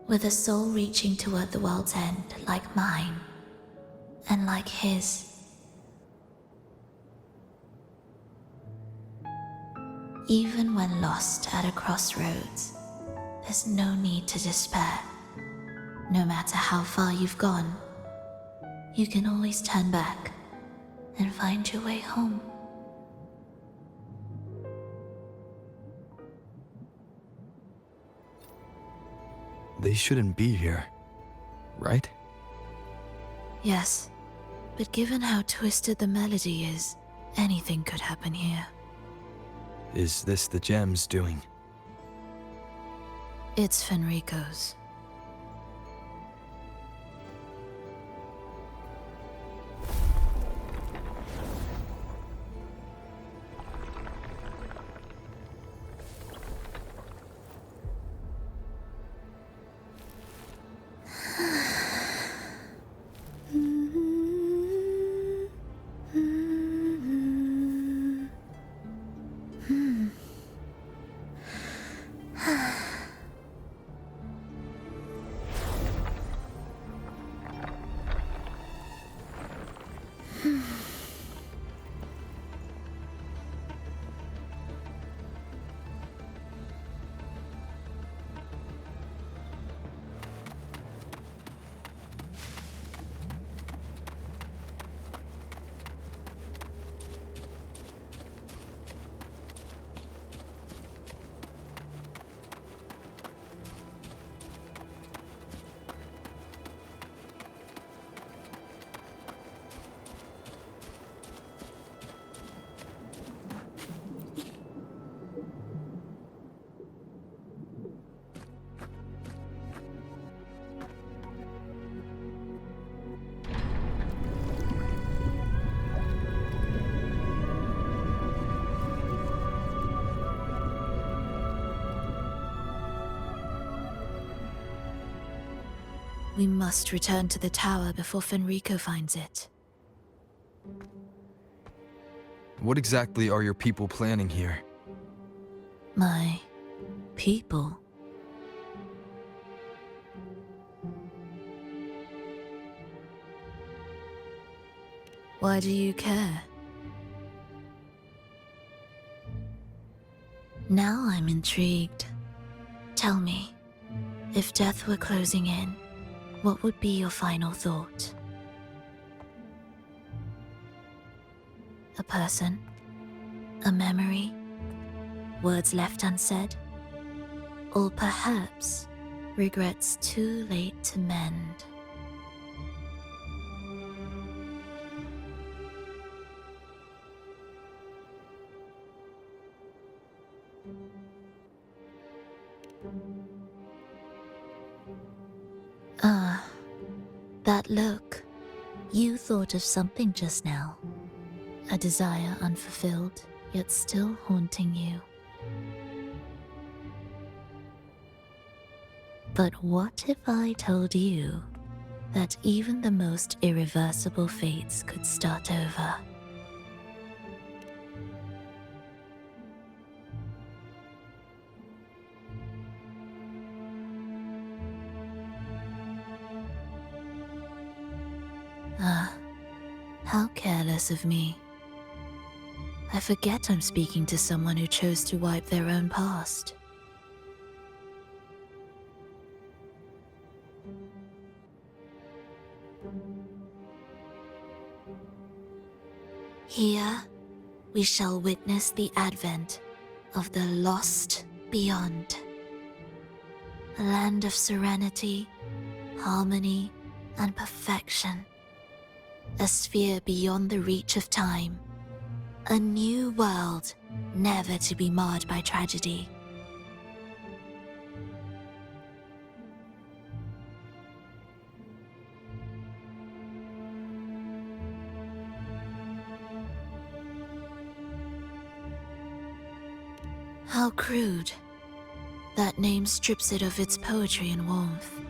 With a soul reaching toward the world's end like mine, and like his. Even when lost at a crossroads, there's no need to despair. No matter how far you've gone, you can always turn back and find your way home. They shouldn't be here, right? Yes, but given how twisted the melody is, anything could happen here. Is this the gem's doing? It's Fenrico's. We must return to the tower before Fenrico finds it. What exactly are your people planning here? My people? Why do you care? Now I'm intrigued. Tell me, if death were closing in, what would be your final thought? A person? A memory? Words left unsaid? Or perhaps regrets too late to mend? That look. You thought of something just now. A desire unfulfilled, yet still haunting you. But what if I told you that even the most irreversible fates could start over? How careless of me. I forget I'm speaking to someone who chose to wipe their own past. Here, we shall witness the advent of the lost beyond. A land of serenity, harmony, and perfection. A sphere beyond the reach of time. A new world, never to be marred by tragedy. How crude. That name strips it of its poetry and warmth.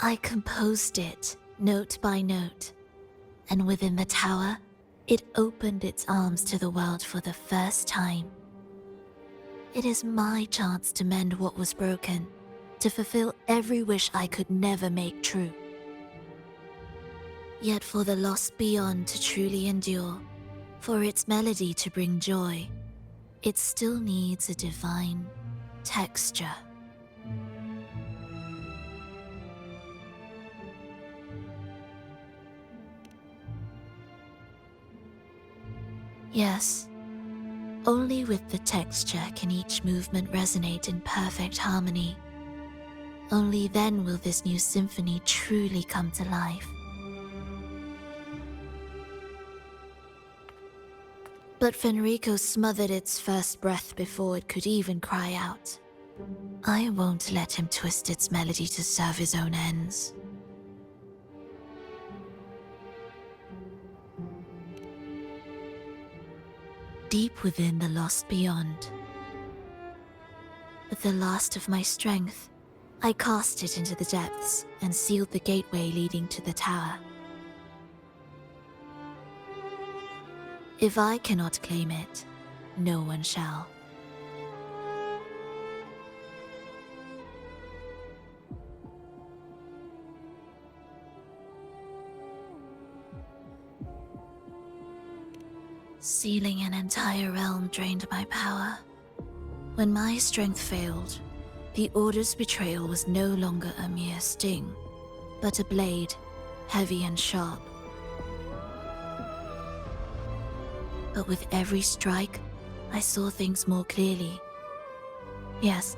I composed it, note by note, and within the tower, it opened its arms to the world for the first time. It is my chance to mend what was broken, to fulfill every wish I could never make true. Yet for the lost beyond to truly endure, for its melody to bring joy, it still needs a divine texture. Yes, only with the texture can each movement resonate in perfect harmony. Only then will this new symphony truly come to life. But Fenrico smothered its first breath before it could even cry out. I won't let him twist its melody to serve his own ends. Deep within the lost beyond, with the last of my strength, I cast it into the depths and sealed the gateway leading to the tower. If I cannot claim it, no one shall. Sealing an entire realm drained my power. When my strength failed, the Order's betrayal was no longer a mere sting, but a blade, heavy and sharp. But with every strike, I saw things more clearly. Yes,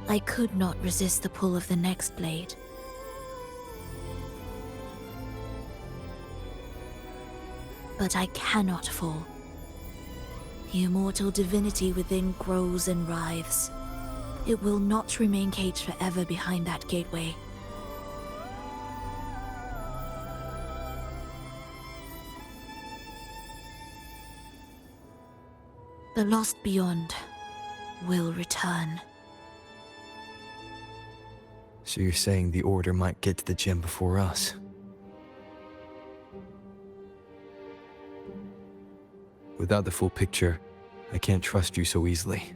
I could not resist the pull of the next blade. But I cannot fall. The immortal divinity within grows and writhes. It will not remain caged forever behind that gateway. The lost beyond will return. So you're saying the Order might get to the gem before us? Without the full picture, I can't trust you so easily.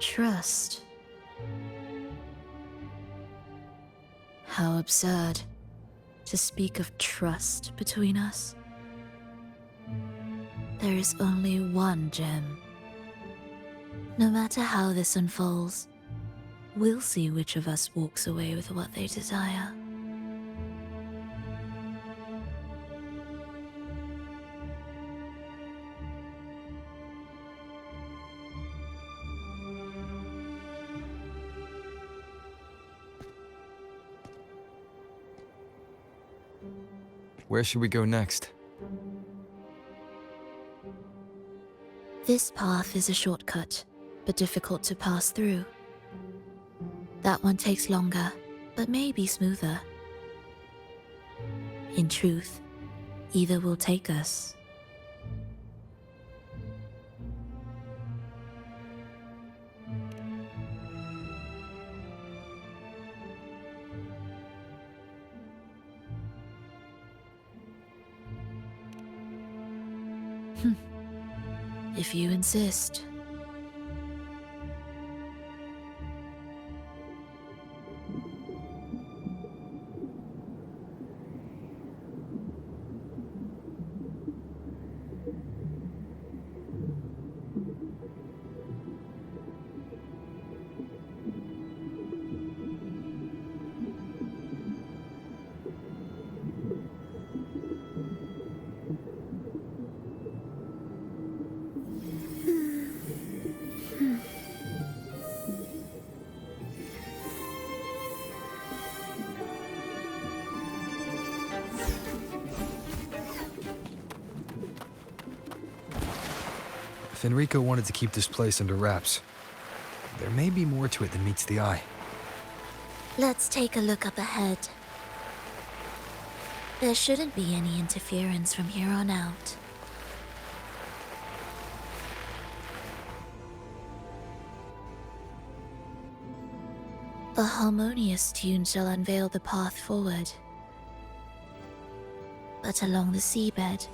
Trust. How absurd to speak of trust between us. There is only one gem. No matter how this unfolds, we'll see which of us walks away with what they desire. Where should we go next? This path is a shortcut, but difficult to pass through. That one takes longer, but may be smoother. In truth, either will take us. If you insist. If Enrico wanted to keep this place under wraps, there may be more to it than meets the eye. Let's take a look up ahead. There shouldn't be any interference from here on out. A harmonious tune shall unveil the path forward. But along the seabed,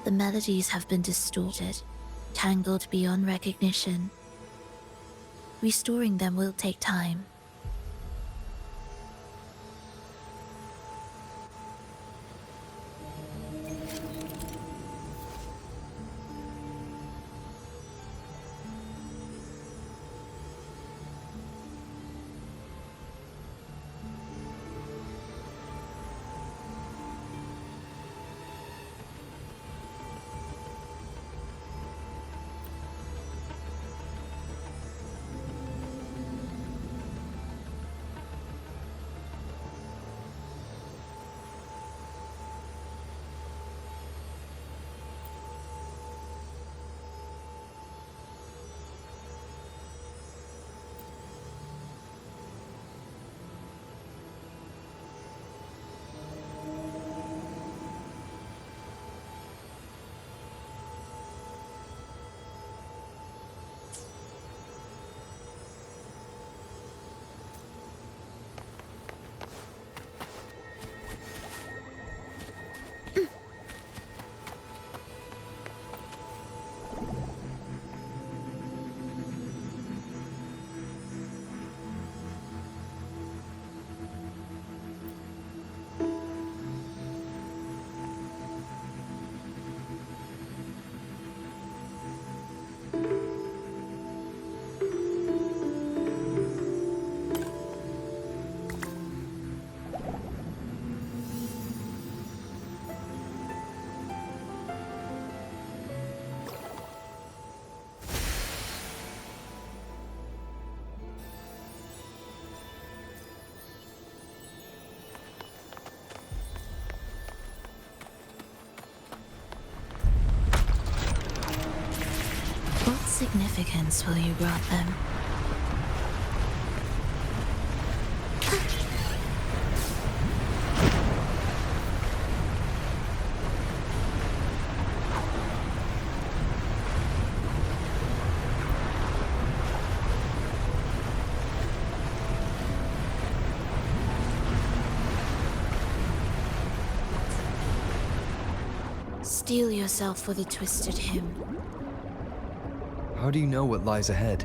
the melodies have been distorted, tangled beyond recognition. Restoring them will take time. significance will you grant them? Steel yourself for the twisted hymn. How do you know what lies ahead?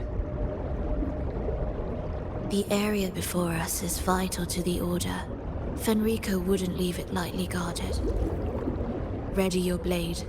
The area before us is vital to the Order. Fenrico wouldn't leave it lightly guarded. Ready your blade.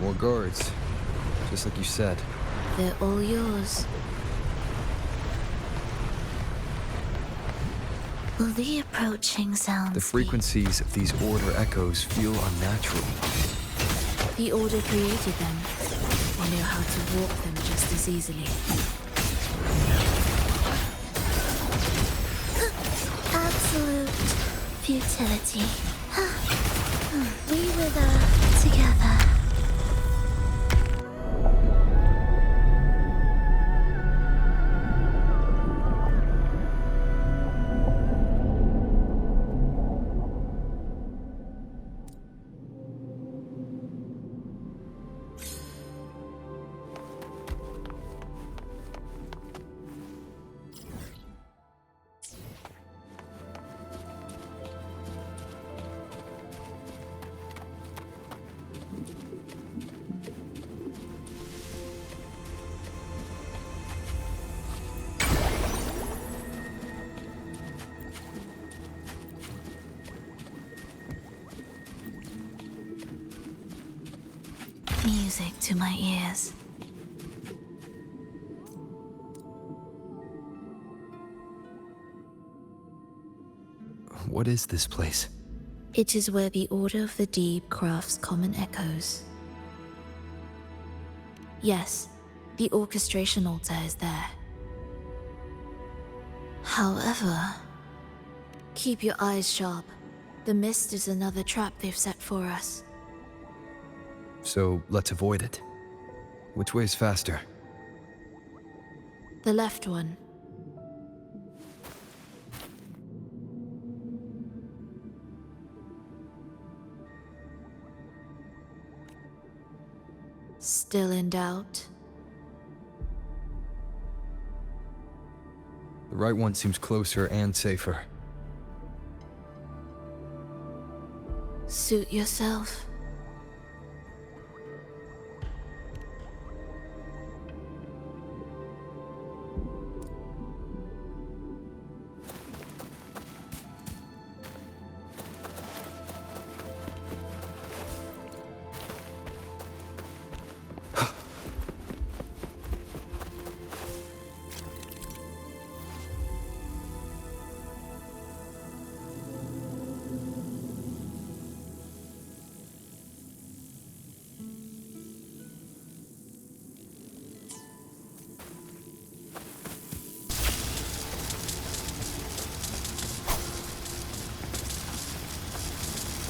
More guards, just like you said. They're all yours. Will the approaching sounds The frequencies of these Order echoes feel unnatural. The Order created them. They know how to walk them just as easily. Absolute futility. We were together. Music to my ears. What is this place? It is where the Order of the Deep crafts common echoes. Yes, the orchestration altar is there. However, keep your eyes sharp. The mist is another trap they've set for us. So let's avoid it. Which way is faster? The left one. Still in doubt? The right one seems closer and safer. Suit yourself.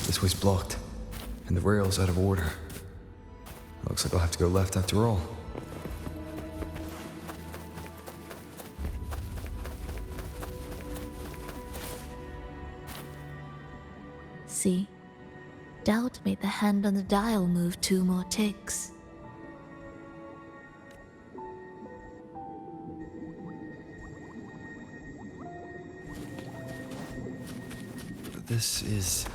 This way's blocked, and the rail's out of order. Looks like I'll have to go left after all. See? Doubt made the hand on the dial move 2 more ticks. This is...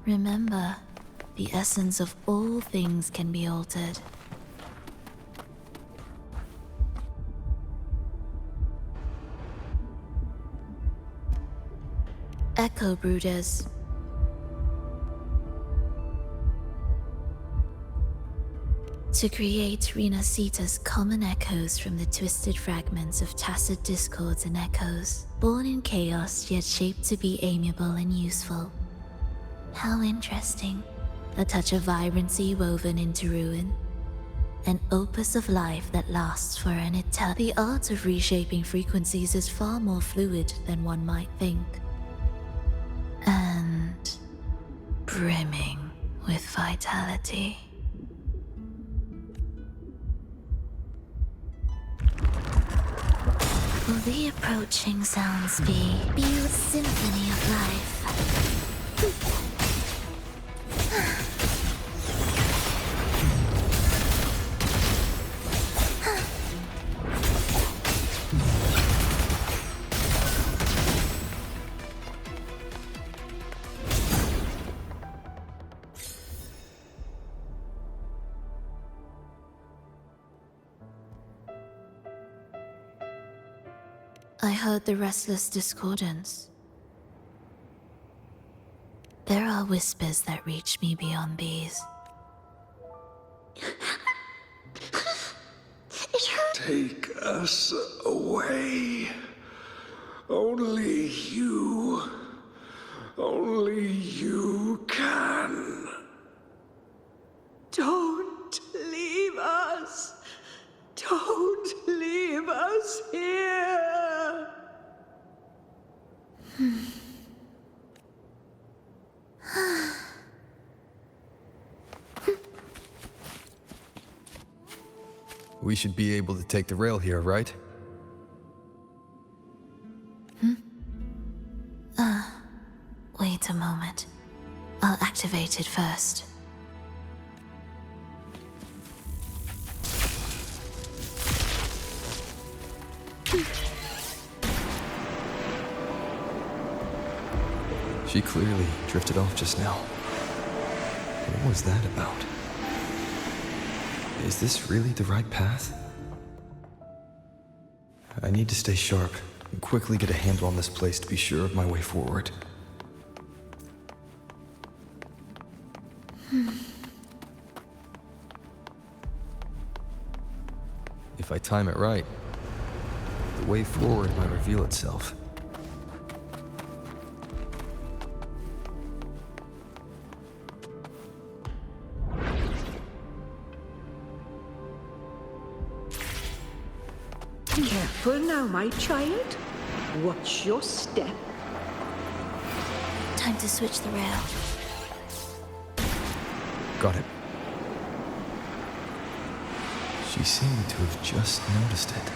Remember, the essence of all things can be altered. Echo Brooders. To create Renacita's common echoes from the twisted fragments of tacit discords and echoes, born in chaos yet shaped to be amiable and useful. How interesting. A touch of vibrancy woven into ruin. An opus of life that lasts for an eternity. The art of reshaping frequencies is far more fluid than one might think. And brimming with vitality. Will the approaching sounds be a symphony of life? I heard the restless discordance. There are whispers that reach me beyond these. Take us away. Only you can. Don't leave us. Don't leave us here. We should be able to take the rail here, right? Wait a moment. I'll activate it first. She clearly drifted off just now. What was that about? Is this really the right path? I need to stay sharp and quickly get a handle on this place to be sure of my way forward. If I time it right, the way forward might reveal itself. Careful now, my child. Watch your step. Time to switch the rail. Got it. She seemed to have just noticed it.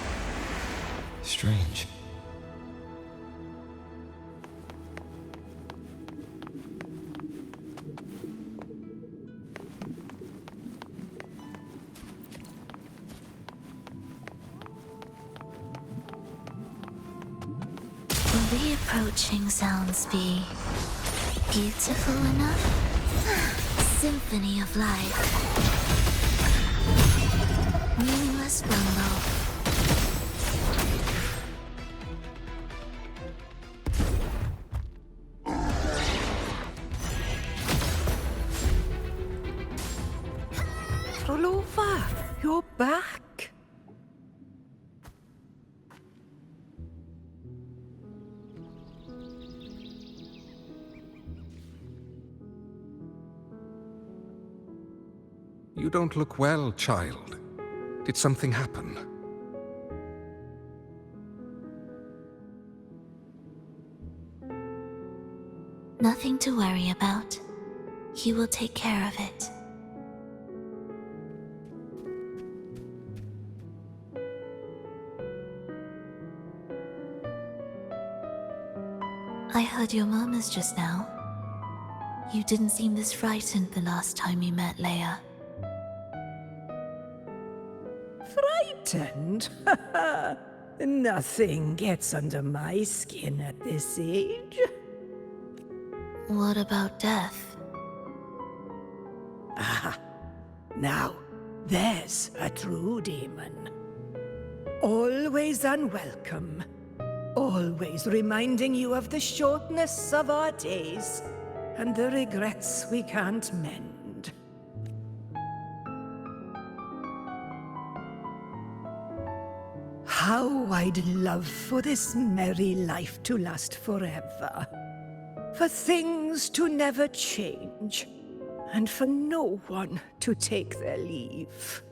Strange. Will the approaching sounds be beautiful enough? Symphony of life. Meaningless bumble. Roll over. You're back. You don't look well, child. Did something happen? Nothing to worry about. He will take care of it. I heard your murmurs just now. You didn't seem this frightened the last time we met, Leia. Frightened? Nothing gets under my skin at this age. What about death? Ah, now, there's a true demon. Always unwelcome. Always reminding you of the shortness of our days and the regrets we can't mend. How I'd love for this merry life to last forever. For things to never change, and for no one to take their leave.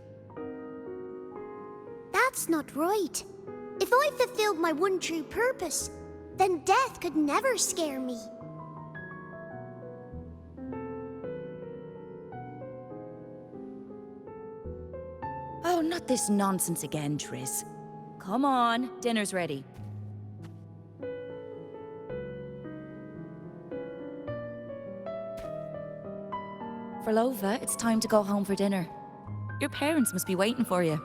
That's not right. If I fulfilled my one true purpose, then death could never scare me. Oh, not this nonsense again, Triss. Come on, dinner's ready. Frolova, it's time to go home for dinner. Your parents must be waiting for you.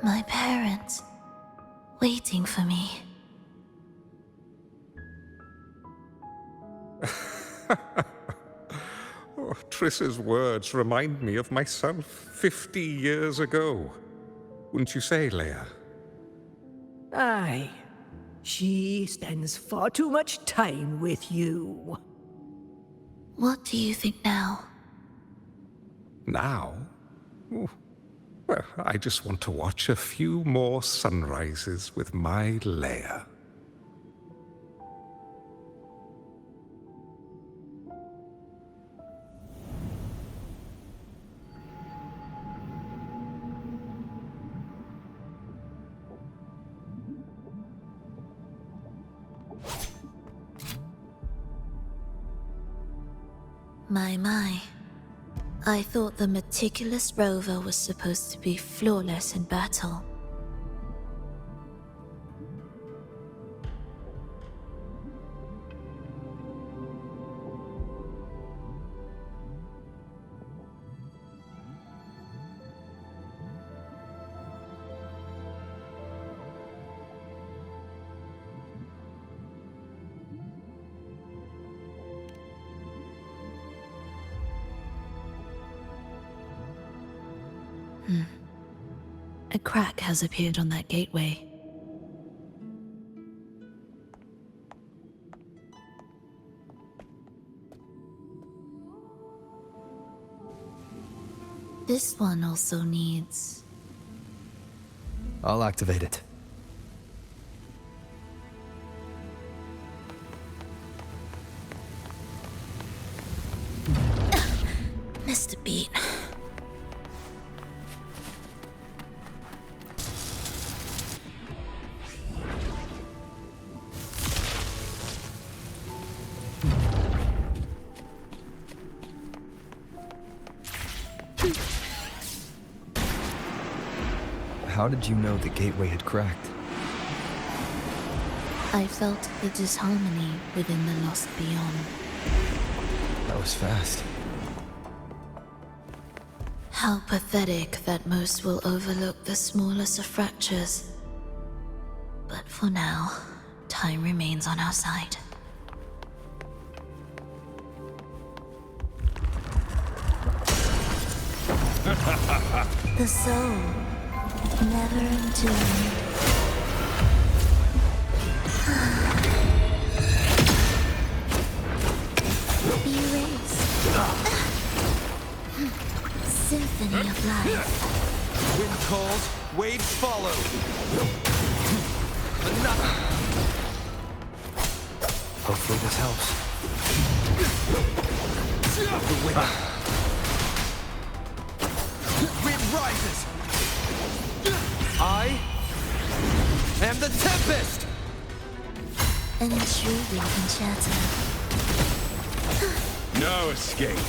My parents, waiting for me. Oh, Triss's words remind me of myself 50 years ago. Wouldn't you say, Leia? Aye. She spends far too much time with you. What do you think now? Now? Oh, well, I just want to watch a few more sunrises with my Leia. My. I thought the meticulous rover was supposed to be flawless in battle. A crack has appeared on that gateway. This one also needs... I'll activate it. Missed a beat. How did you know the gateway had cracked? I felt the disharmony within the lost beyond. That was fast. How pathetic that most will overlook the smallest of fractures. But for now, time remains on our side. The soul, never enduring. Be erased. Symphony of life. Wind calls, waves follow. Another. Hopefully this helps. The wind. Wind rises. I am the tempest. An intriguing concerto. No escape.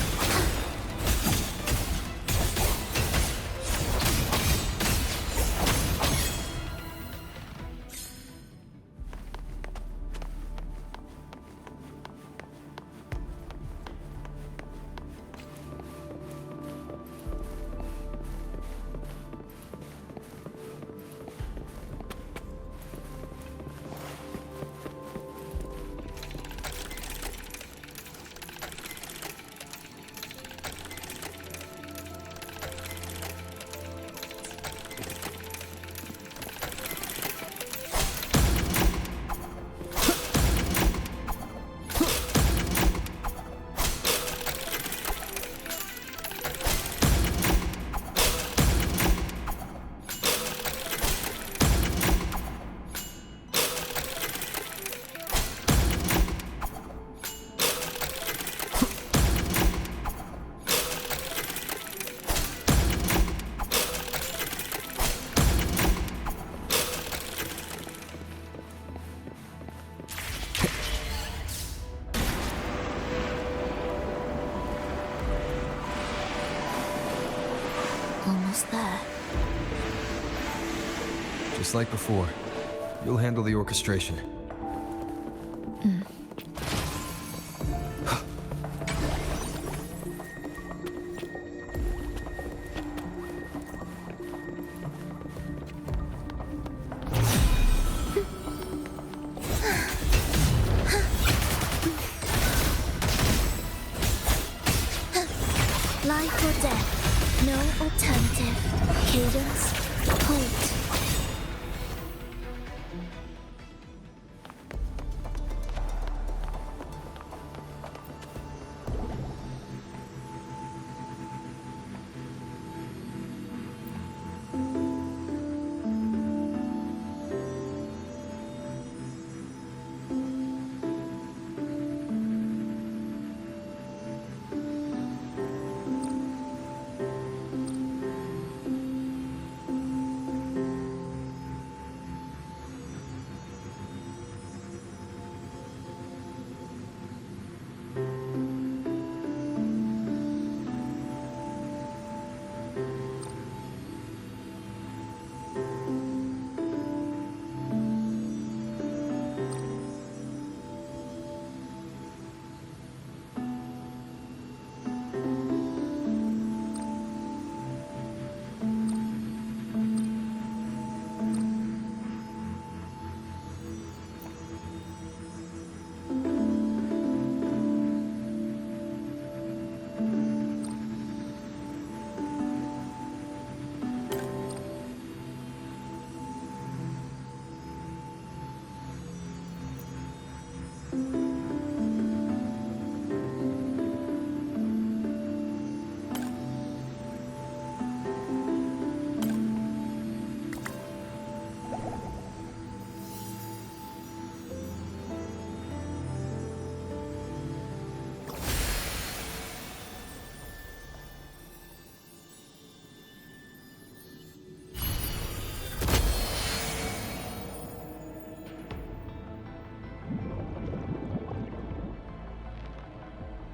Just like before. You'll handle the orchestration. Life or death, no alternative. Cadence, point.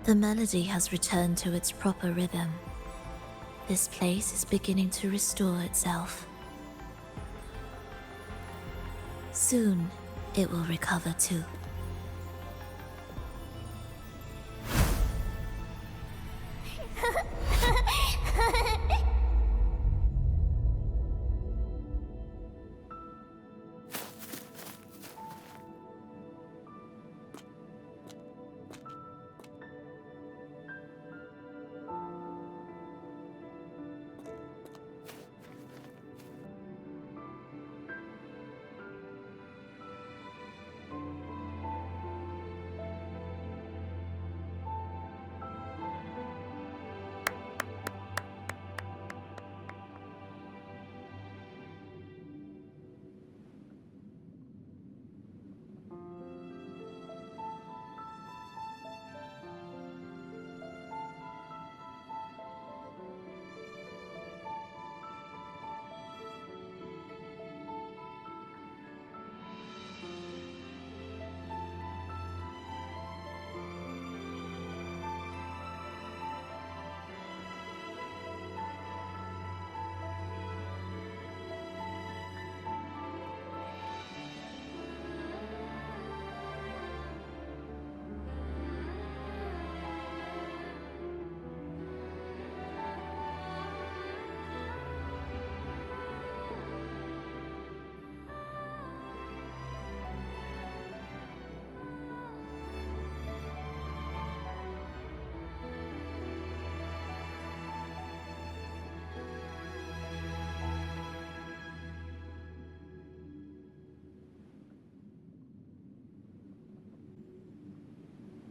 The melody has returned to its proper rhythm. This place is beginning to restore itself. Soon, it will recover too.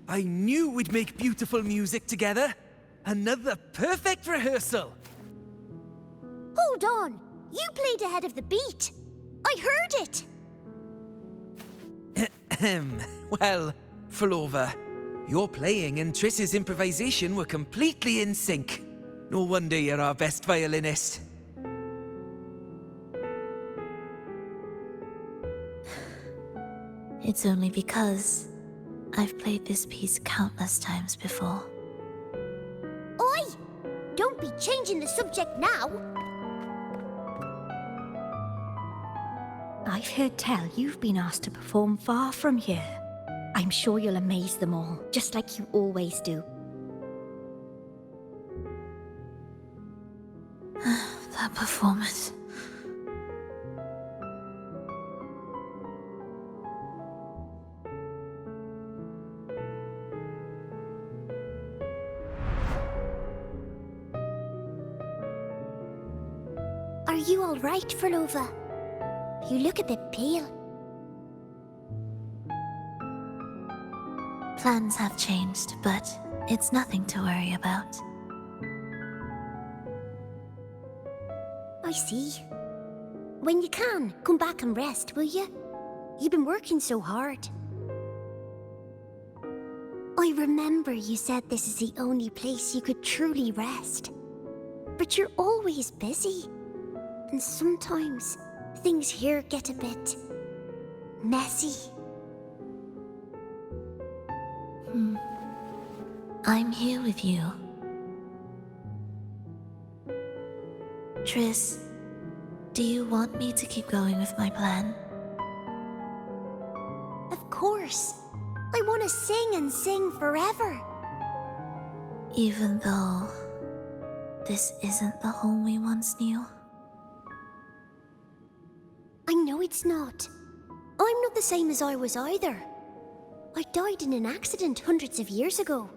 I knew we'd make beautiful music together. Another perfect rehearsal. Hold on! You played ahead of the beat! I heard it! Well, Flova, your playing and Triss's improvisation were completely in sync. No wonder you're our best violinist. It's only because I've played this piece countless times before. Oi! Don't be changing the subject now! I've heard tell you've been asked to perform far from here. I'm sure you'll amaze them all, just like you always do. That performance. Are you all right, Frolova? You look a bit pale. Plans have changed, but it's nothing to worry about. I see. When you can, come back and rest, will you? You've been working so hard. I remember you said this is the only place you could truly rest. But you're always busy. And sometimes things here get a bit messy. I'm here with you. Triss, do you want me to keep going with my plan? Of course. I want to sing and sing forever. Even though this isn't the home we once knew? I know it's not. I'm not the same as I was either. I died in an accident hundreds of years ago.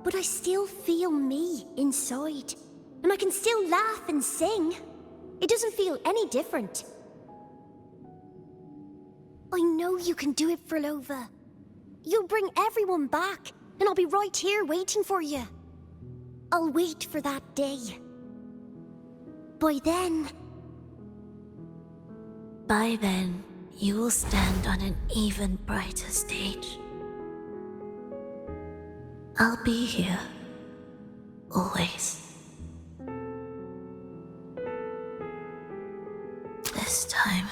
But I still feel me inside. And I can still laugh and sing. It doesn't feel any different. I know you can do it, Frolova. You'll bring everyone back, and I'll be right here waiting for you. I'll wait for that day. By then, you will stand on an even brighter stage. I'll be here. Always. This time,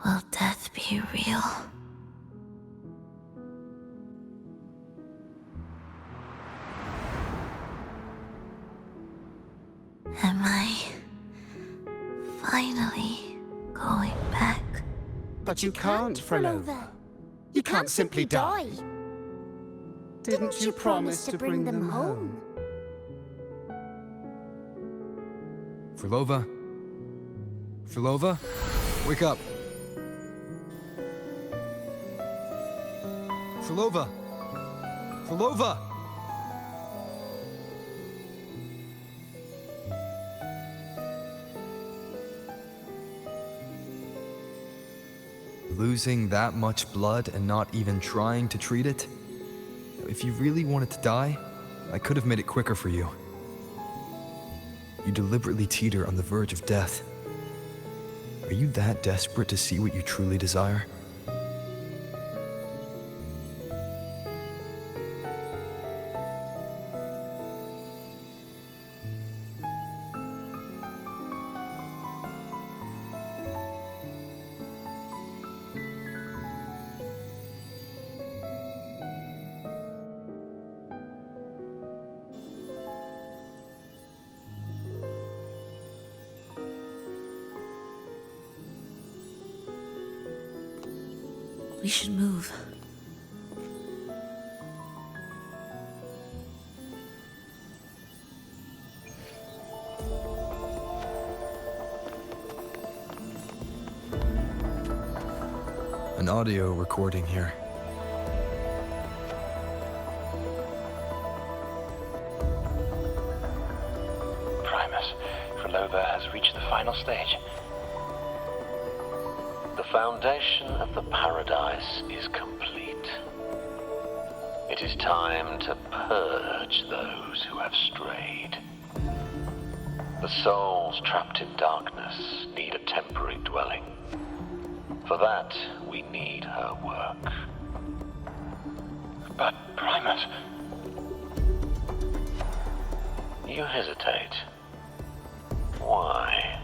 will death be real? Am I finally going back? But you can't, Frolova. You can't simply die. Didn't you promise to bring them home? Frolova? Frolova? Wake up! Frolova! Frolova! Losing that much blood and not even trying to treat it? If you really wanted to die, I could have made it quicker for you. You deliberately teeter on the verge of death. Are you that desperate to see what you truly desire? We should move. An audio recording here. Primus, Frolova has reached the final stage. The foundation of the paradise is complete. It is time to purge those who have strayed. The souls trapped in darkness need a temporary dwelling. For that, we need her work. But, Primus... You hesitate. Why?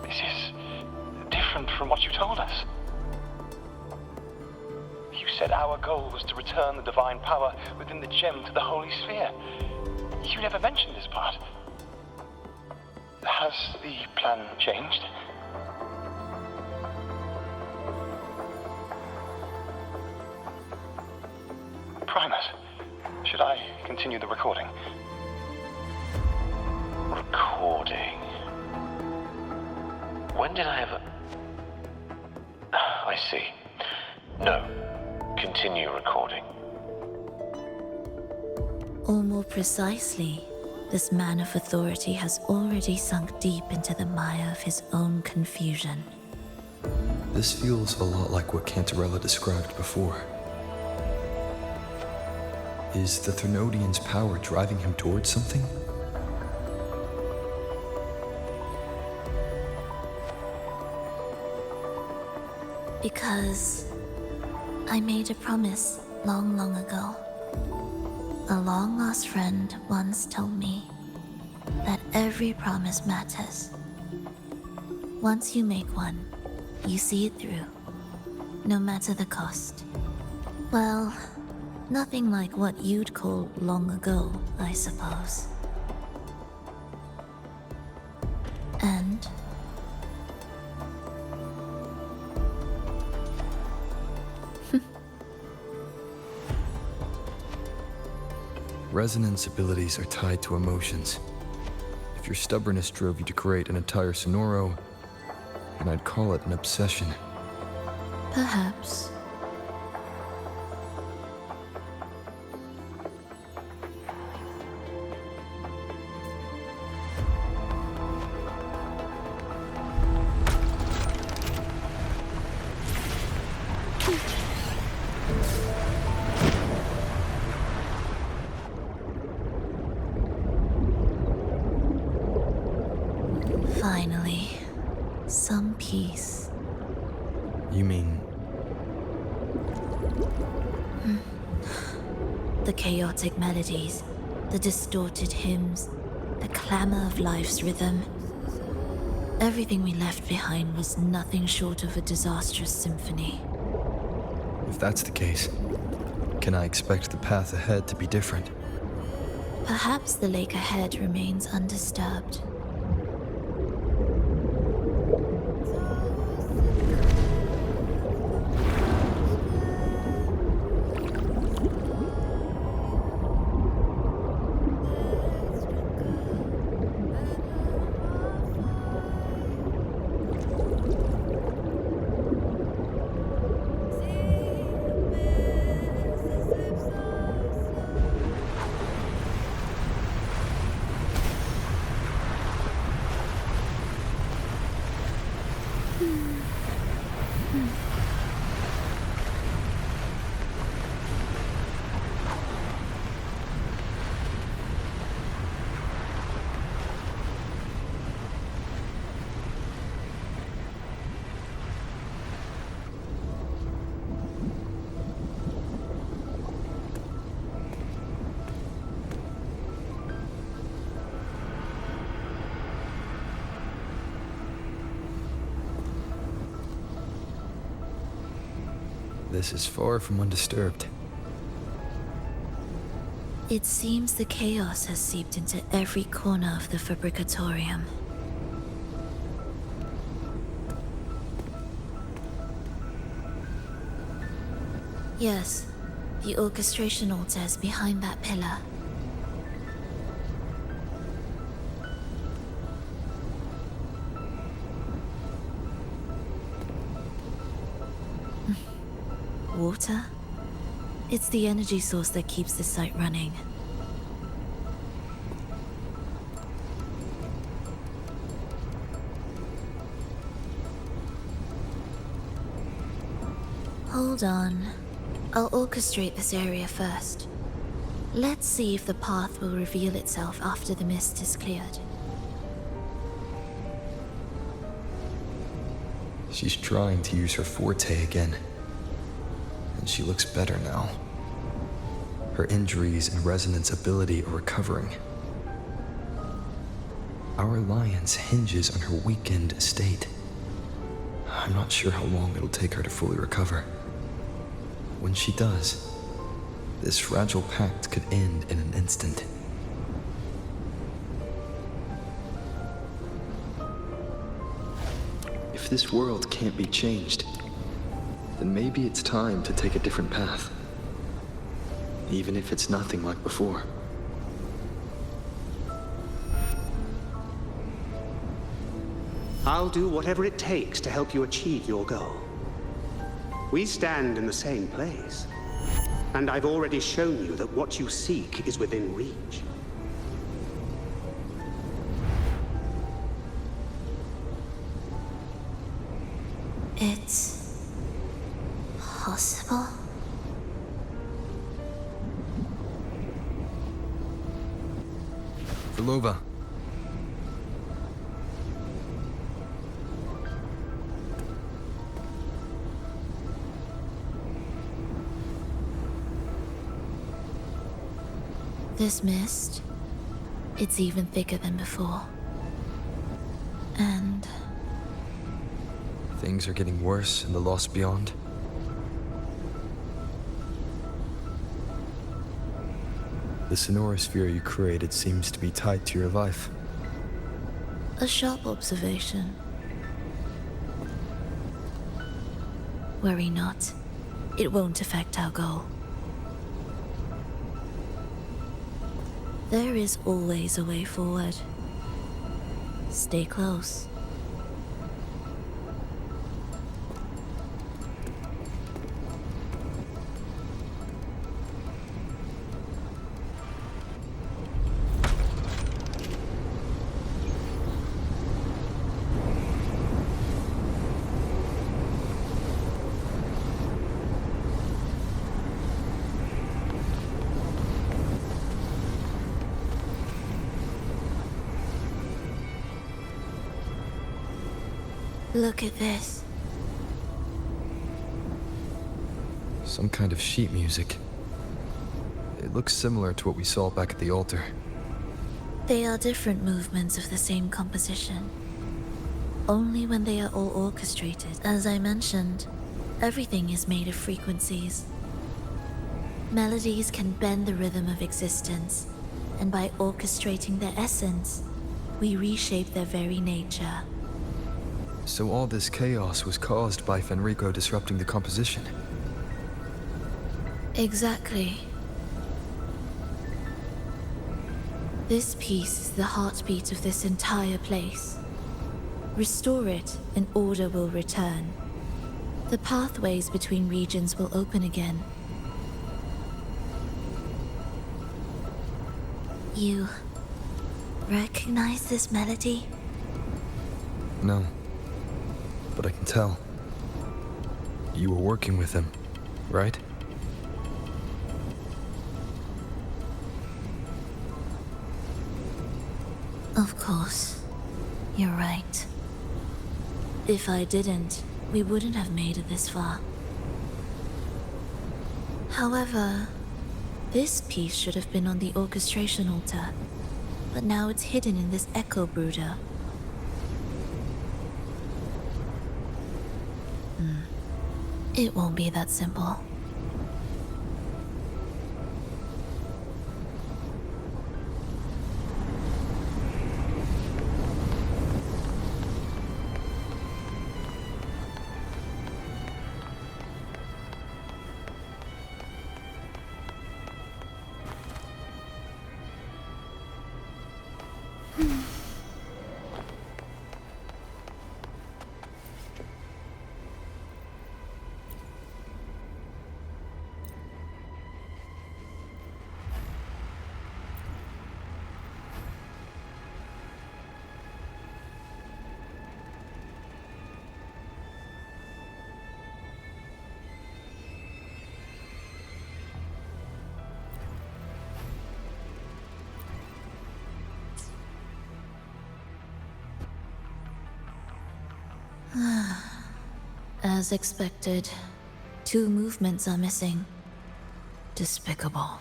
This is different from what you told us. You said our goal was to return the divine power within the gem to the Holy Sphere. You never mentioned this part. How Has the plan changed? Primus, should I continue the recording? Recording. When did I ever... I see. No. Continue recording. Or more precisely, this man of authority has already sunk deep into the mire of his own confusion. This feels a lot like what Cantarella described before. Is the Threnodian's power driving him towards something? Because I made a promise long, long ago. A long-lost friend once told me that every promise matters. Once you make one, you see it through, no matter the cost. Well, nothing like what you'd call long ago, I suppose. And Resonance abilities are tied to emotions. If your stubbornness drove you to create an entire sonoro, then I'd call it an obsession. perhaps. Finally, some peace. You mean... The chaotic melodies, the distorted hymns, the clamor of life's rhythm. Everything we left behind was nothing short of a disastrous symphony. If that's the case, can I expect the path ahead to be different? Perhaps the lake ahead remains undisturbed. This is far from undisturbed. It seems the chaos has seeped into every corner of the Fabricatorium. Yes, the orchestration altar is behind that pillar. Water? It's the energy source that keeps the site running. Hold on. I'll orchestrate this area first. Let's see if the path will reveal itself after the mist is cleared. She's trying to use her forte again. And she looks better now. Her injuries and resonance ability are recovering. Our alliance hinges on her weakened state. I'm not sure how long it'll take her to fully recover. When she does, this fragile pact could end in an instant. If this world can't be changed, then maybe it's time to take a different path. Even if it's nothing like before. I'll do whatever it takes to help you achieve your goal. We stand in the same place, and I've already shown you that what you seek is within reach. It's possible? Belova. This mist, it's even thicker than before. And Things are getting worse in the Lost Beyond. The sonorosphere you created seems to be tied to your life. a sharp observation. Worry not. It won't affect our goal. There is always a way forward. Stay close. Look at this. Some kind of sheet music. It looks similar to what we saw back at the altar. They are different movements of the same composition. Only when they are all orchestrated. As I mentioned, everything is made of frequencies. Melodies can bend the rhythm of existence, and by orchestrating their essence, we reshape their very nature. So all this chaos was caused by Fenrico disrupting the composition. Exactly. This piece is the heartbeat of this entire place. Restore it, and order will return. The pathways between regions will open again. You recognize this melody? No. But I can tell. You were working with him, right? Of course. You're right. If I didn't, we wouldn't have made it this far. However, this piece should have been on the orchestration altar, but now it's hidden in this echo brooder. It won't be that simple. As expected, 2 movements are missing. Despicable.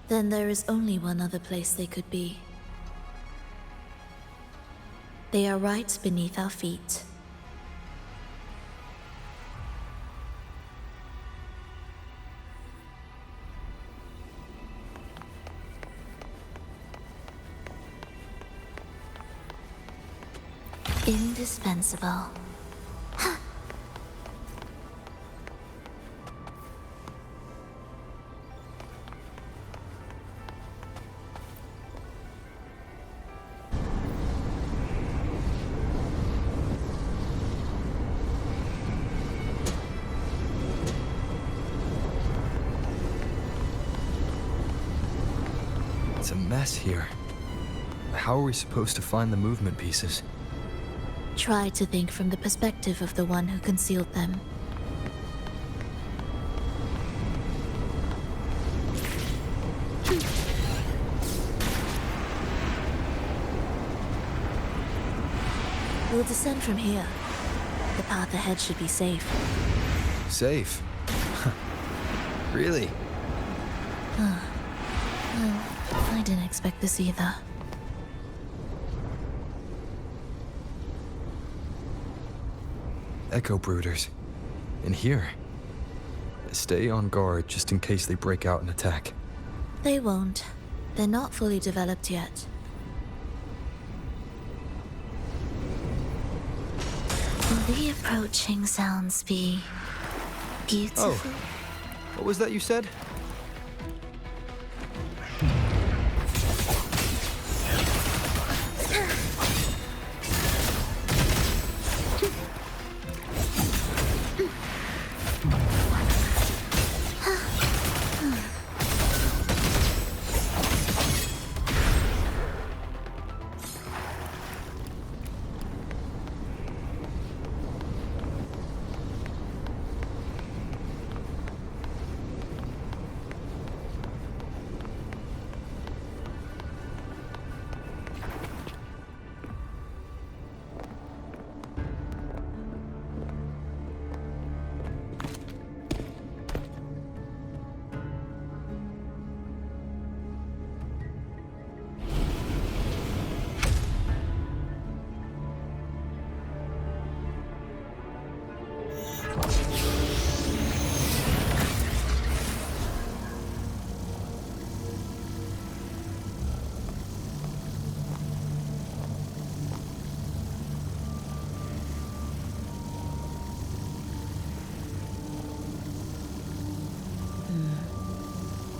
Then there is only one other place they could be. They are right beneath our feet. Indispensable. It's a mess here. How are we supposed to find the movement pieces? Try to think from the perspective of the one who concealed them. We'll descend from here. The path ahead should be safe. Safe? Really? Well, I didn't expect this either. Echo brooders. In here. Stay on guard just in case they break out and attack. They won't. They're not fully developed yet. Will the approaching sounds be beautiful? Oh, what was that you said?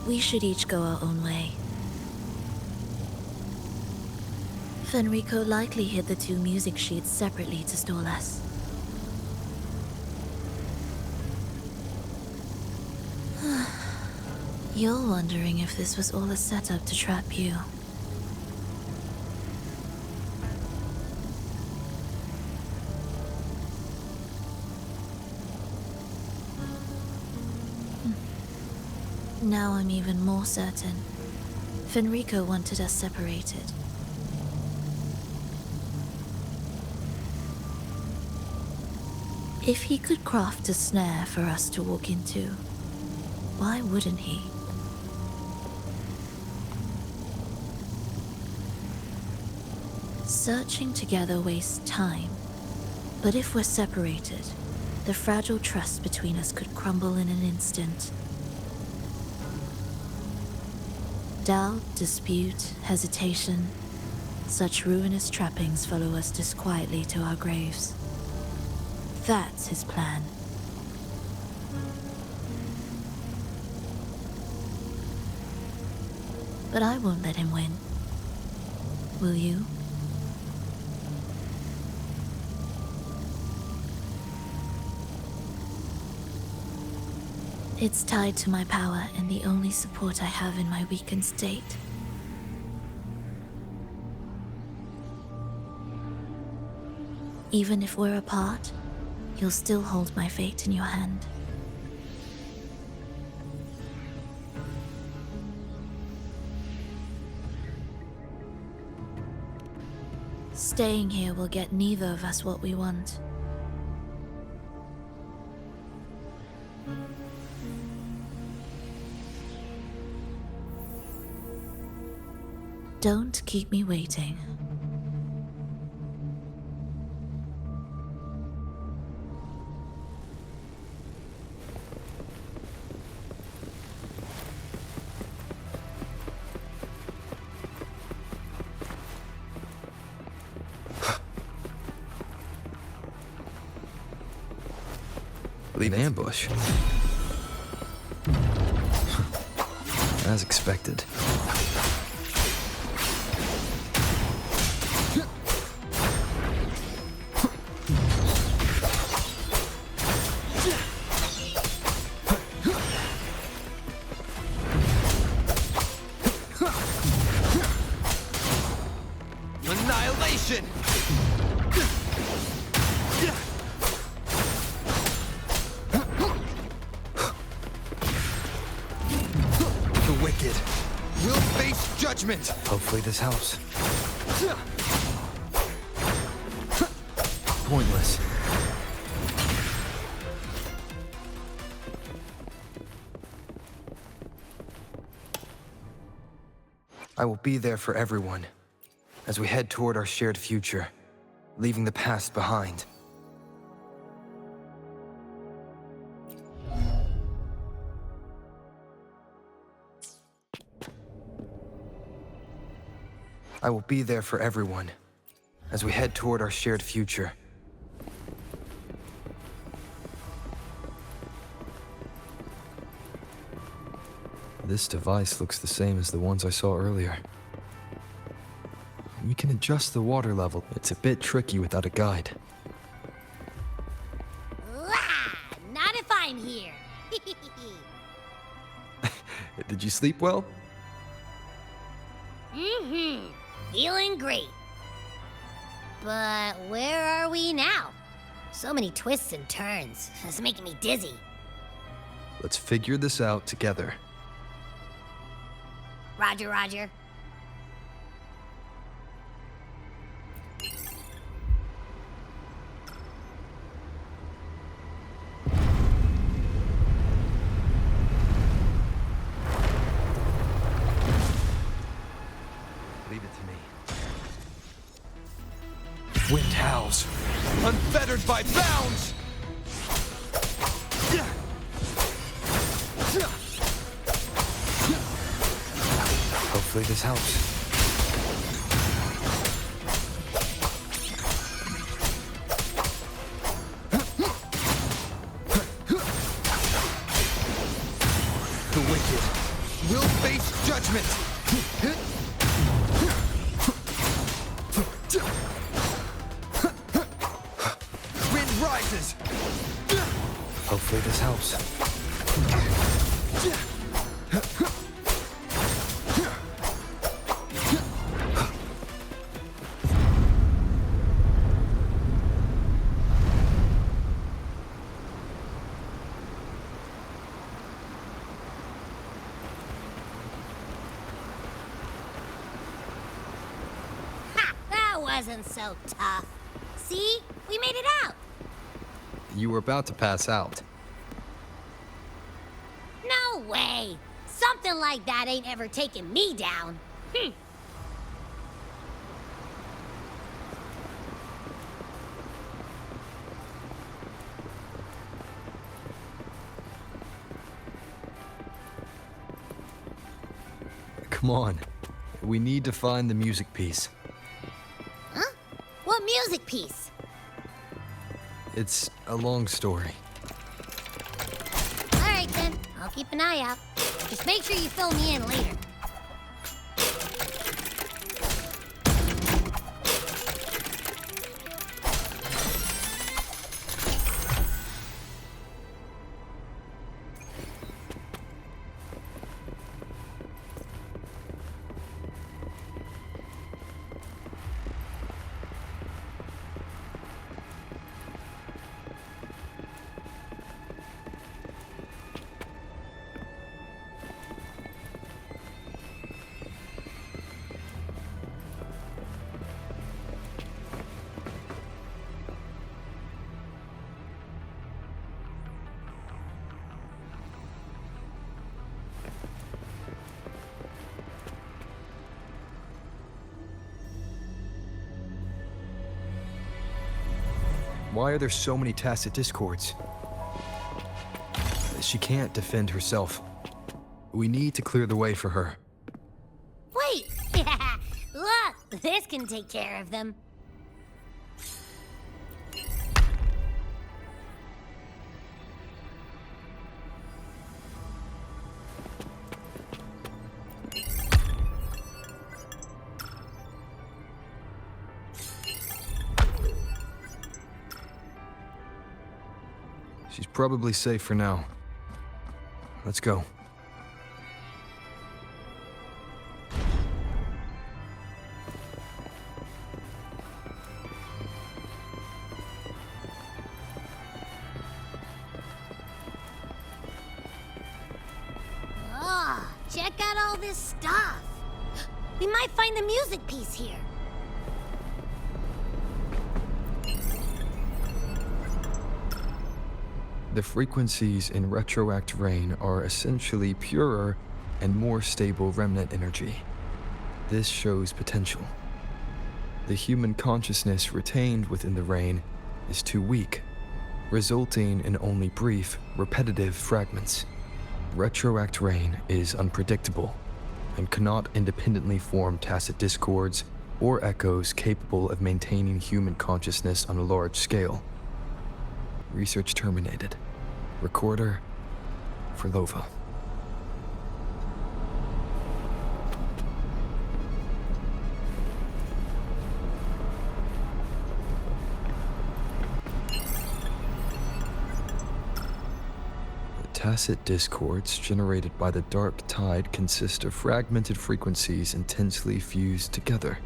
We should each go our own way. Fenrico likely hid the two music sheets separately to store less. You're wondering if this was all a setup to trap you. Now I'm even more certain. Fenrico wanted us separated. If he could craft a snare for us to walk into, why wouldn't he? Searching together wastes time, but if we're separated, the fragile trust between us could crumble in an instant. Doubt, dispute, hesitation, such ruinous trappings follow us disquietly to our graves. That's his plan. But I won't let him win. Will you? It's tied to my power and the only support I have in my weakened state. Even if we're apart, you'll still hold my fate in your hand. Staying here will get neither of us what we want. Don't keep me waiting. Leave ambush. As expected. Annihilation! The wicked will face judgment! Hopefully this helps. Pointless. I will be there for everyone as we head toward our shared future, leaving the past behind. I will be there for everyone as we head toward our shared future. This device looks the same as the ones I saw earlier. We can adjust the water level. It's a bit tricky without a guide. Not if I'm here. Did you sleep well? Feeling great. But where are we now? So many twists and turns. It's making me dizzy. Let's figure this out together. Roger, Roger. Leave it to me. Wind howls, unfettered by bounds! Hopefully this helps. The wicked will face judgment! Wind rises! Hopefully this helps. Wasn't so tough. See? We made it out. You were about to pass out. No way. Something like that ain't ever taken me down. Come on. We need to find the music piece. Huh? What music piece? It's a long story. All right then. I'll keep an eye out. Just make sure you fill me in later. Why are there so many tacit discords? She can't defend herself. We need to clear the way for her. Wait! Look! This can take care of them. She's probably safe for now. Let's go. this stuff. We might find the music piece here. The frequencies in retroact rain are essentially purer and more stable remnant energy. This shows potential. The human consciousness retained within the rain is too weak, resulting in only brief, repetitive fragments. Retroact rain is unpredictable and cannot independently form tacit discords or echoes capable of maintaining human consciousness on a large scale. Research terminated. Recorder for Lova. Tacit discords generated by the dark tide consist of fragmented frequencies intensely fused together.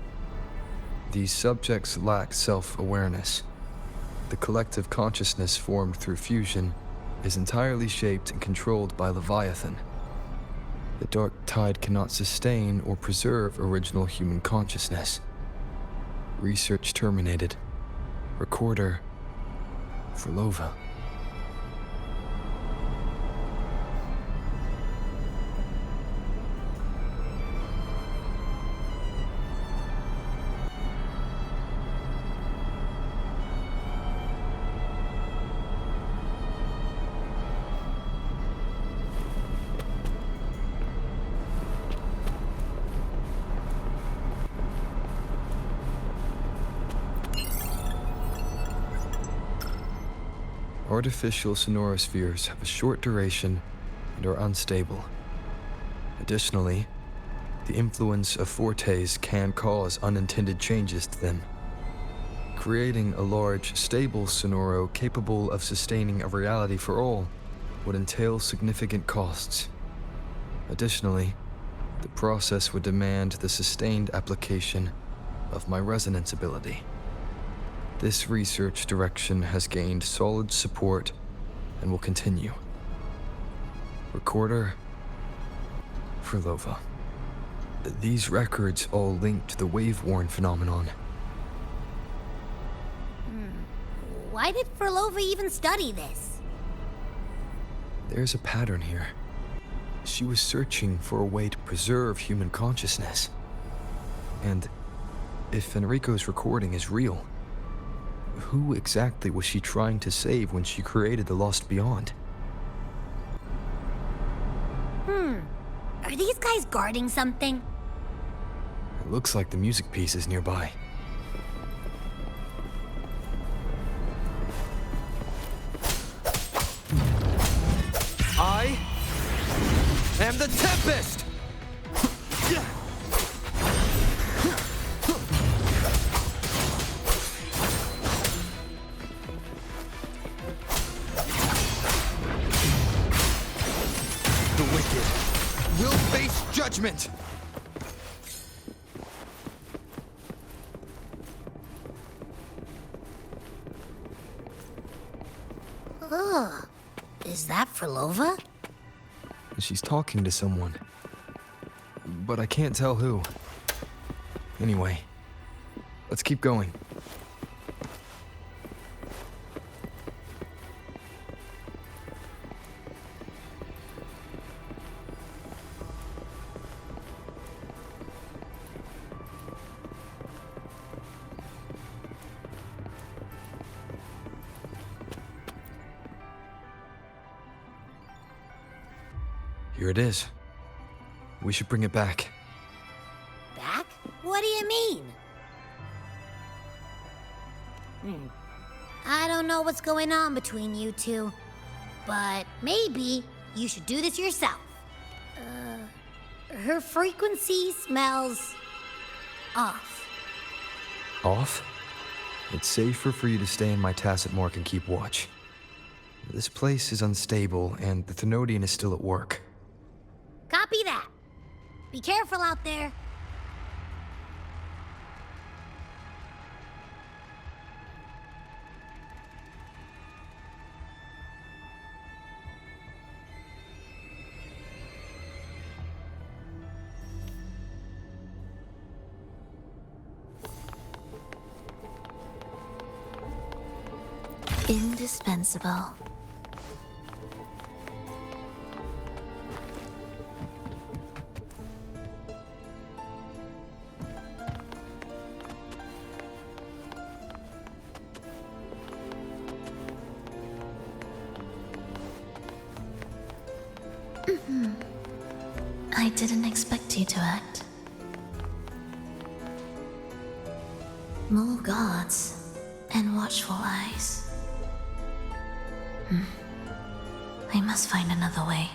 These subjects lack self-awareness. The collective consciousness formed through fusion is entirely shaped and controlled by Leviathan. The dark tide cannot sustain or preserve original human consciousness. Research terminated. Recorder for Lova. Artificial sonorospheres have a short duration and are unstable. Additionally, the influence of fortes can cause unintended changes to them. Creating a large, stable sonoro capable of sustaining a reality for all would entail significant costs. Additionally, the process would demand the sustained application of my resonance ability. This research direction has gained solid support and will continue. Recorder for Lova. These records all link to the wave-worn phenomenon. Why did Frolova even study this? There's a pattern here. She was searching for a way to preserve human consciousness. And if Enrico's recording is real, who exactly was she trying to save when she created the Lost Beyond? Are these guys guarding something? It looks like the music piece is nearby. I am the Tempest! The wicked will face judgment! Ugh. Is that Frolova? She's talking to someone, but I can't tell who. Anyway, let's keep going. Here it is. We should bring it back. Back? What do you mean? I don't know what's going on between you two, but maybe you should do this yourself. Her frequency smells off. Off? It's safer for you to stay in my tacit mark and keep watch. This place is unstable, and the Thenodian is still at work. Copy that. Be careful out there. Indispensable. I didn't expect you to act. More guards and watchful eyes. I must find another way.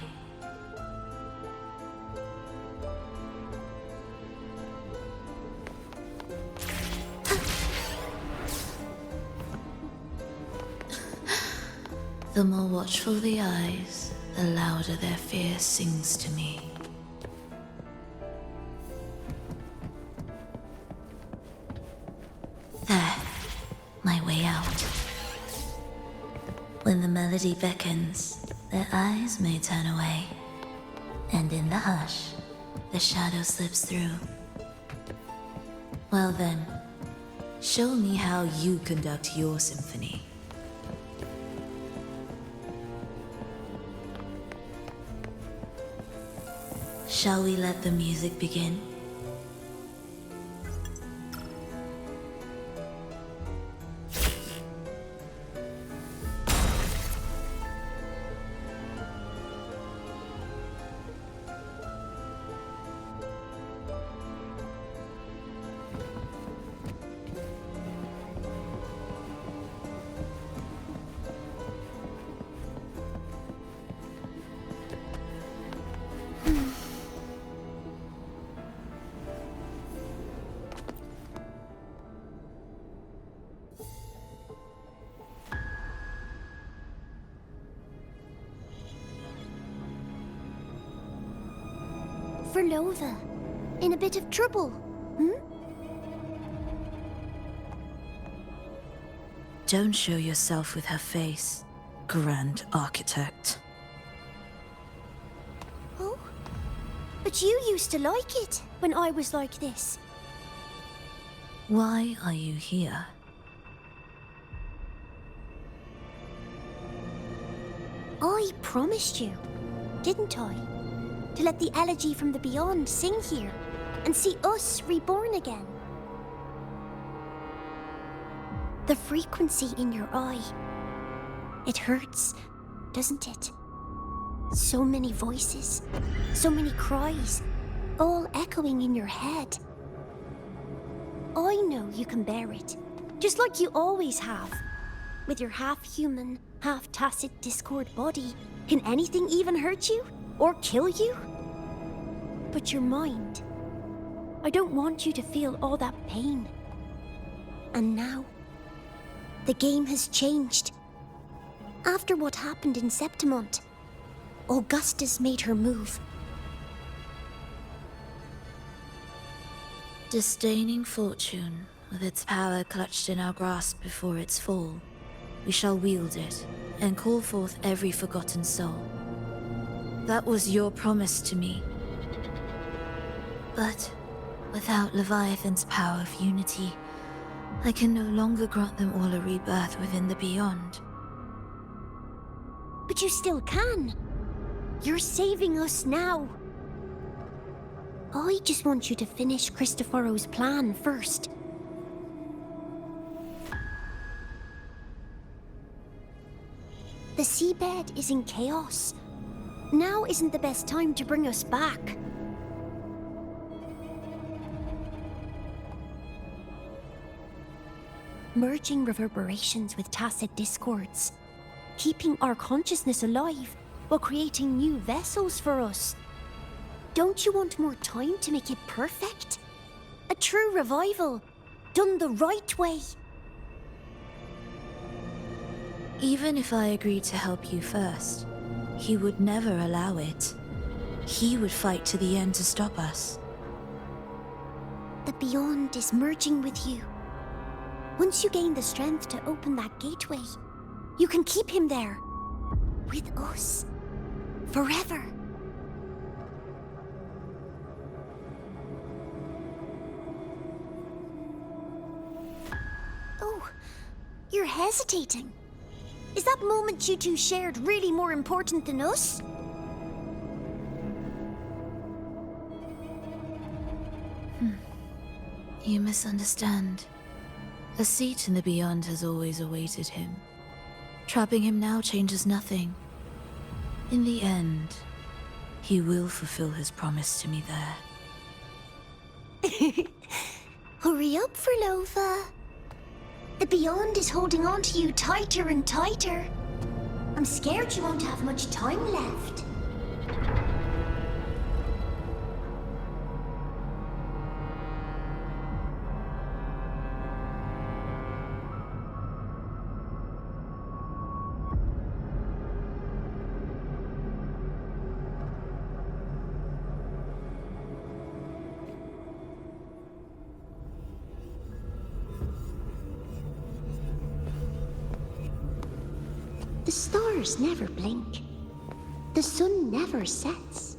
The more watchful the eyes, the louder their fear sings to me. There, my way out. When the melody beckons, their eyes may turn away, and in the hush, the shadow slips through. Well then, show me how you conduct your symphony. Shall we let the music begin? Verlova, in a bit of trouble, Don't show yourself with her face, Grand Architect. Oh? But you used to like it when I was like this. Why are you here? I promised you, didn't I? To let the elegy from the beyond sing here and see us reborn again. The frequency in your eye. It hurts, doesn't it? So many voices, so many cries, all echoing in your head. I know you can bear it, just like you always have. With your half-human, half-tacit Discord body, can anything even hurt you? Or kill you? But your mind, I don't want you to feel all that pain. And now, the game has changed. After what happened in Septimont, Augustus made her move. Disdaining fortune, with its power clutched in our grasp before its fall, we shall wield it and call forth every forgotten soul. That was your promise to me. But without Leviathan's power of unity, I can no longer grant them all a rebirth within the beyond. But you still can. You're saving us now. I just want you to finish Cristoforo's plan first. The seabed is in chaos. Now isn't the best time to bring us back. Merging reverberations with tacit discords. Keeping our consciousness alive while creating new vessels for us. Don't you want more time to make it perfect? A true revival, done the right way. Even if I agreed to help you first, he would never allow it. He would fight to the end to stop us. The beyond is merging with you. Once you gain the strength to open that gateway, you can keep him there. With us. Forever. Oh, you're hesitating. Is that moment you two shared really more important than us? You misunderstand. A seat in the beyond has always awaited him. Trapping him now changes nothing. In the end, he will fulfill his promise to me there. Hurry up, Frolova. The beyond is holding on to you tighter and tighter. I'm scared you won't have much time left. The stars never blink. The sun never sets.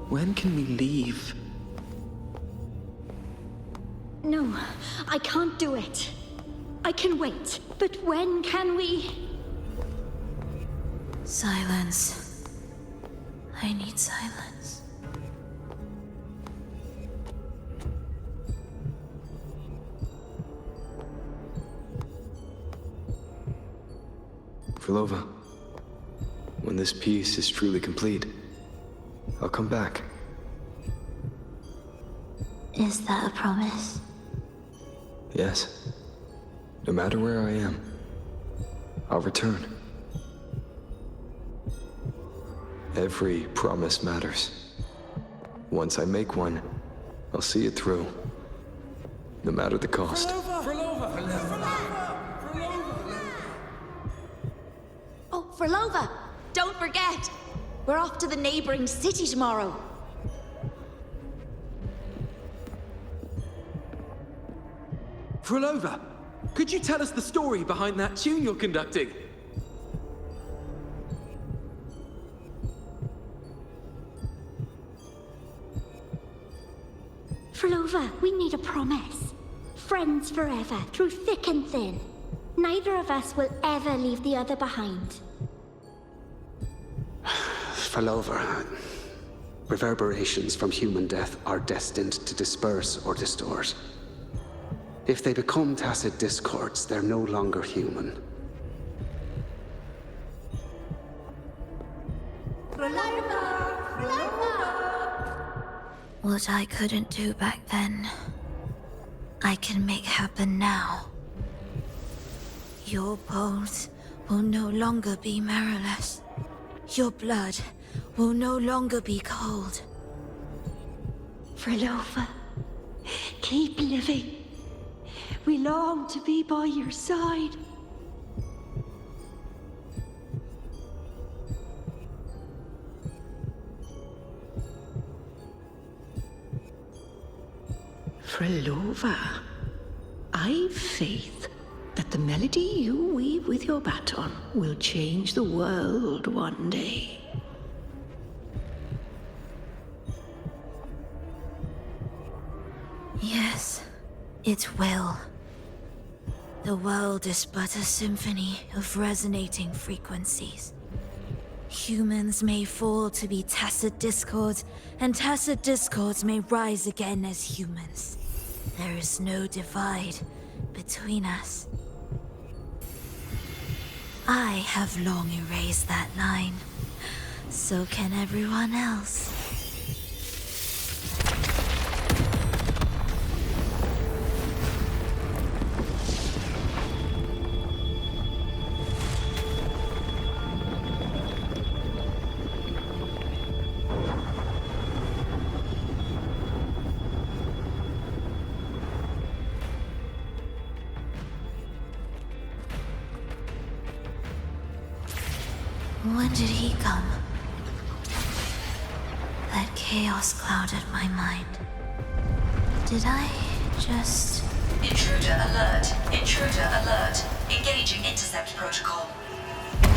When can we leave? No, I can't do it. I can wait, but when can we? Silence. I need silence. Frolova, when this piece is truly complete, I'll come back. Is that a promise? Yes. No matter where I am, I'll return. Every promise matters. Once I make one, I'll see it through, no matter the cost. Oh, Frolova, don't forget. We're off to the neighboring city tomorrow. Frolova, could you tell us the story behind that tune you're conducting? Frolova, we need a promise. Friends forever, through thick and thin. Neither of us will ever leave the other behind. Frolova, reverberations from human death are destined to disperse or distort. If they become tacit discords, they're no longer human. What I couldn't do back then, I can make happen now. Your bones will no longer be marrowless. Your blood will no longer be cold. Frolova, keep living. We long to be by your side. Frolova, I've faith that the melody you weave with your baton will change the world one day. Yes, it will. The world is but a symphony of resonating frequencies. Humans may fall to be tacit discords, and tacit discords may rise again as humans. There is no divide between us. I have long erased that line. So can everyone else. When did he come? That chaos clouded my mind. Did I just... Intruder alert. Intruder alert. Engaging intercept protocol.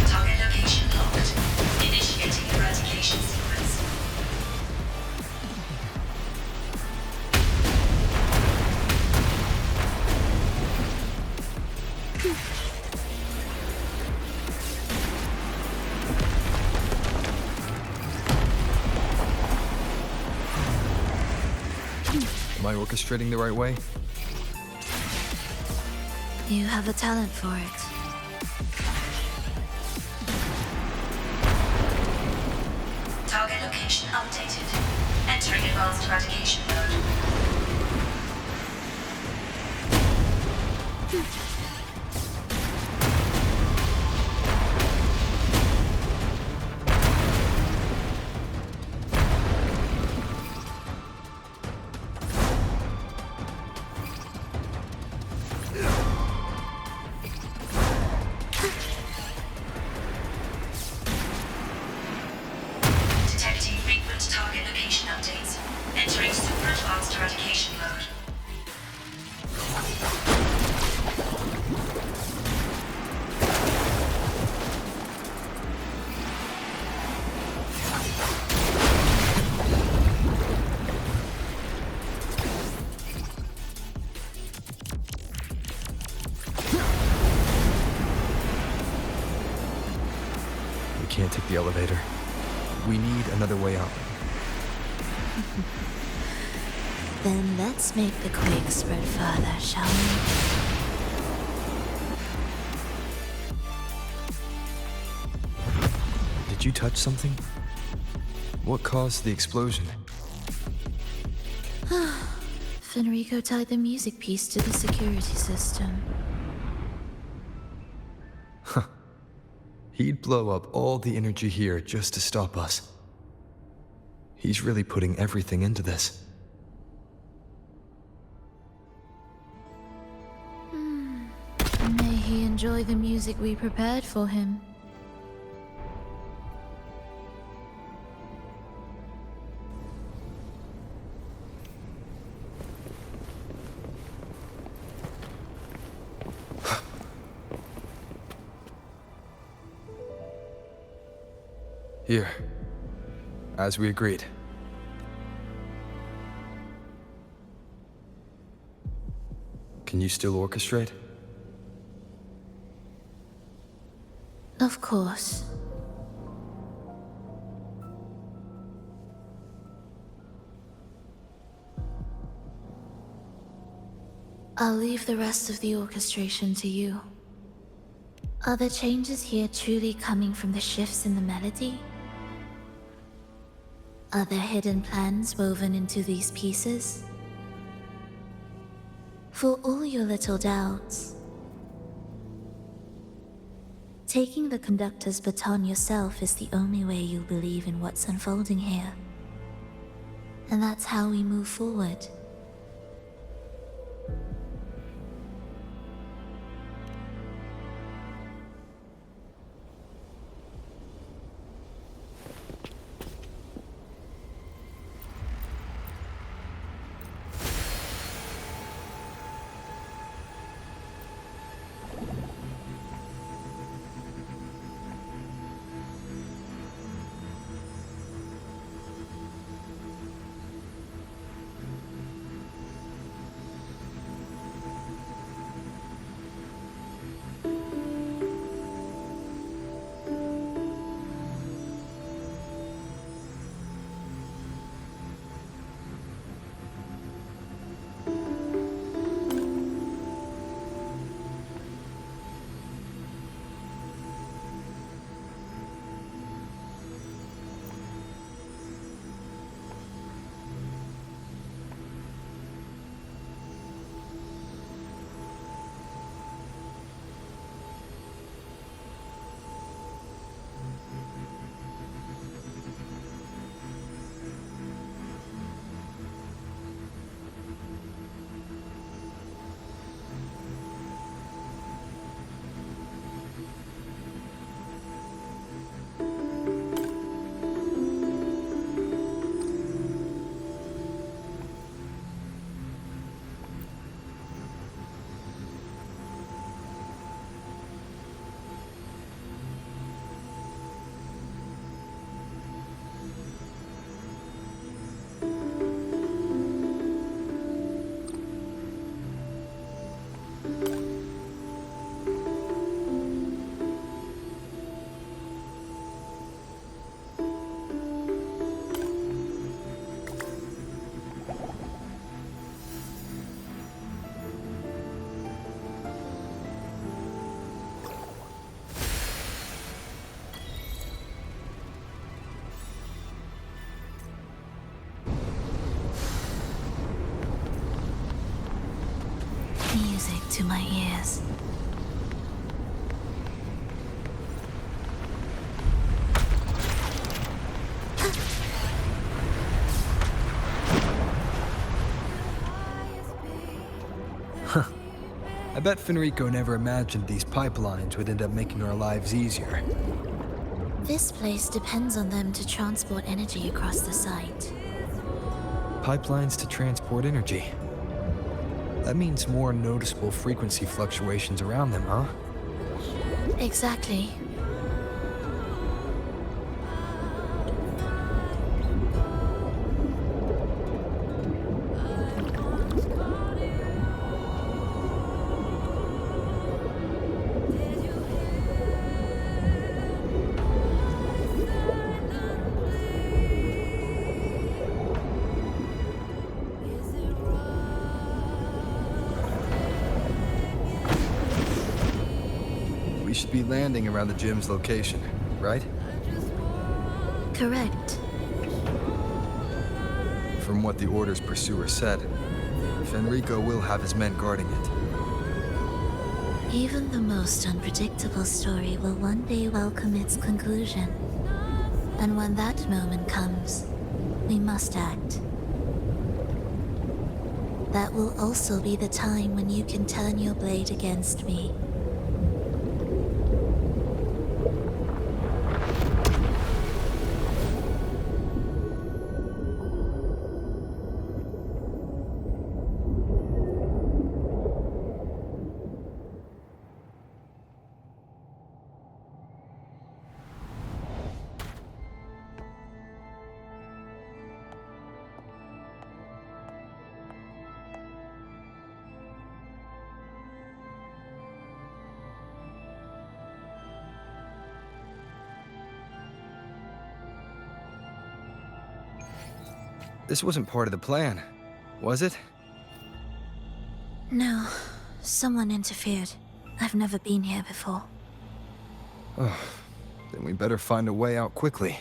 Target location locked. Initiating eradication sequence. Am I orchestrating the right way? You have a talent for it. Target location updated. Entering advanced eradication mode. Detecting frequent target location updates. Entering super advanced eradication mode. We can't take the elevator. We need another way out. Then let's make the quake spread further, shall we? Did you touch something? What caused the explosion? Fenrico tied the music piece to the security system. He'd blow up all the energy here just to stop us. He's really putting everything into this. May he enjoy the music we prepared for him. Here, as we agreed. Can you still orchestrate? Of course. I'll leave the rest of the orchestration to you. Are the changes here truly coming from the shifts in the melody? Are there hidden plans woven into these pieces? For all your little doubts, taking the conductor's baton yourself is the only way you'll believe in what's unfolding here. And that's how we move forward. Music to my ears. I bet Fenrico never imagined these pipelines would end up making our lives easier. This place depends on them to transport energy across the site. Pipelines to transport energy. That means more noticeable frequency fluctuations around them, huh? Exactly. We should be landing around the gym's location, right? Correct. From what the Order's pursuer said, Fenrico will have his men guarding it. Even the most unpredictable story will one day welcome its conclusion. And when that moment comes, we must act. That will also be the time when you can turn your blade against me. This wasn't part of the plan, was it? No, someone interfered. I've never been here before. Oh, then we better find a way out quickly.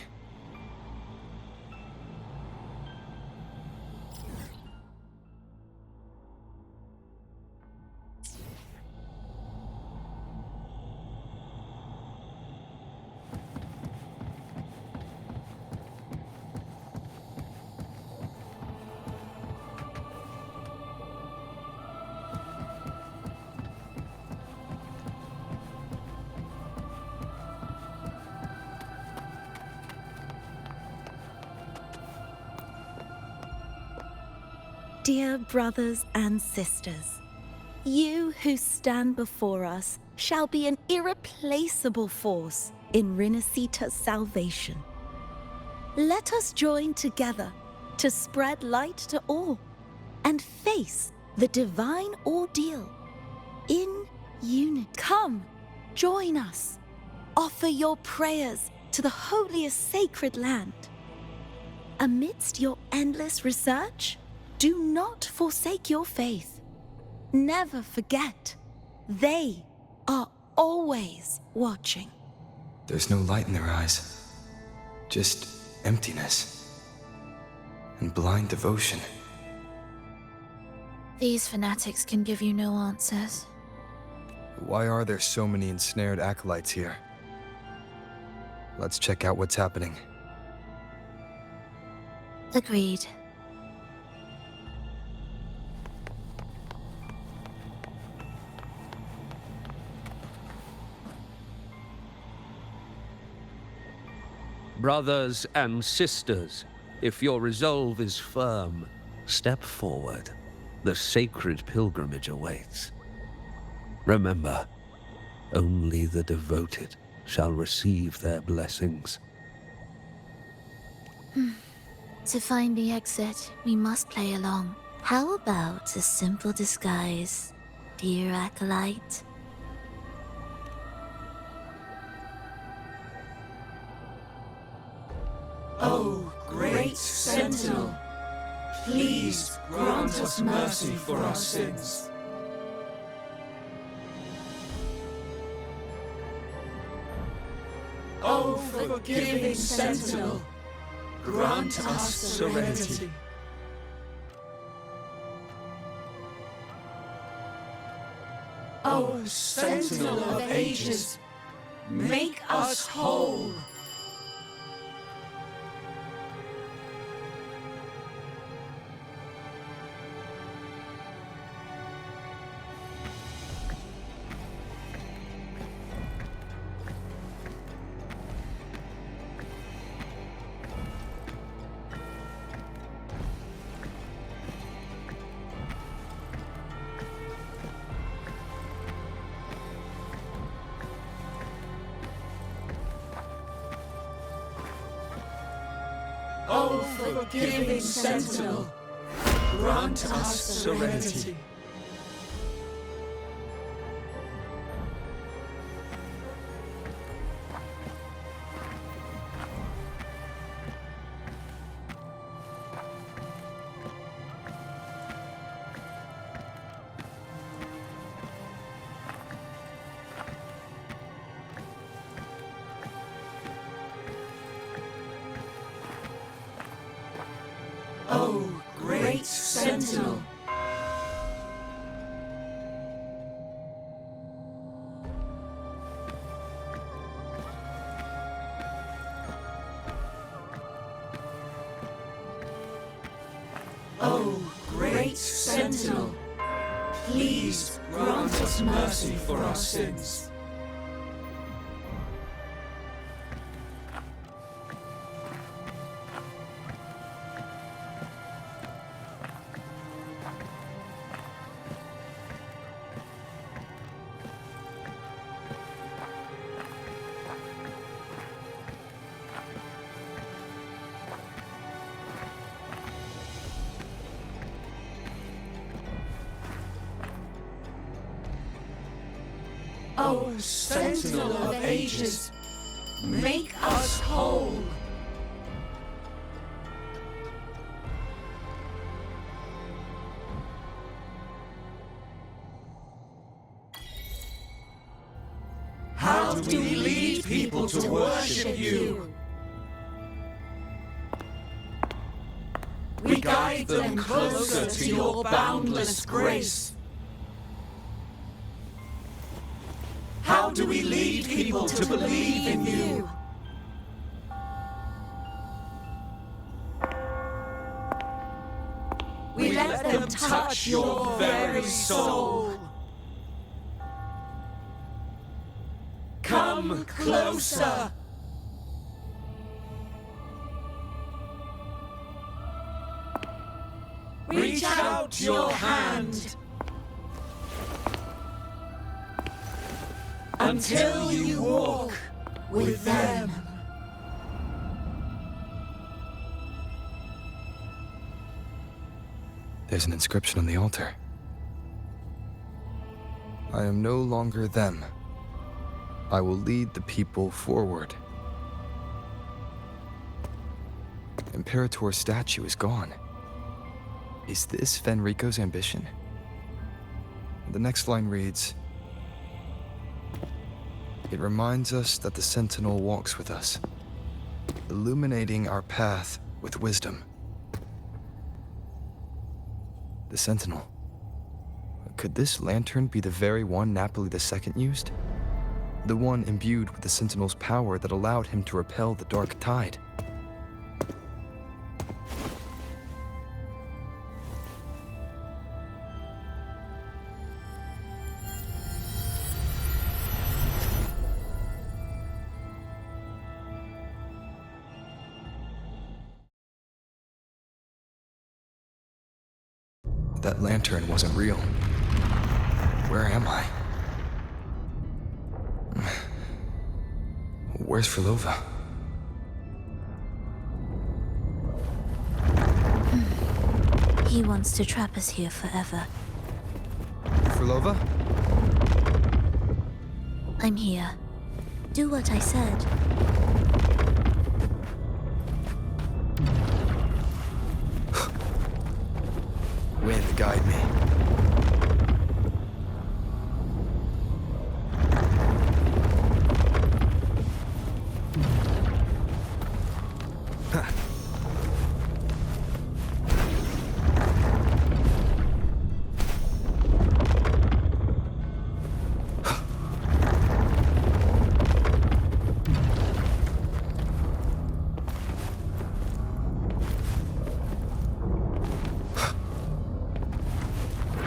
Dear brothers and sisters, you who stand before us shall be an irreplaceable force in Rinasita's salvation. Let us join together to spread light to all and face the divine ordeal in unity. Come, join us. Offer your prayers to the holiest sacred land. Amidst your endless research, do not forsake your faith. Never forget, they are always watching. There's no light in their eyes, just emptiness and blind devotion. These fanatics can give you no answers. Why are there so many ensnared acolytes here? Let's check out what's happening. Agreed. Brothers and sisters, if your resolve is firm, step forward. The sacred pilgrimage awaits. Remember, only the devoted shall receive their blessings. To find the exit, we must play along. How about a simple disguise, dear acolyte? Oh, great Sentinel, please grant us mercy for our sins. Oh, forgiving Sentinel, grant us serenity. O Sentinel of Ages, make us whole. O forgiving Sentinel, grant us serenity. O great Sentinel. O great Sentinel, please grant us mercy for our sins. O Sentinel of Ages, make us whole. How do we lead people to worship you? We guide them closer to your boundless grace. How do we lead people to believe in you? We let them touch your very soul. Come closer. Reach out your hand. Until you walk with them. There's an inscription on the altar. I am no longer them. I will lead the people forward. Imperator's statue is gone. Is this Fenrico's ambition? The next line reads, it reminds us that the Sentinel walks with us, illuminating our path with wisdom. The Sentinel. Could this lantern be the very one Napoli II used? The one imbued with the Sentinel's power that allowed him to repel the dark tide? That lantern wasn't real. Where am I? Where's Frolova? He wants to trap us here forever. Frolova? I'm here. Do what I said. Wind, guide me.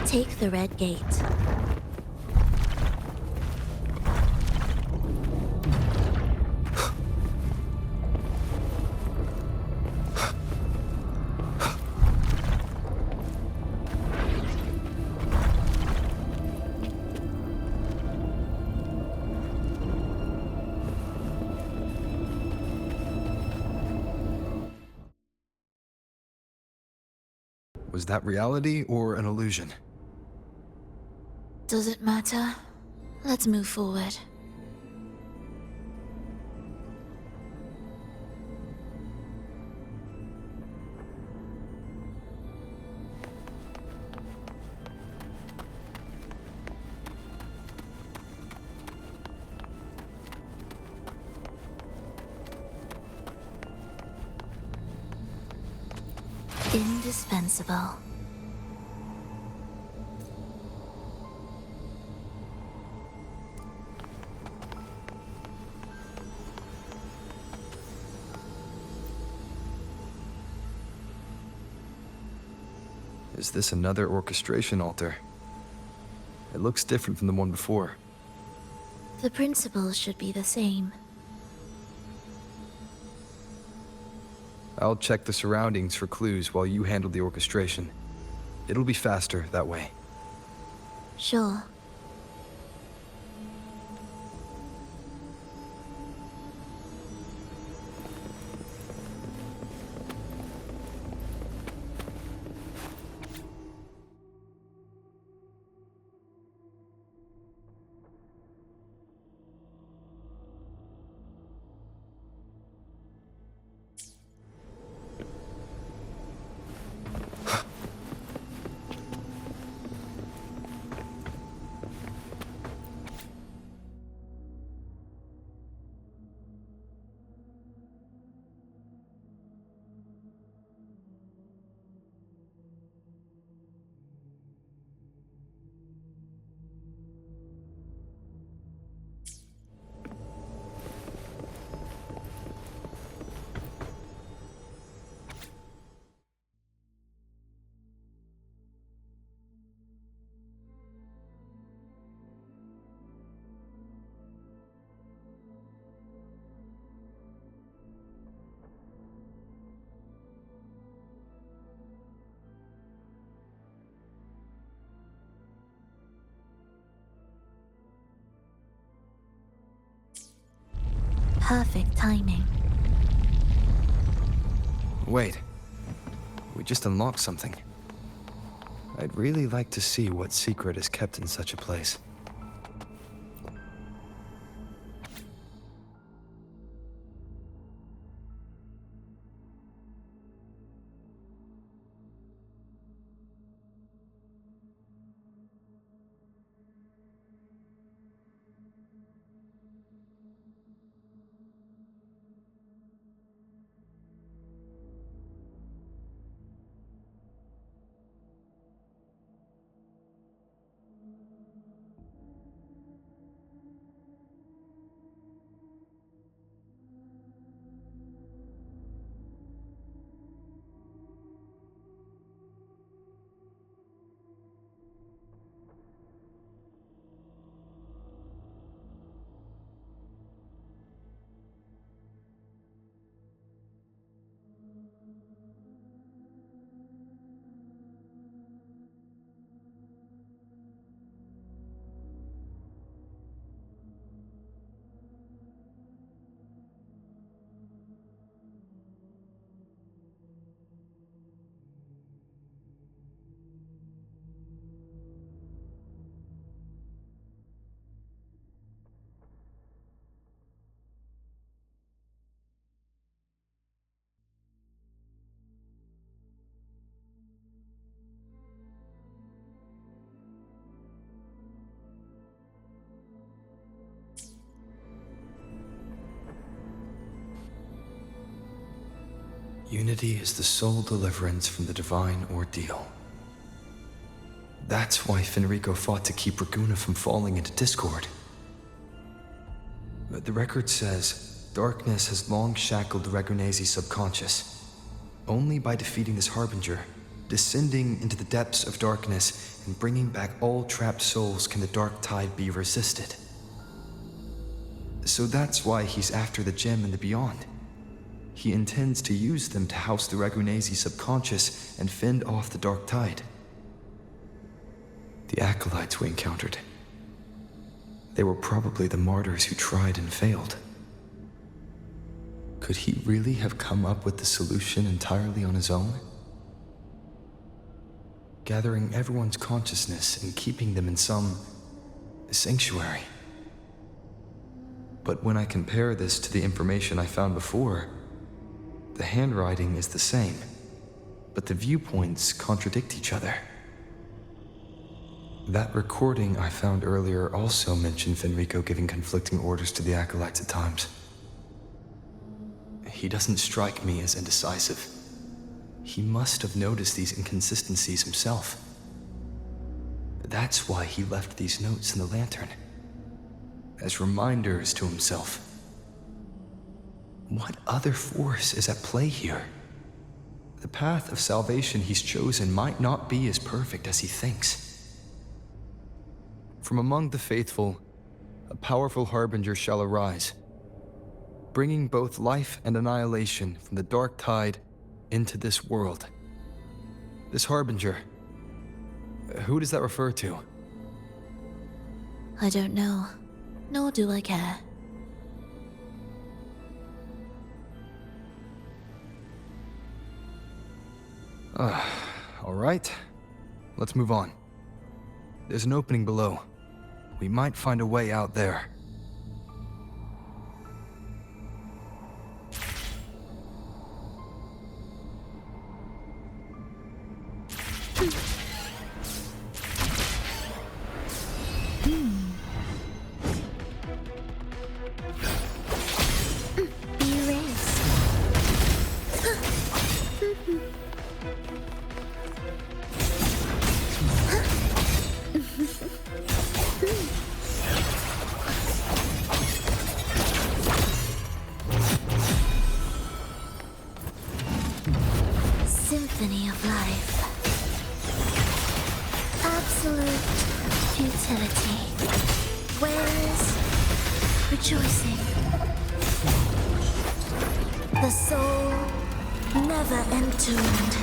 Take the red gate. Was that reality or an illusion? Does it matter? Let's move forward. Indispensable. Is this another orchestration altar? It looks different from the one before. The principles should be the same. I'll check the surroundings for clues while you handle the orchestration. It'll be faster that way. Sure. Perfect timing. Wait. We just unlocked something. I'd really like to see what secret is kept in such a place. Unity is the sole deliverance from the divine ordeal. That's why Fenrico fought to keep Raguna from falling into discord. But the record says, darkness has long shackled Ragunese's subconscious. Only by defeating this harbinger Descending into the depths of darkness and bringing back all trapped souls, can the dark tide be resisted? So that's why he's after the gem in the beyond. He intends to use them to house the Ragunesi subconscious and fend off the dark tide. The acolytes we encountered, they were probably the martyrs who tried and failed. Could he really have come up with the solution entirely on his own? Gathering everyone's consciousness and keeping them in some sanctuary. But when I compare this to the information I found before, the handwriting is the same, but the viewpoints contradict each other. That recording I found earlier also mentioned Fenrico giving conflicting orders to the acolytes at times. He doesn't strike me as indecisive. He must have noticed these inconsistencies himself. That's why he left these notes in the lantern, as reminders to himself. What other force is at play here? The path of salvation he's chosen might not be as perfect as he thinks. From among the faithful, a powerful harbinger shall arise, bringing both life and annihilation from the dark tide into this world. This harbinger, who does that refer to? I don't know, nor do I care. All right, let's move on. There's an opening below. We might find a way out there. Symphony of life. Absolute futility. Where is rejoicing? The soul never entombed.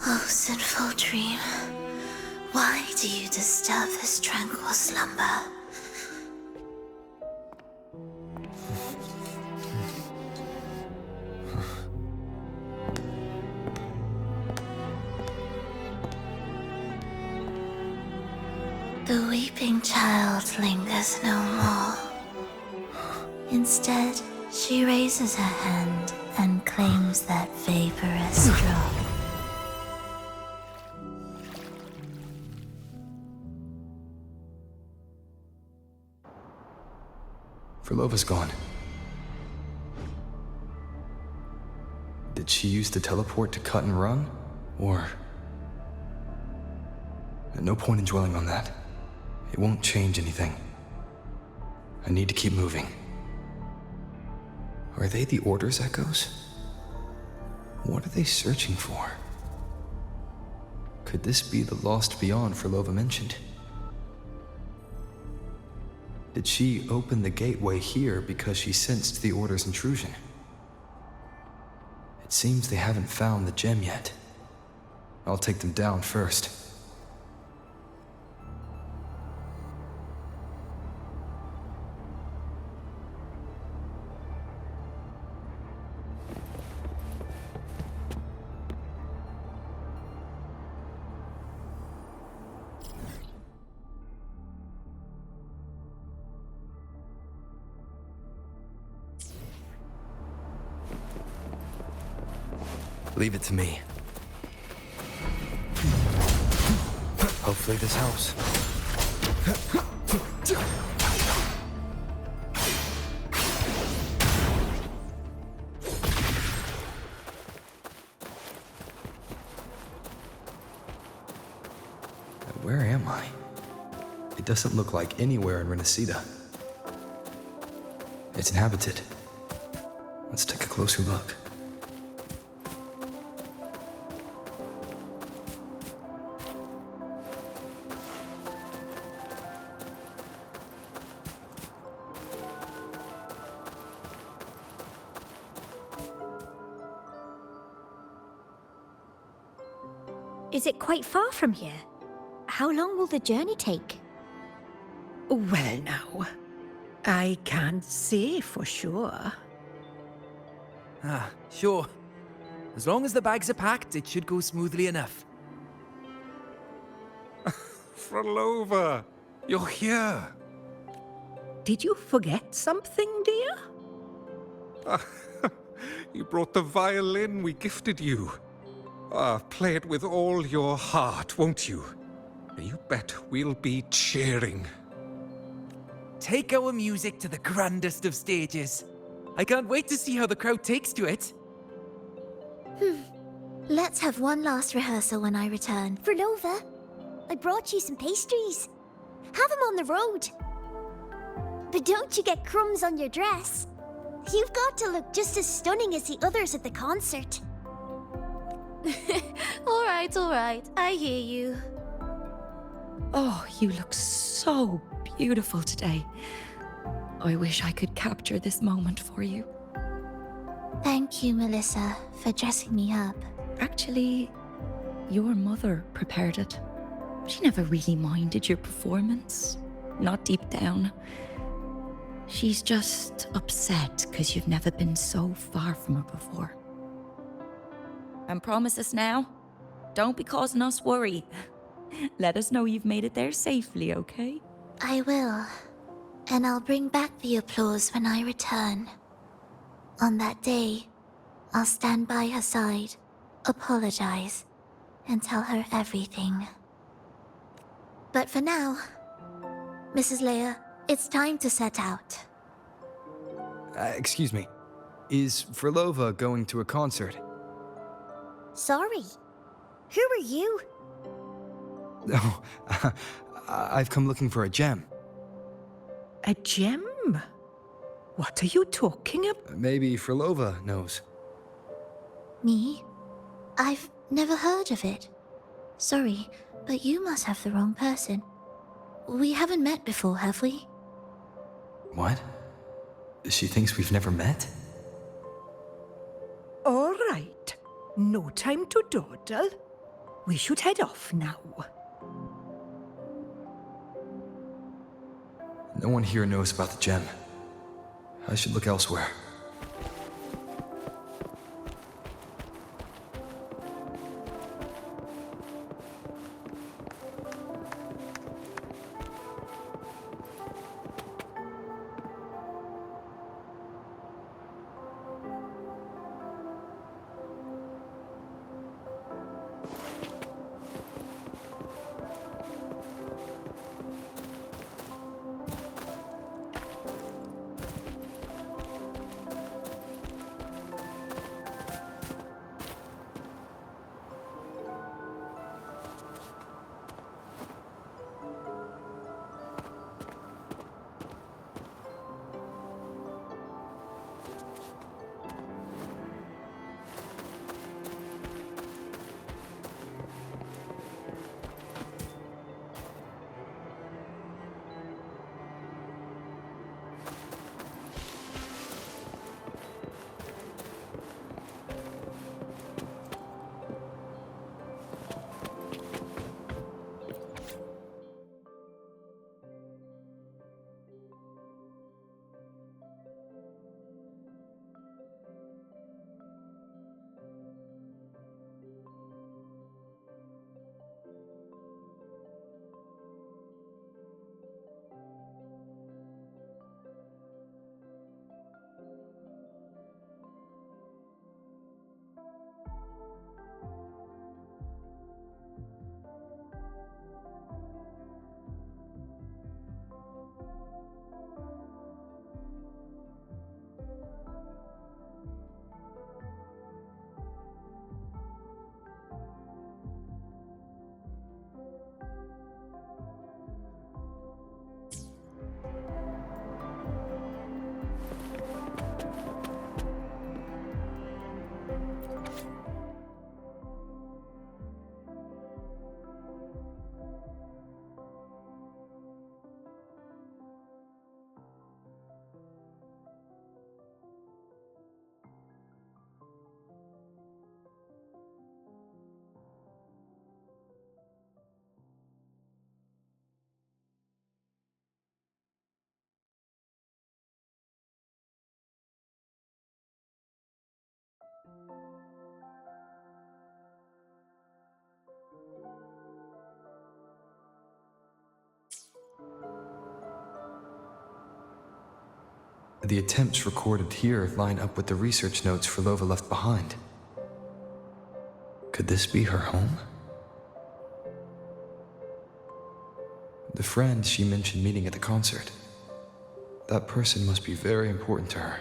Oh, sinful dream, why do you disturb this tranquil slumber? The weeping child lingers no more. Instead, she raises her hand and claims that vaporous drop. Verlova's gone. Did she use the teleport to cut and run? Or... no point in dwelling on that. It won't change anything. I need to keep moving. Are they the Order's echoes? What are they searching for? Could this be the lost beyond Verlova mentioned? Did she open the gateway here because she sensed the Order's intrusion? It seems they haven't found the gem yet. I'll take them down first. Leave it to me. Hopefully this helps. Where am I? It doesn't look like anywhere in Renacita. It's inhabited. Let's take a closer look. Is it quite far from here? How long will the journey take? Well, now, I can't say for sure. Ah, sure. As long as the bags are packed, it should go smoothly enough. Frolova, you're here. Did you forget something, dear? You brought the violin we gifted you. Play it with all your heart, won't you? You bet we'll be cheering. Take our music to the grandest of stages. I can't wait to see how the crowd takes to it. Let's have one last rehearsal when I return. Frolova, I brought you some pastries. Have them on the road. But don't you get crumbs on your dress. You've got to look just as stunning as the others at the concert. All right. I hear you. Oh, you look so beautiful today. I wish I could capture this moment for you. Thank you, Melissa, for dressing me up. Actually, your mother prepared it. She never really minded your performance. Not deep down. She's just upset because you've never been so far from her before. And promise us now, don't be causing us worry. Let us know you've made it there safely, okay? I will. And I'll bring back the applause when I return. On that day, I'll stand by her side, apologize, and tell her everything. But for now, Mrs. Leia, it's time to set out. Excuse me. Is Frolova going to a concert? Sorry. Who are you? Oh, I've come looking for a gem. A gem? What are you talking about? Maybe Frolova knows. Me? I've never heard of it. Sorry, but you must have the wrong person. We haven't met before, have we? What? She thinks we've never met? All right. No time to dawdle. We should head off now. No one here knows about the gem. I should look elsewhere. the attempts recorded here line up with the research notes Frolova left behind. Could this be her home? The friend she mentioned meeting at the concert. That person must be very important to her.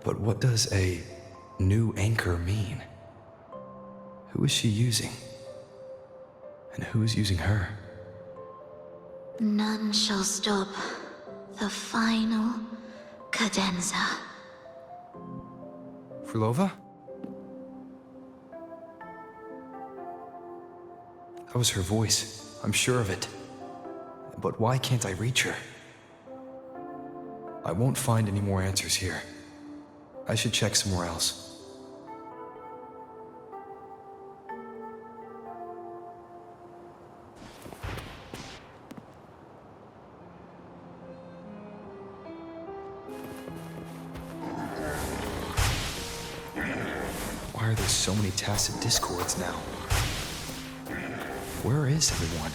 But what does a new anchor mean? Who is she using? And who is using her? None shall stop the final cadenza. Frolova? That was her voice. I'm sure of it. But why can't I reach her? I won't find any more answers here. I should check somewhere else. Why are there so many tacit discords now? Where is everyone?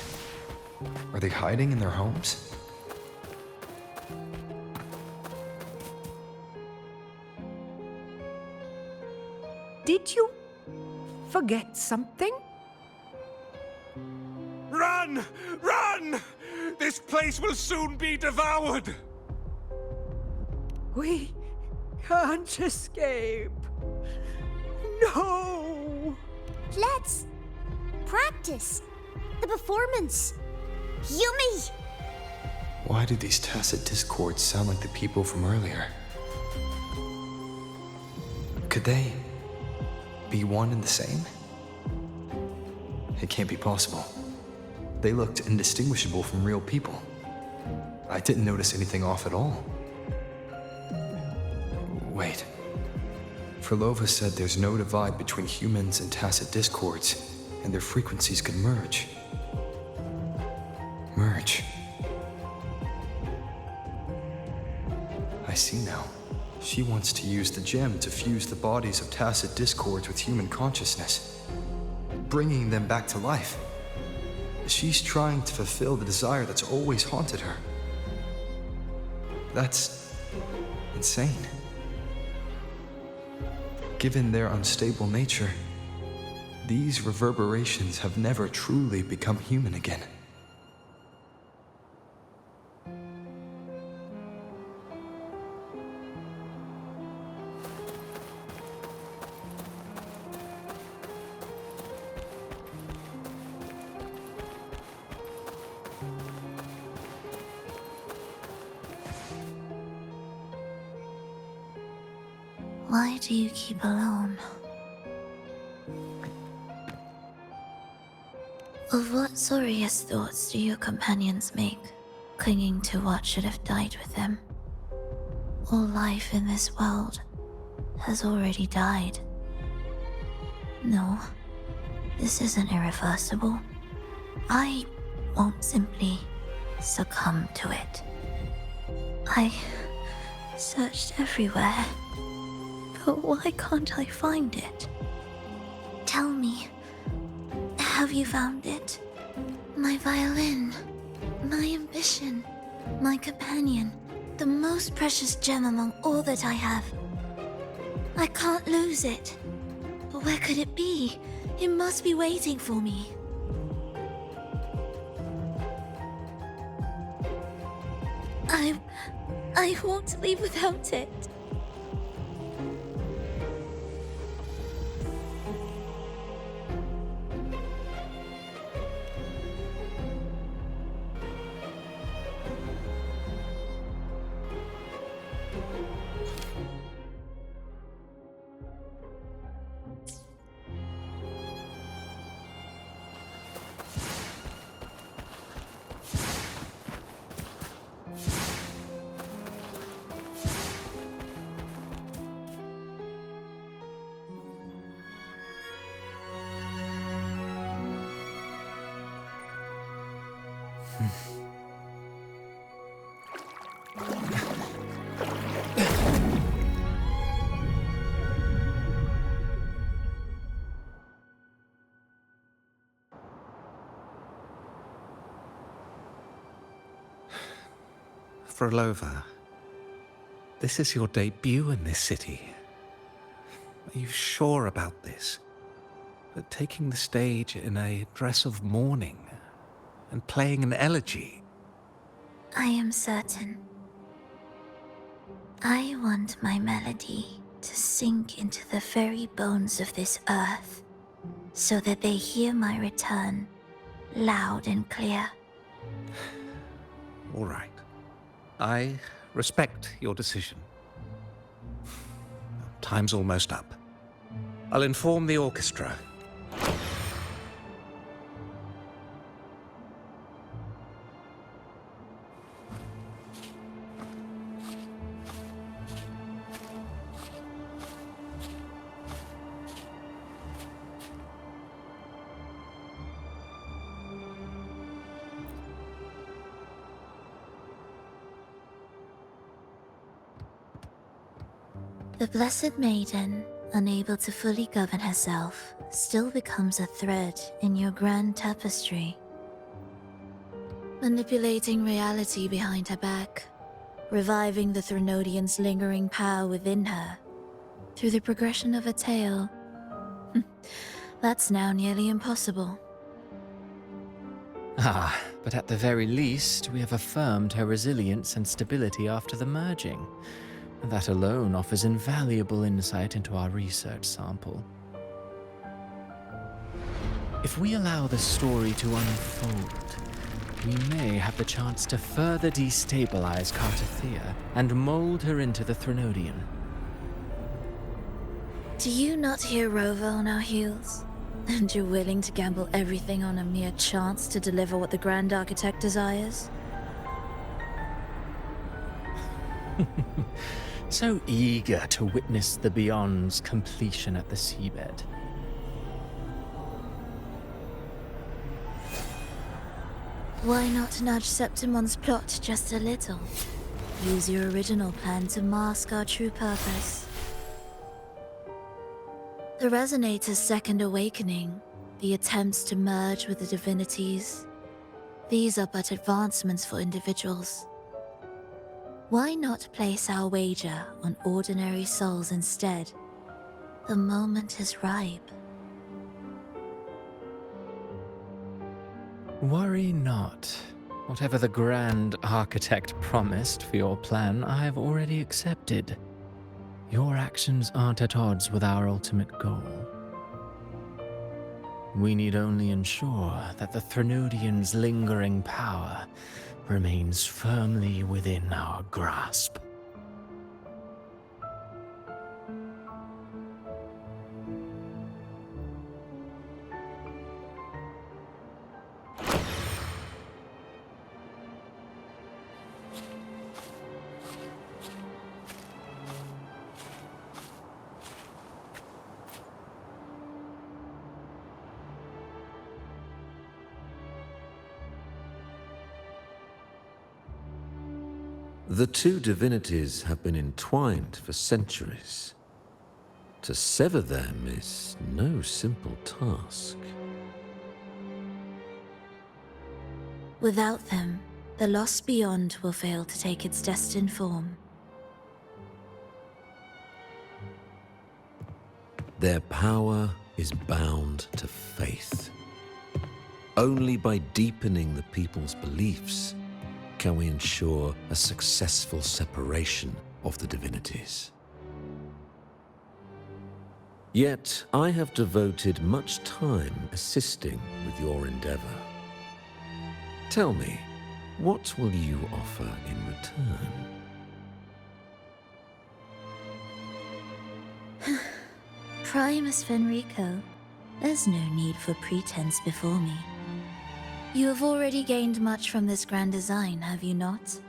Are they hiding in their homes? Did you forget something? Run! Run! This place will soon be devoured! We can't escape. No! Let's practice the performance. Yummy! Why do these tacit discords sound like the people from earlier? Could they be one and the same? It can't be possible. They looked indistinguishable from real people. I didn't notice anything off at all. Wait. Frolova said there's no divide between humans and tacit discords, and their frequencies could merge. Merge. I see now. She wants to use the gem to fuse the bodies of tacit discords with human consciousness, bringing them back to life. She's trying to fulfill the desire that's always haunted her. That's insane. Given their unstable nature, these reverberations have never truly become human again. Why do you keep alone? Of what sorriest thoughts do your companions make, clinging to what should have died with them? All life in this world has already died. No, this isn't irreversible. I won't simply succumb to it. I searched everywhere. But why can't I find it? Tell me, have you found it? My violin, my ambition, my companion, the most precious gem among all that I have. I can't lose it. But where could it be? It must be waiting for me. I won't leave without it. Frolova, this is your debut in this city. Are you sure about this? That taking the stage in a dress of mourning and playing an elegy? I am certain. I want my melody to sink into the very bones of this earth, so that they hear my return loud and clear. All right. I respect your decision. Time's almost up. I'll inform the orchestra. The Blessed Maiden, unable to fully govern herself, still becomes a thread in your grand tapestry. Manipulating reality behind her back, reviving the Threnodian's lingering power within her, through the progression of a tale. That's now nearly impossible. Ah, but at the very least, we have affirmed her resilience and stability after the merging. That alone offers invaluable insight into our research sample. If we allow the story to unfold, we may have the chance to further destabilize Cartathea and mold her into the Threnodian. Do you not hear Rover on our heels? And you're willing to gamble everything on a mere chance to deliver what the Grand Architect desires? So eager to witness the Beyond's completion at the seabed. Why not nudge Septimon's plot just a little? Use your original plan to mask our true purpose. The Resonator's second awakening, the attempts to merge with the divinities, these are but advancements for individuals. Why not place our wager on ordinary souls instead? The moment is ripe. Worry not. Whatever the Grand Architect promised for your plan, I have already accepted. Your actions aren't at odds with our ultimate goal. We need only ensure that the Threnodian's lingering power remains firmly within our grasp. The two divinities have been entwined for centuries. To sever them is no simple task. Without them, the lost beyond will fail to take its destined form. Their power is bound to faith. Only by deepening the people's beliefs can we ensure a successful separation of the divinities. Yet, I have devoted much time assisting with your endeavor. Tell me, what will you offer in return? Primus Fenrico, there's no need for pretense before me. You have already gained much from this grand design, have you not?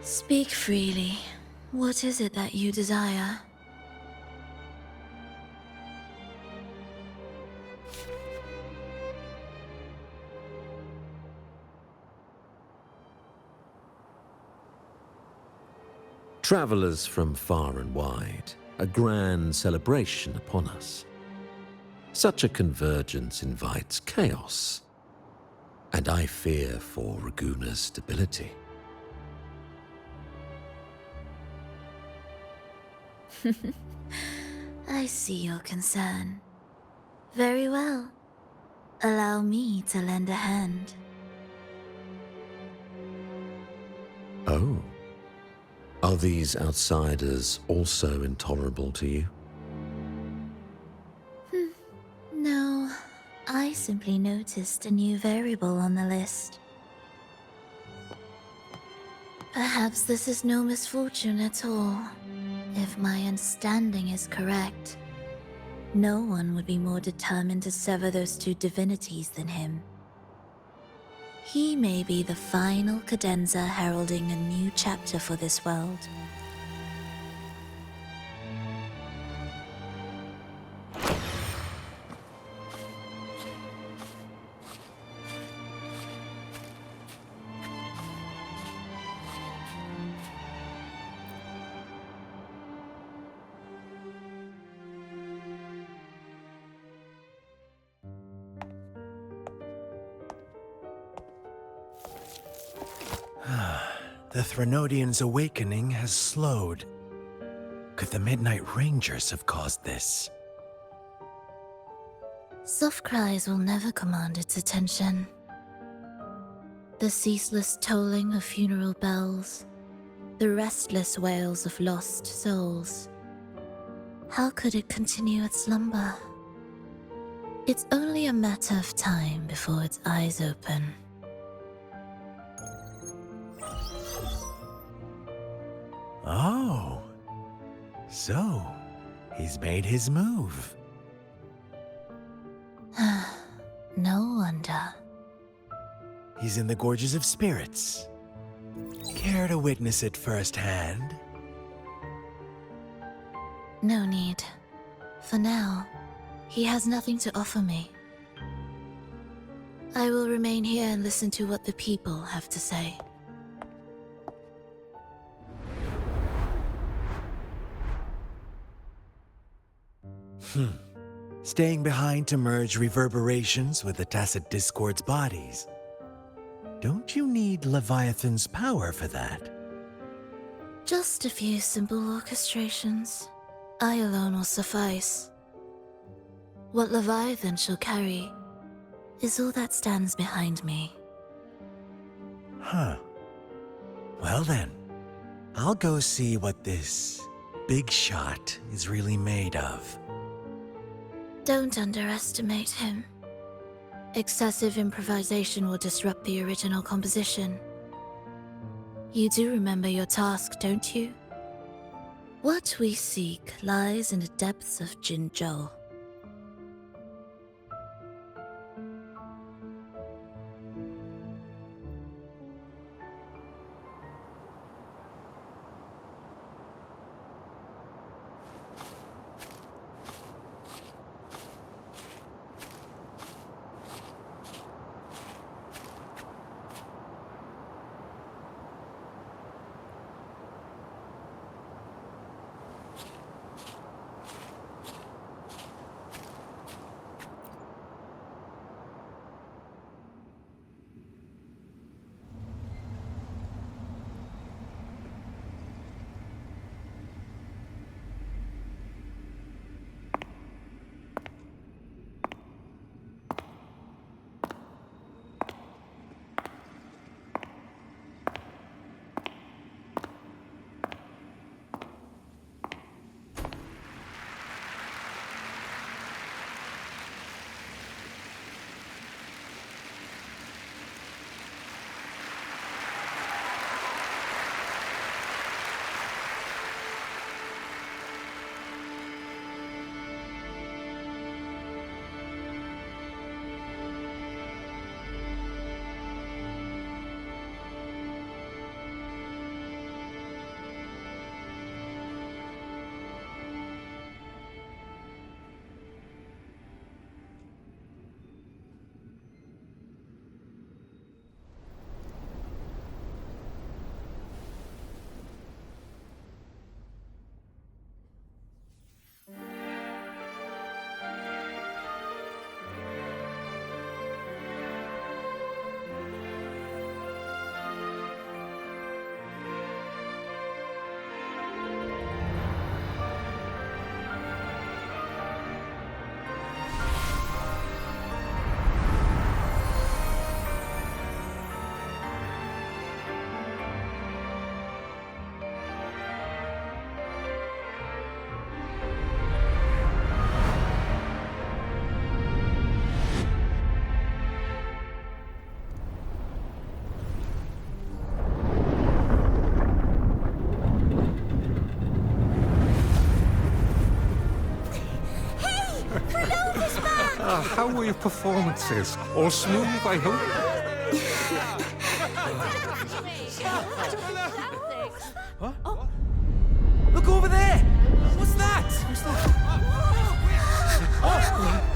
Speak freely. What is it that you desire? Travelers from far and wide, a grand celebration upon us. Such a convergence invites chaos. and I fear for Raguna's stability. I see your concern. Very well. Allow me to lend a hand. Oh. Are these outsiders also intolerable to you? No, I simply noticed a new variable on the list. Perhaps this is no misfortune at all. If my understanding is correct, no one would be more determined to sever those two divinities than him. He may be the final cadenza heralding a new chapter for this world. The Threnodian's awakening has slowed. Could the Midnight Rangers have caused this? Soft cries will never command its attention. The ceaseless tolling of funeral bells, the restless wails of lost souls. How could it continue its slumber? It's only a matter of time before its eyes open. Oh. So, he's made his move. No wonder. He's in the Gorges of Spirits. Care to witness it firsthand? No need. For now, he has nothing to offer me. I will remain here and listen to what the people have to say. Staying behind to merge reverberations with the Tacit Discord's bodies. Don't you need Leviathan's power for that? Just a few simple orchestrations. I alone will suffice. What Leviathan shall carry is all that stands behind me. Huh. Well then, I'll go see what this big shot is really made of. Don't underestimate him. Excessive improvisation will disrupt the original composition. You do remember your task, don't you? What we seek lies in the depths of Jinzhou. how were your performances? All smooth, I hope? Huh? Oh. Look over there! What's that? What's that? Oh.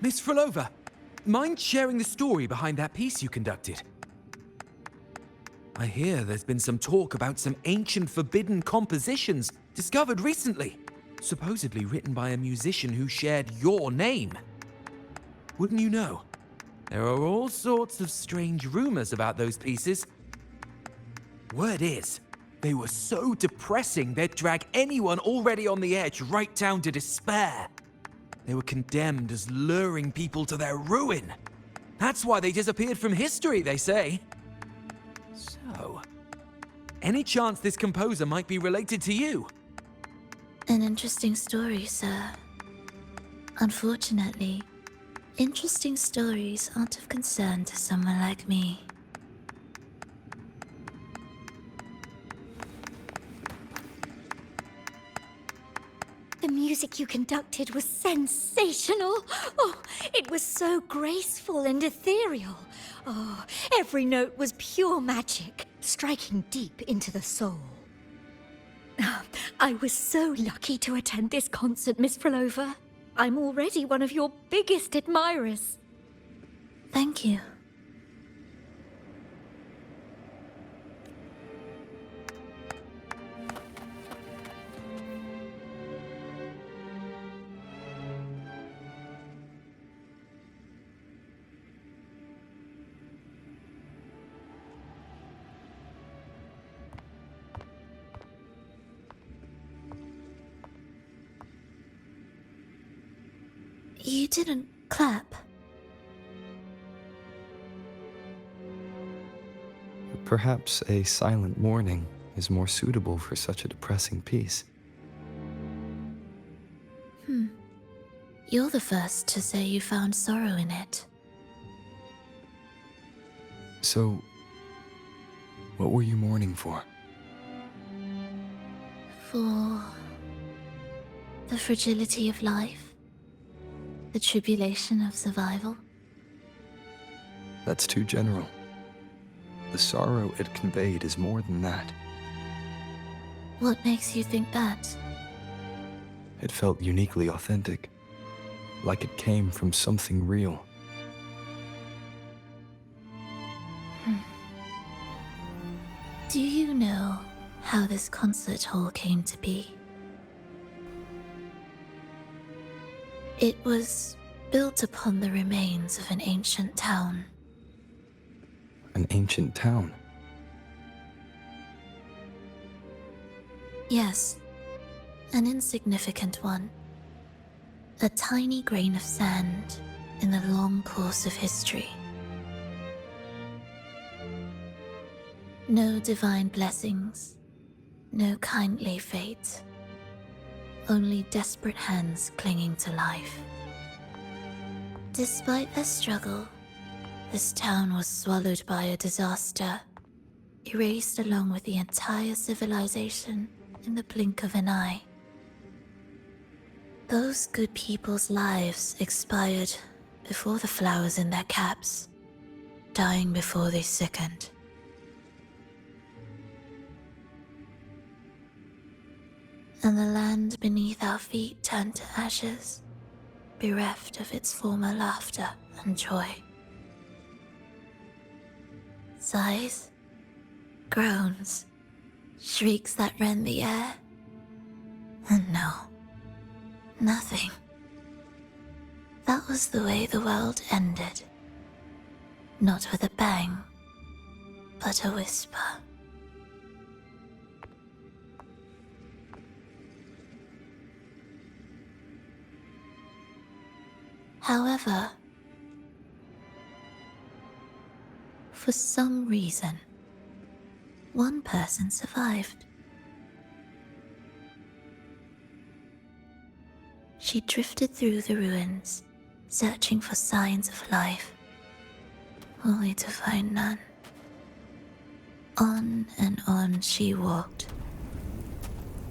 Miss Frolova, mind sharing the story behind that piece you conducted? I hear there's been some talk about some ancient forbidden compositions discovered recently, supposedly written by a musician who shared your name. Wouldn't you know? There are all sorts of strange rumors about those pieces. Word is, they were so depressing they'd drag anyone already on the edge right down to despair. They were condemned as luring people to their ruin. That's why they disappeared from history, they say. So, any chance this composer might be related to you? An interesting story, sir. Unfortunately, interesting stories aren't of concern to someone like me. The music you conducted was sensational. Oh, it was so graceful and ethereal. Oh, every note was pure magic, striking deep into the soul. I was so lucky to attend this concert, Miss Frolova. I'm already one of your biggest admirers. Thank you. You didn't clap. Perhaps a silent mourning is more suitable for such a depressing piece. You're the first to say you found sorrow in it. So, what were you mourning for? For the fragility of life. The tribulation of survival. That's too general. The sorrow it conveyed is more than that. What makes you think that? It felt uniquely authentic, like it came from something real. this concert hall came to be. It was built upon the remains of an ancient town. An ancient town? Yes, an insignificant one. A tiny grain of sand in the long course of history. No divine blessings, no kindly fate. Only desperate hands clinging to life. Despite their struggle, this town was swallowed by a disaster, erased along with the entire civilization in the blink of an eye. Those good people's lives expired before the flowers in their caps, dying before they sickened. And the land beneath our feet turned to ashes, bereft of its former laughter and joy. Sighs, groans, shrieks that rend the air. And no, nothing. That was the way the world ended. Not with a bang, but a whisper. However, for some reason, one person survived. She drifted through the ruins, searching for signs of life, only to find none. On and on she walked,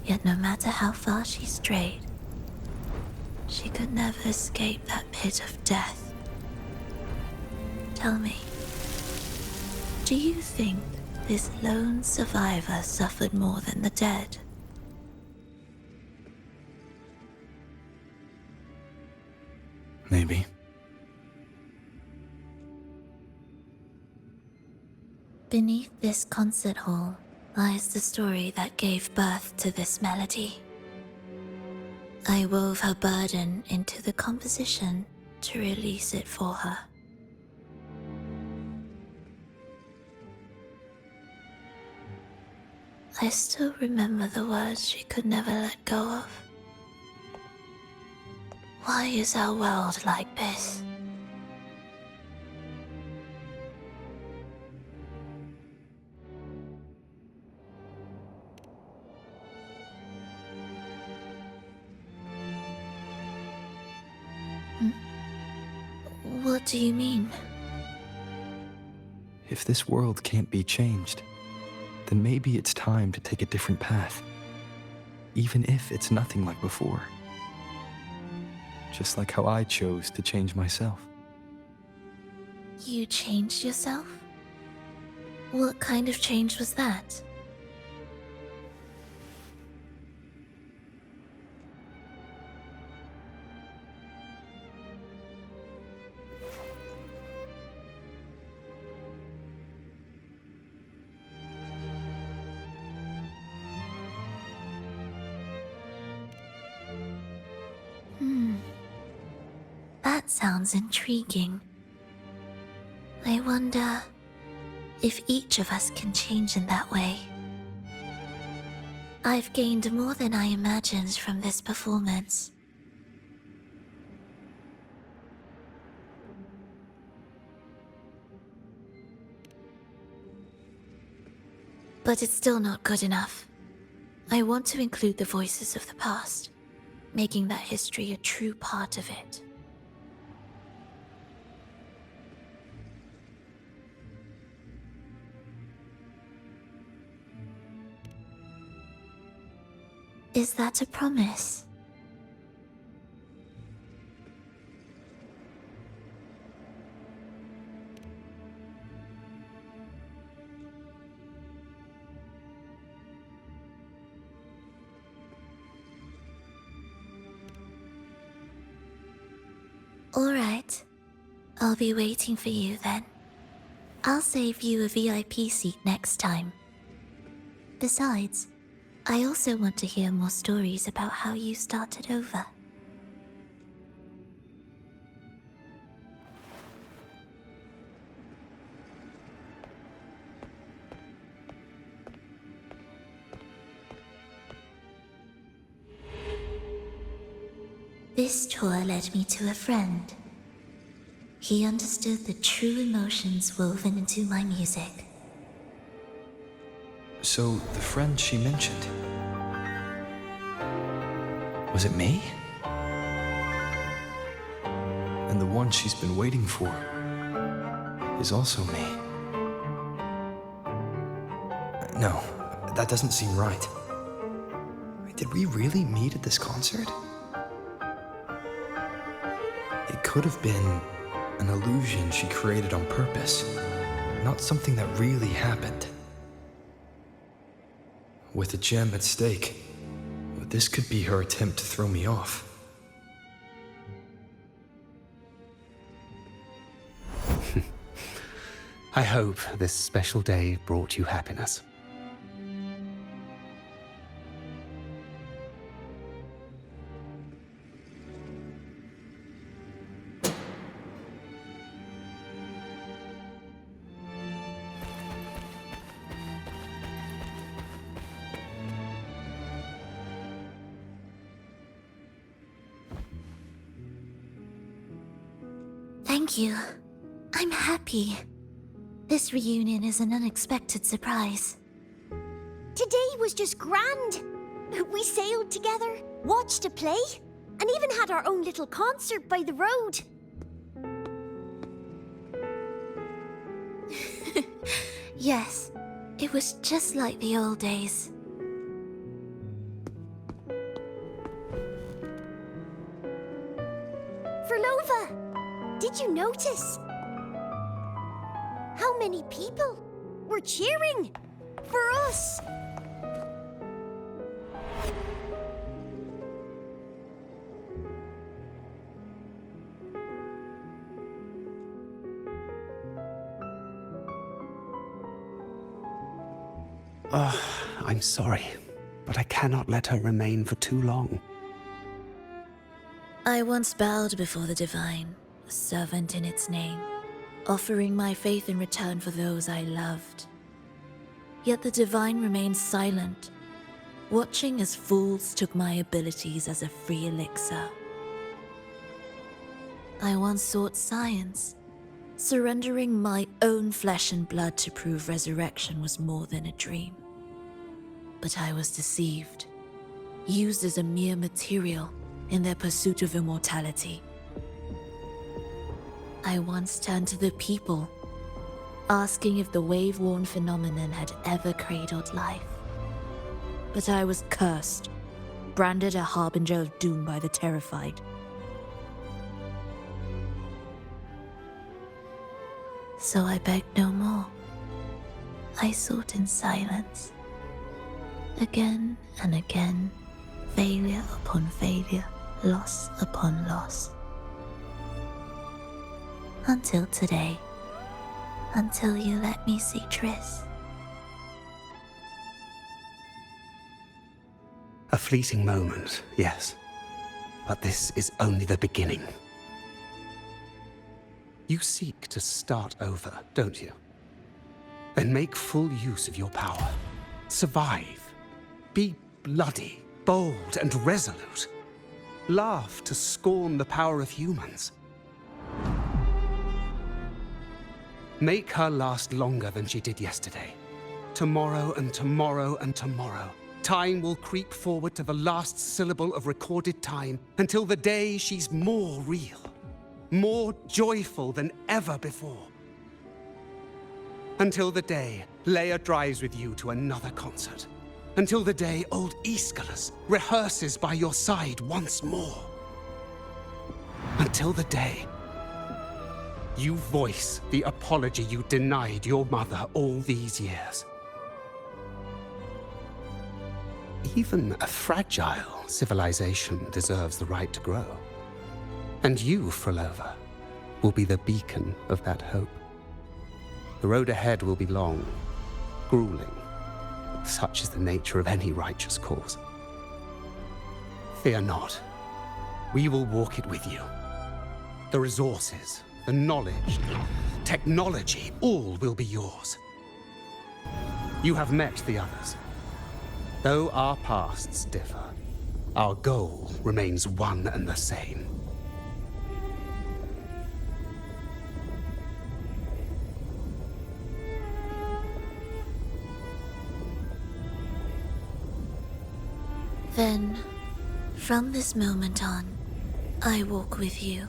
yet no matter how far she strayed, she could never escape that pit of death. Tell me, do you think this lone survivor suffered more than the dead? Maybe. Beneath this concert hall lies the story that gave birth to this melody. I wove her burden into the composition to release it for her. I still remember the words she could never let go of. Why is our world like this? What do you mean? If this world can't be changed, then maybe it's time to take a different path. Even if it's nothing like before. Just like how I chose to change myself. You changed yourself? What kind of change was that? That sounds intriguing. I wonder if each of us can change in that way. I've gained more than I imagined from this performance. But it's still not good enough. I want to include the voices of the past, making that history a true part of it. Is that a promise? All right. I'll be waiting for you then. I'll save you a VIP seat next time. Besides, I also want to hear more stories about how you started over. This tour led me to a friend. He understood the true emotions woven into my music. So, the friend she mentioned... was it me? And the one she's been waiting for is also me. No, that doesn't seem right. Did we really meet at this concert? It could have been an illusion she created on purpose, not something that really happened. With a gem at stake, this could be her attempt to throw me off. I hope this special day brought you happiness. Thank you. I'm happy. This reunion is an unexpected surprise. Today was just grand. We sailed together, watched a play, and even had our own little concert by the road. Yes, it was just like the old days. Verlova, did you notice? How many people were cheering for us? I'm sorry, but I cannot let her remain for too long. I once bowed before the divine, a servant in its name, offering my faith in return for those I loved. Yet the divine remained silent, watching as fools took my abilities as a free elixir. I once sought science, surrendering my own flesh and blood to prove resurrection was more than a dream. But I was deceived, used as a mere material in their pursuit of immortality. I once turned to the people, asking if the wave-worn phenomenon had ever cradled life. But I was cursed, branded a harbinger of doom by the terrified. So I begged no more. I sought in silence. Again and again, failure upon failure, loss upon loss. Until today. Until you let me see Triss. A fleeting moment, yes. But this is only the beginning. You seek to start over, don't you? Then make full use of your power. Survive. Be bloody, bold, and resolute. Laugh to scorn the power of humans. Make her last longer than she did yesterday. Tomorrow and tomorrow and tomorrow. Time will creep forward to the last syllable of recorded time until the day she's more real, more joyful than ever before. Until the day Leia drives with you to another concert. Until the day old Aeschylus rehearses by your side once more. Until the day you voice the apology you denied your mother all these years. Even a fragile civilization deserves the right to grow. And you, Frolova, will be the beacon of that hope. The road ahead will be long, grueling, Such is the nature of any righteous cause. Fear not. We will walk it with you. The resources, the knowledge, technology, all will be yours. You have met the others. Though our pasts differ, our goal remains one and the same. Then, from this moment on, I walk with you.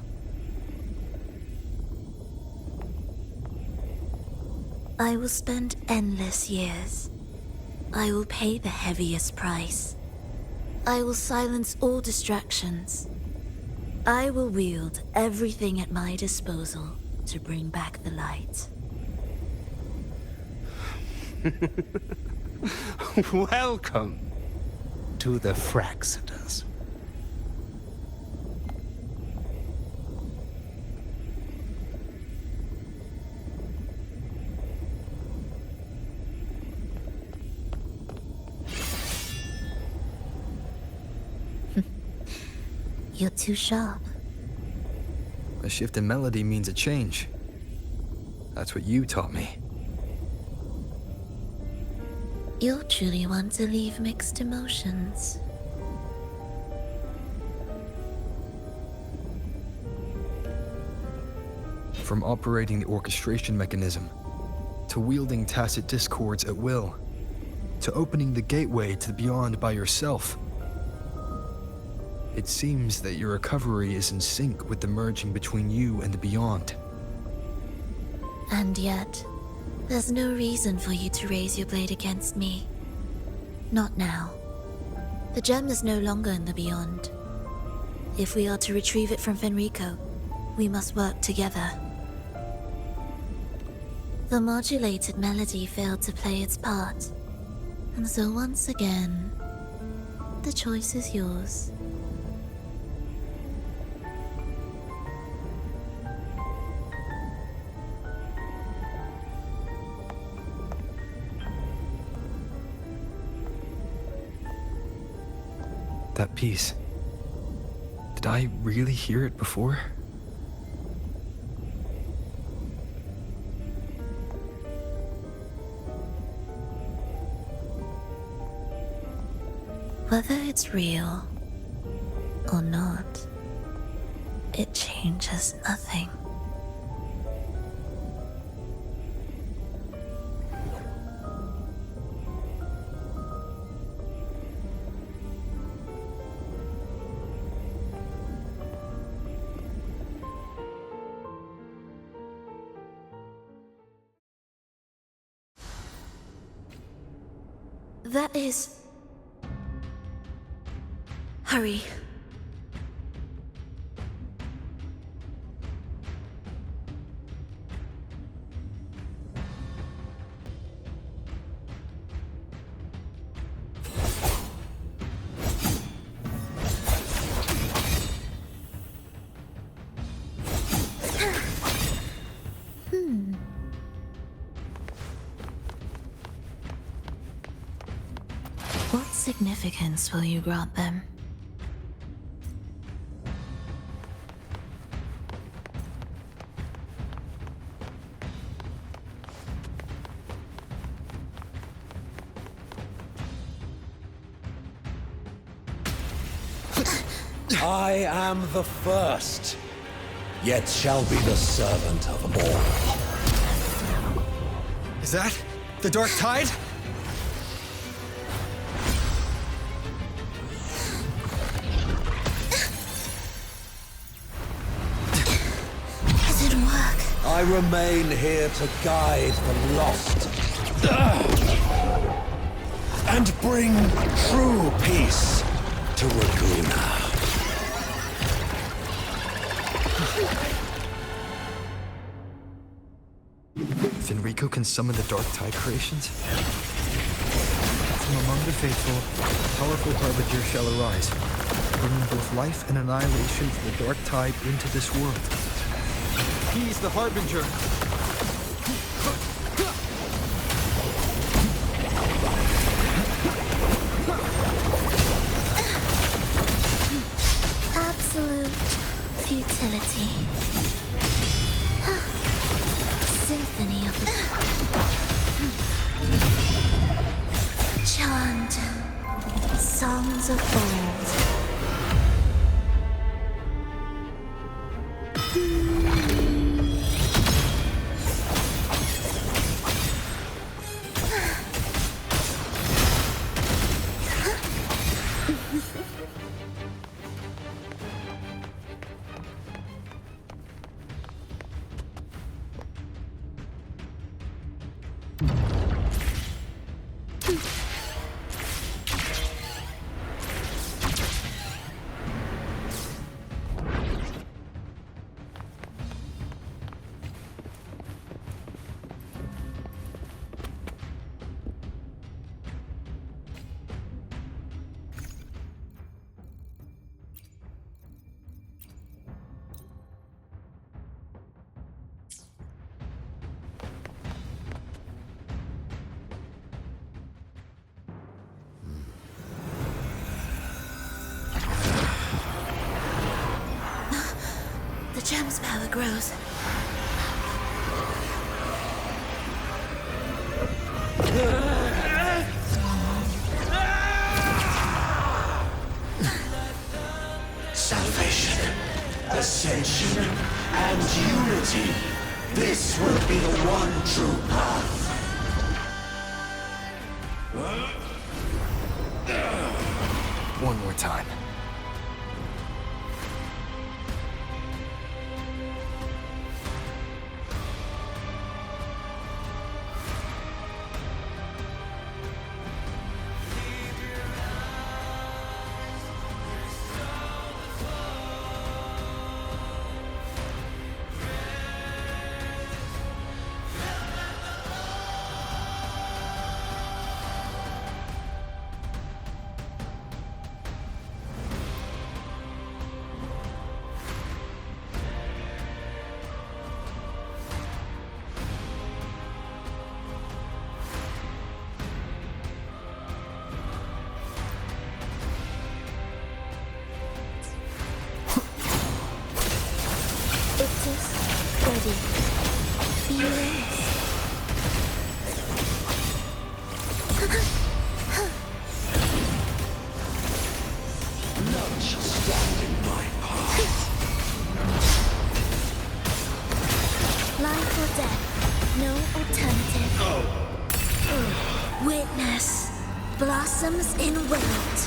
I will spend endless years. I will pay the heaviest price. I will silence all distractions. I will wield everything at my disposal to bring back the light. Welcome to the Fraxiters. You're too sharp. A shift in melody means a change. That's what you taught me. You'll truly want to leave mixed emotions. From operating the orchestration mechanism, to wielding tacit discords at will, to opening the gateway to the beyond by yourself. It seems that your recovery is in sync with the merging between you and the beyond. And yet, there's no reason for you to raise your blade against me. Not now. The gem is no longer in the beyond. If we are to retrieve it from Fenrico, we must work together. The modulated melody failed to play its part, and so once again, the choice is yours. That piece. Did I really hear it before? Whether it's real or not, it changes nothing. That is... Hurry. What significance will you grant them? I am the first, yet shall be the servant of all. Is that the Dark Tide? It didn't work. I remain here to guide the lost and bring true peace to Raguna. Fenrico can summon the Dark Tide creations? From among the faithful, a powerful harbinger shall arise, bringing both life and annihilation from the Dark Tide into this world. He's the harbinger. Futility. Symphony of the chant. Songs of old. The gem's power grows. Salvation, ascension, and unity. This will be the one true path. One more time. Life or death, no alternative. Witness, blossoms in wilt.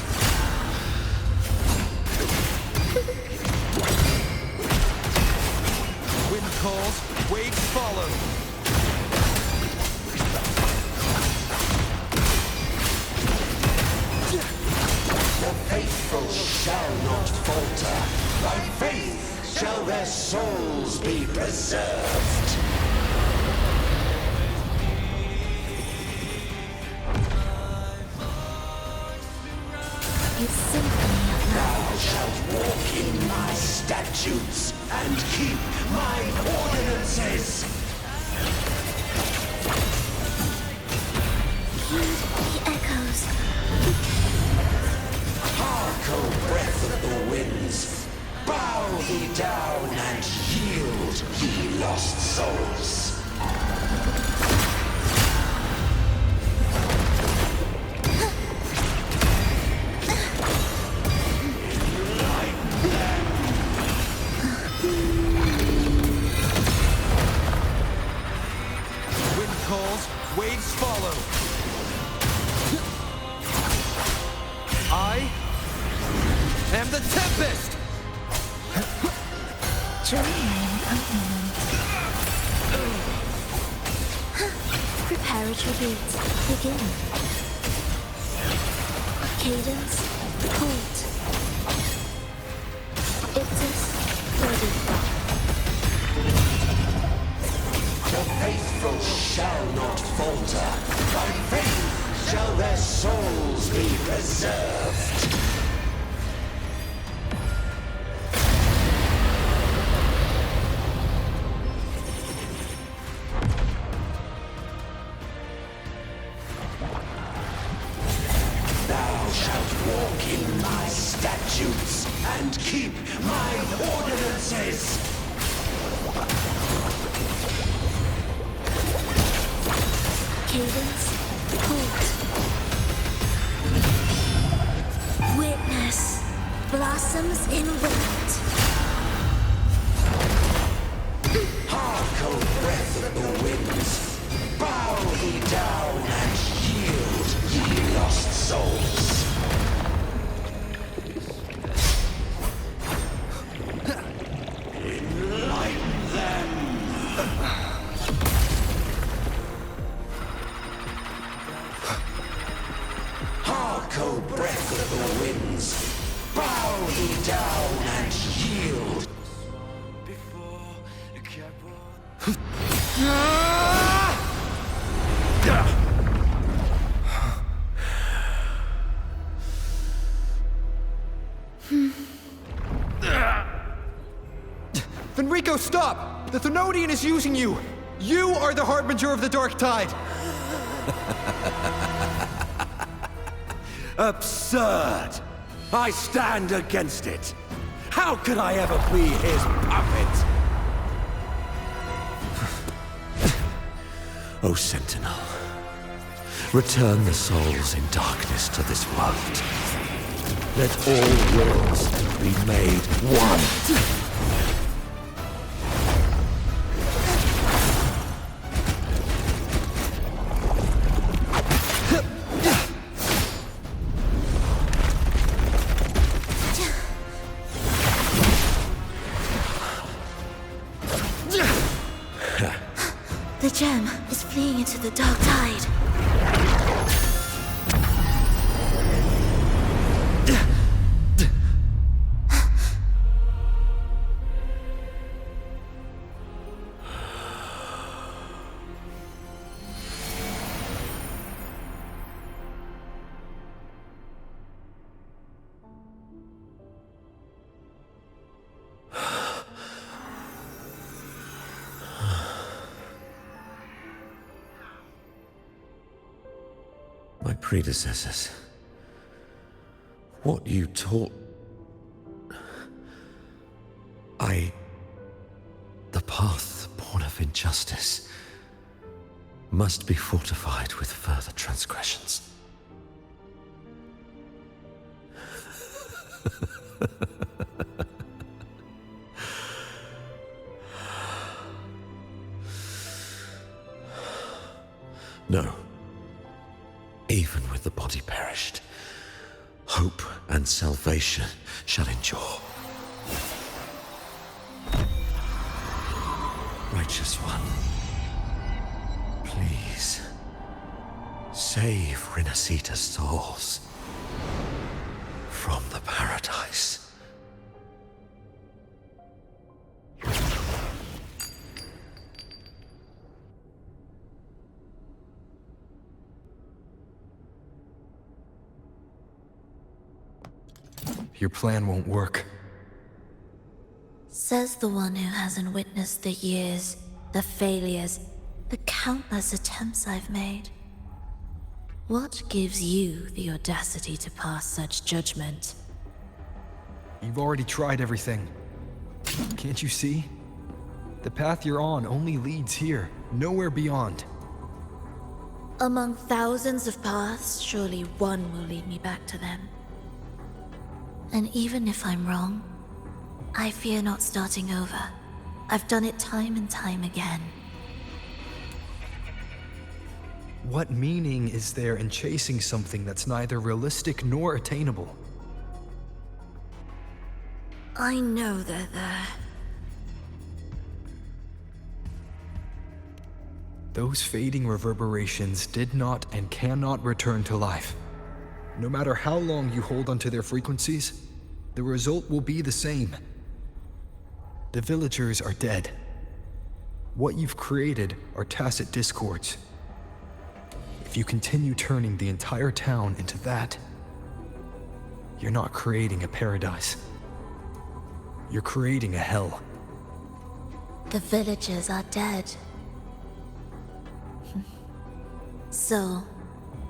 Wind calls, waves follow. The faithful shall not falter. By faith shall their souls be preserved. It's symphony of Thou shalt walk in my statutes and keep my ordinances. the echoes. Hark, O breath of the winds. Bow thee down and yield, ye lost souls. Wind calls, waves follow. I am the Tempest! Join my accompaniment. Preparatory beats, begin. Cadence, hold. Iptus, ready. The faithful shall not falter. By faith shall their souls be preserved. Thou shalt walk in my statutes and keep my ordinances! Cadence, halt. Witness, blossoms in wind. Hark, O breath of the winds! Bow ye down and yield, ye lost souls! Enlighten them! Hark, O breath of the winds! Bow ye down and yield! Fenrico, stop! The Thenodian is using you! You are the harbinger of the Dark Tide! Absurd! I stand against it! How could I ever be his puppet? O Sentinel, return the souls in darkness to this world. Let all worlds be made one. The gem is fleeing into the dark tide. My predecessors. What you taught... The path born of injustice must be fortified with further transgressions. No. Even with the body perished, hope and salvation shall endure. Righteous One, please save Renacita's souls from the paradise. Your plan won't work. Says the one who hasn't witnessed the years, the failures, the countless attempts I've made. What gives you the audacity to pass such judgment? You've already tried everything. Can't you see? The path you're on only leads here, nowhere beyond. Among thousands of paths, surely one will lead me back to them. And even if I'm wrong, I fear not starting over. I've done it time and time again. What meaning is there in chasing something that's neither realistic nor attainable? I know they're there. Those fading reverberations did not and cannot return to life. No matter how long you hold onto their frequencies, the result will be the same. The villagers are dead. What you've created are tacit discords. If you continue turning the entire town into that, you're not creating a paradise. You're creating a hell. The villagers are dead. So,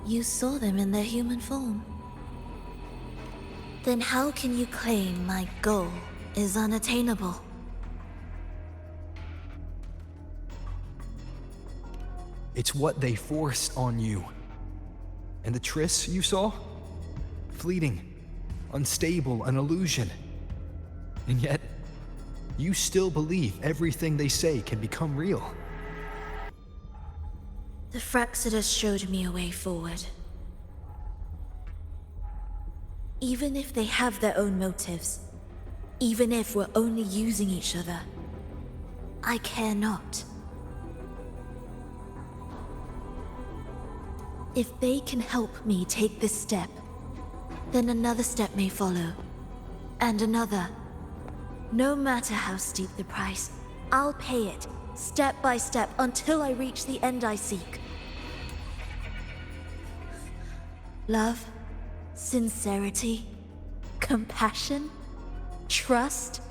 you saw them in their human form. Then how can you claim my goal is unattainable. It's what they force on you. And the trysts you saw? Fleeting, unstable, an illusion. And yet, you still believe everything they say can become real. The Fraxidus showed me a way forward. Even if they have their own motives, even if we're only using each other, I care not. If they can help me take this step, then another step may follow, and another. No matter how steep the price, I'll pay it, step by step, until I reach the end I seek. Love, sincerity, compassion, trust.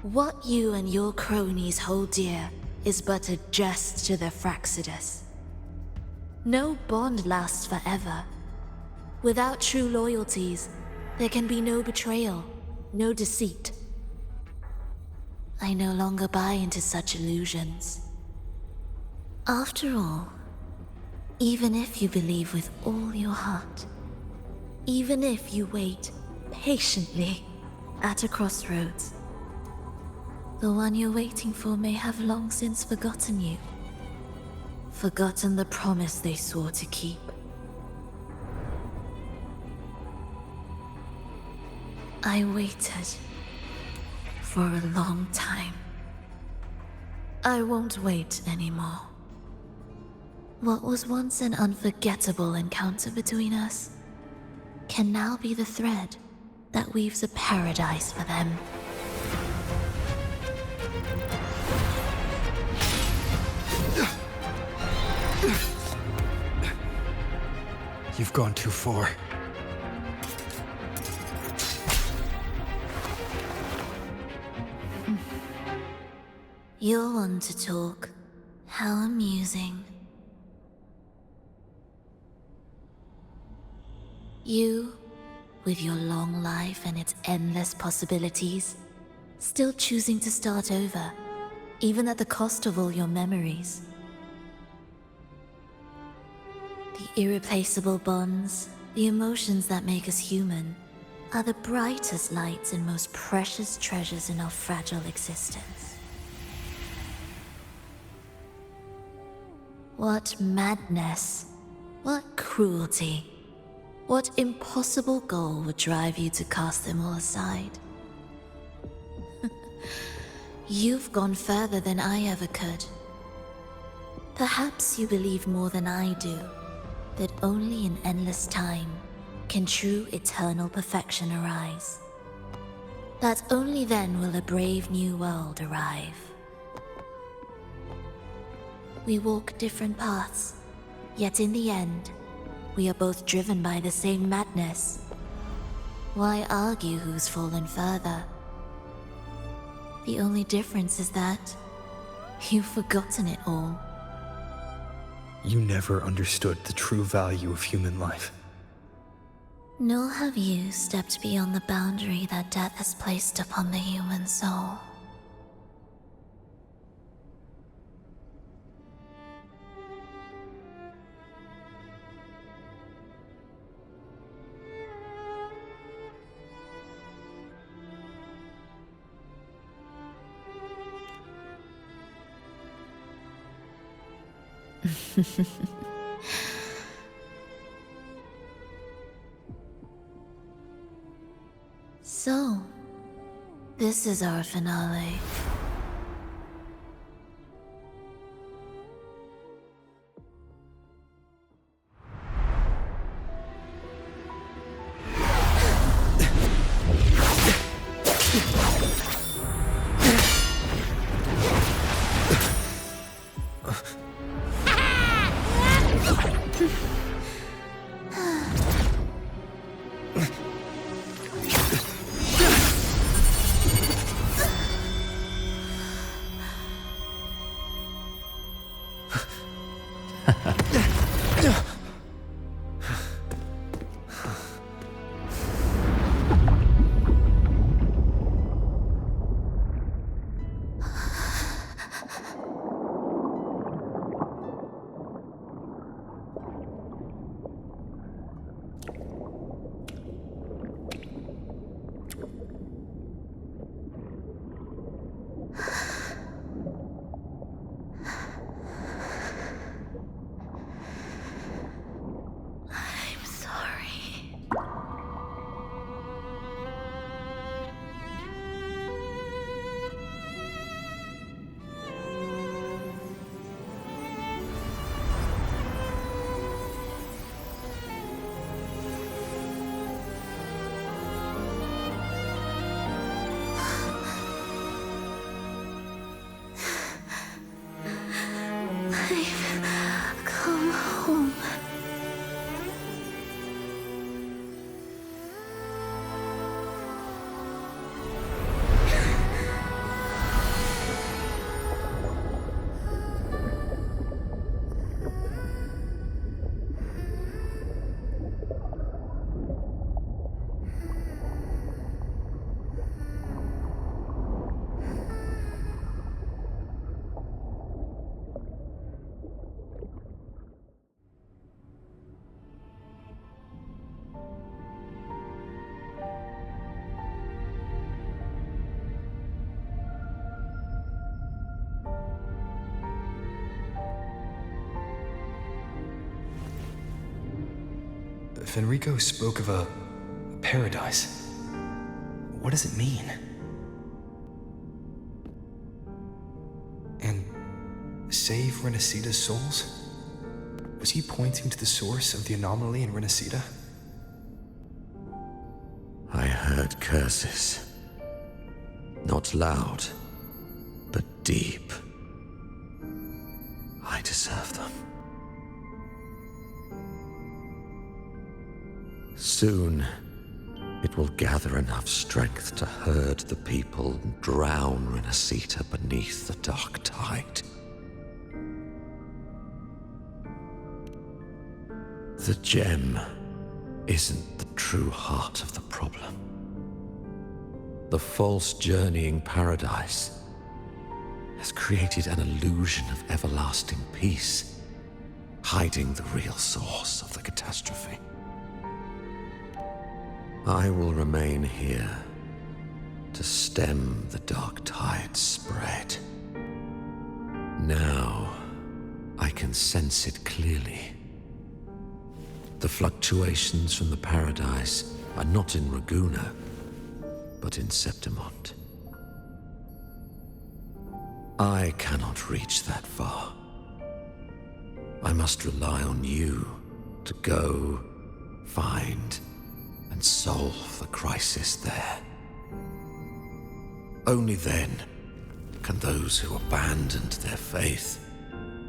What you and your cronies hold dear is but a jest to the Fraxidus. No bond lasts forever. Without true loyalties, there can be no betrayal, no deceit. I no longer buy into such illusions. After all, even if you believe with all your heart, even if you wait patiently at a crossroads, the one you're waiting for may have long since forgotten you. Forgotten the promise they swore to keep. I waited for a long time. I won't wait anymore. What was once an unforgettable encounter between us can now be the thread that weaves a paradise for them. You've gone too far. You're one to talk. How amusing. You, with your long life and its endless possibilities, still choosing to start over, even at the cost of all your memories. The irreplaceable bonds, the emotions that make us human, are the brightest lights and most precious treasures in our fragile existence. What madness, what cruelty, what impossible goal would drive you to cast them all aside? You've gone further than I ever could. Perhaps you believe more than I do, that only in endless time can true eternal perfection arise. That only then will a brave new world arrive. We walk different paths, yet in the end, we are both driven by the same madness. Why argue who's fallen further? The only difference is that you've forgotten it all. You never understood the true value of human life. Nor have you stepped beyond the boundary that death has placed upon the human soul. So, this is our finale. If Enrico spoke of a paradise, what does it mean? And save Renacita's souls? Was he pointing to the source of the anomaly in Renacita? I heard curses. Not loud, but deep. I deserve them. Soon, it will gather enough strength to herd the people and drown Renacita beneath the dark tide. The gem isn't the true heart of the problem. The false journeying paradise has created an illusion of everlasting peace, hiding the real source of the catastrophe. I will remain here to stem the dark tide's spread. Now, I can sense it clearly. The fluctuations from the paradise are not in Raguna, but in Septimont. I cannot reach that far. I must rely on you to go, find, and solve the crisis there. Only then can those who abandoned their faith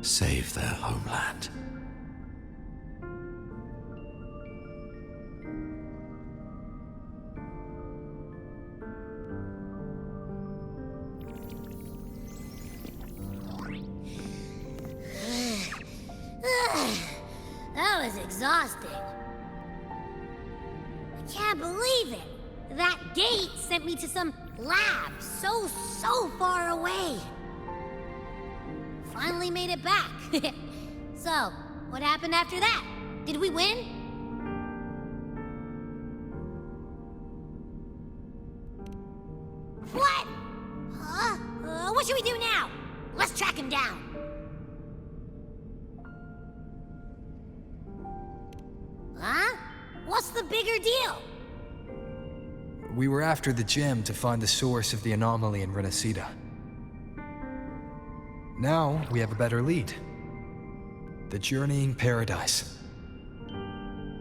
save their homeland. That was exhausting. I can't believe it. That gate sent me to some lab so far away. Finally made it back. So, what happened after that? Did we win? What? Huh? What should we do now? Let's track him down. Huh? What's the bigger deal? We were after the gem to find the source of the anomaly in Renacita. Now we have a better lead. The journeying paradise.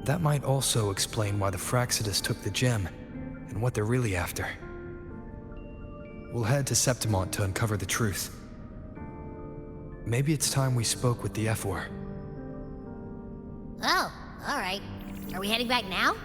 That might also explain why the Fraxidus took the gem and what they're really after. We'll head to Septimont to uncover the truth. Maybe it's time we spoke with the F-War. Oh, all right. Are we heading back now?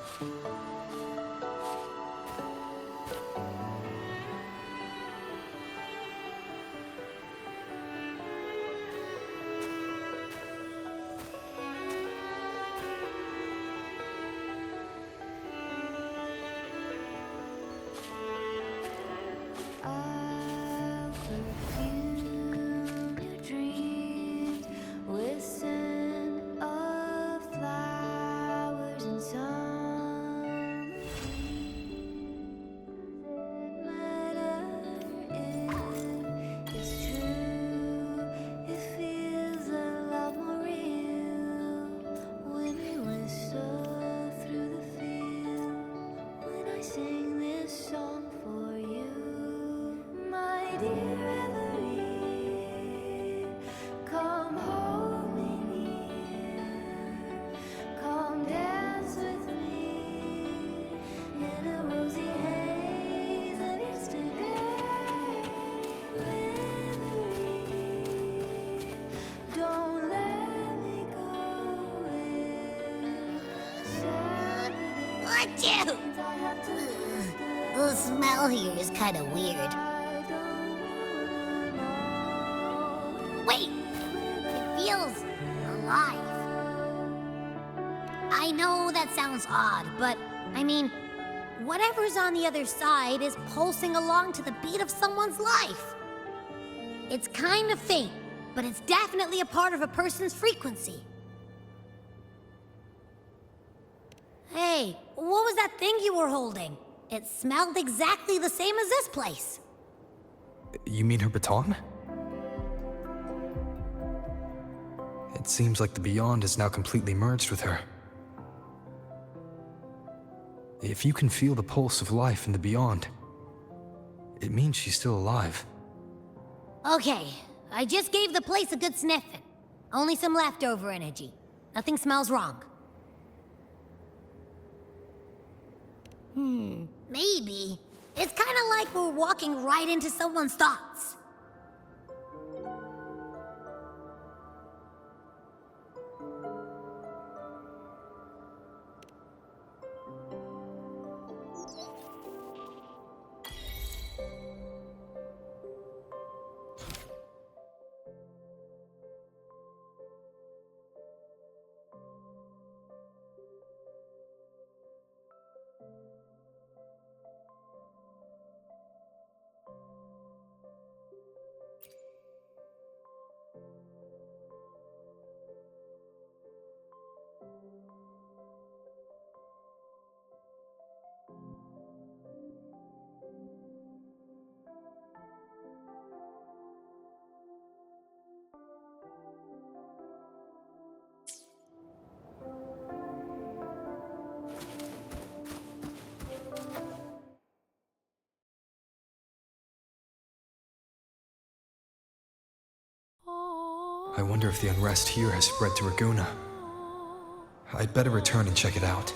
Achoo! The smell here is kind of weird. Wait! It feels alive. I know that sounds odd, but I mean, whatever's on the other side is pulsing along to the beat of someone's life. It's kind of faint, but it's definitely a part of a person's frequency. Hey, what was that thing you were holding? It smelled exactly the same as this place. You mean her baton? It seems like the Beyond is now completely merged with her. If you can feel the pulse of life in the Beyond, it means she's still alive. Okay, I just gave the place a good sniffing. Only some leftover energy. Nothing smells wrong. Maybe. It's kind of like we're walking right into someone's thoughts. I wonder if the unrest here has spread to Raguna. I'd better return and check it out.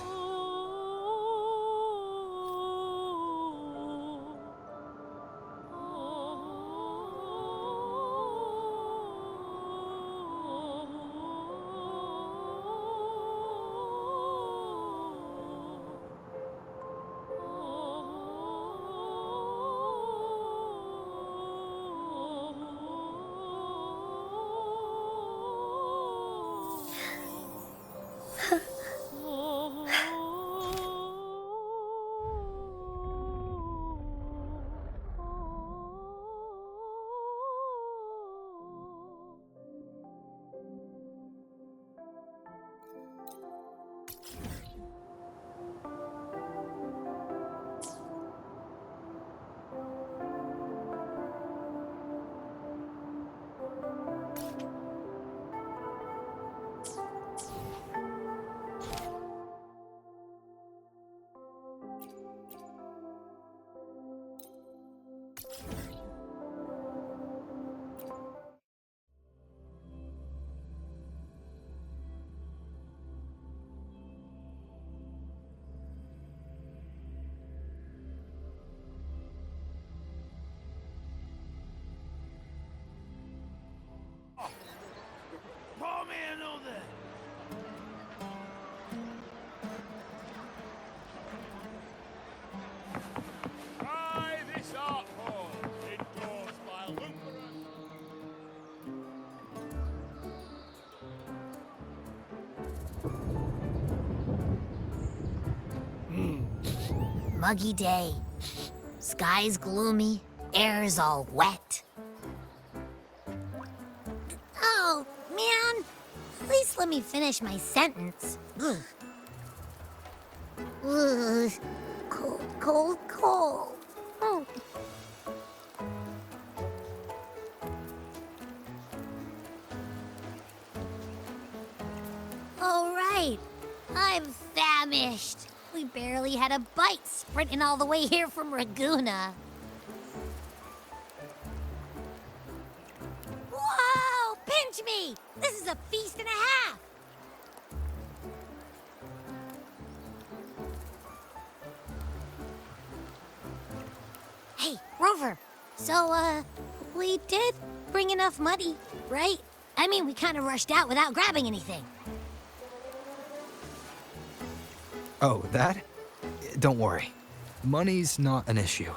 Muggy day. Sky's gloomy, air's all wet. Oh, man. At least let me finish my sentence. Ugh. Ugh. Cold, cold, cold. Oh. All right. I'm famished. We barely had a bite sprinting all the way here from Raguna. Whoa! Pinch me! This is a feast and a half! Hey, Rover. So, we did bring enough money, right? I mean, we kind of rushed out without grabbing anything. Oh, that? Don't worry. Money's not an issue.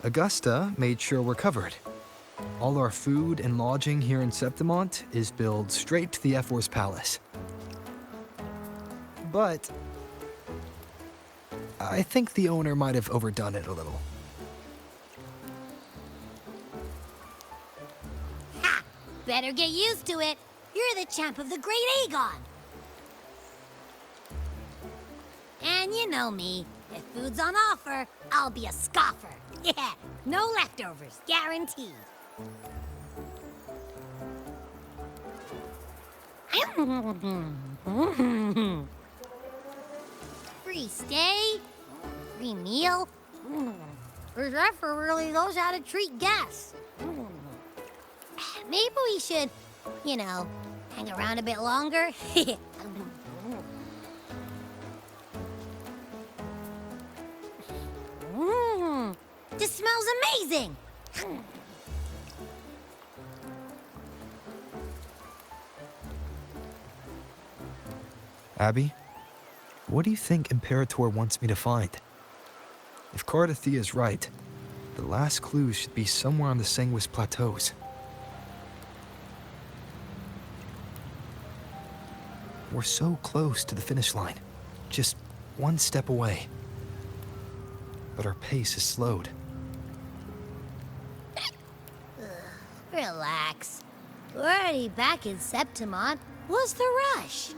Augusta made sure we're covered. All our food and lodging here in Septimont is billed straight to the F-Force Palace. But I think the owner might have overdone it a little. Ha! Better get used to it. You're the champ of the Great Aegon. And you know me. If food's on offer, I'll be a scoffer. Yeah, no leftovers, guaranteed. Free stay, free meal. The Zephyr really knows how to treat guests. Maybe we should, you know, hang around a bit longer. This smells amazing! Abby, what do you think Imperator wants me to find? If Cardathia is right, the last clues should be somewhere on the Sanguis Plateaus. We're so close to the finish line, just one step away. But our pace is slowed. Relax. We're already back in Septimont. What's the rush?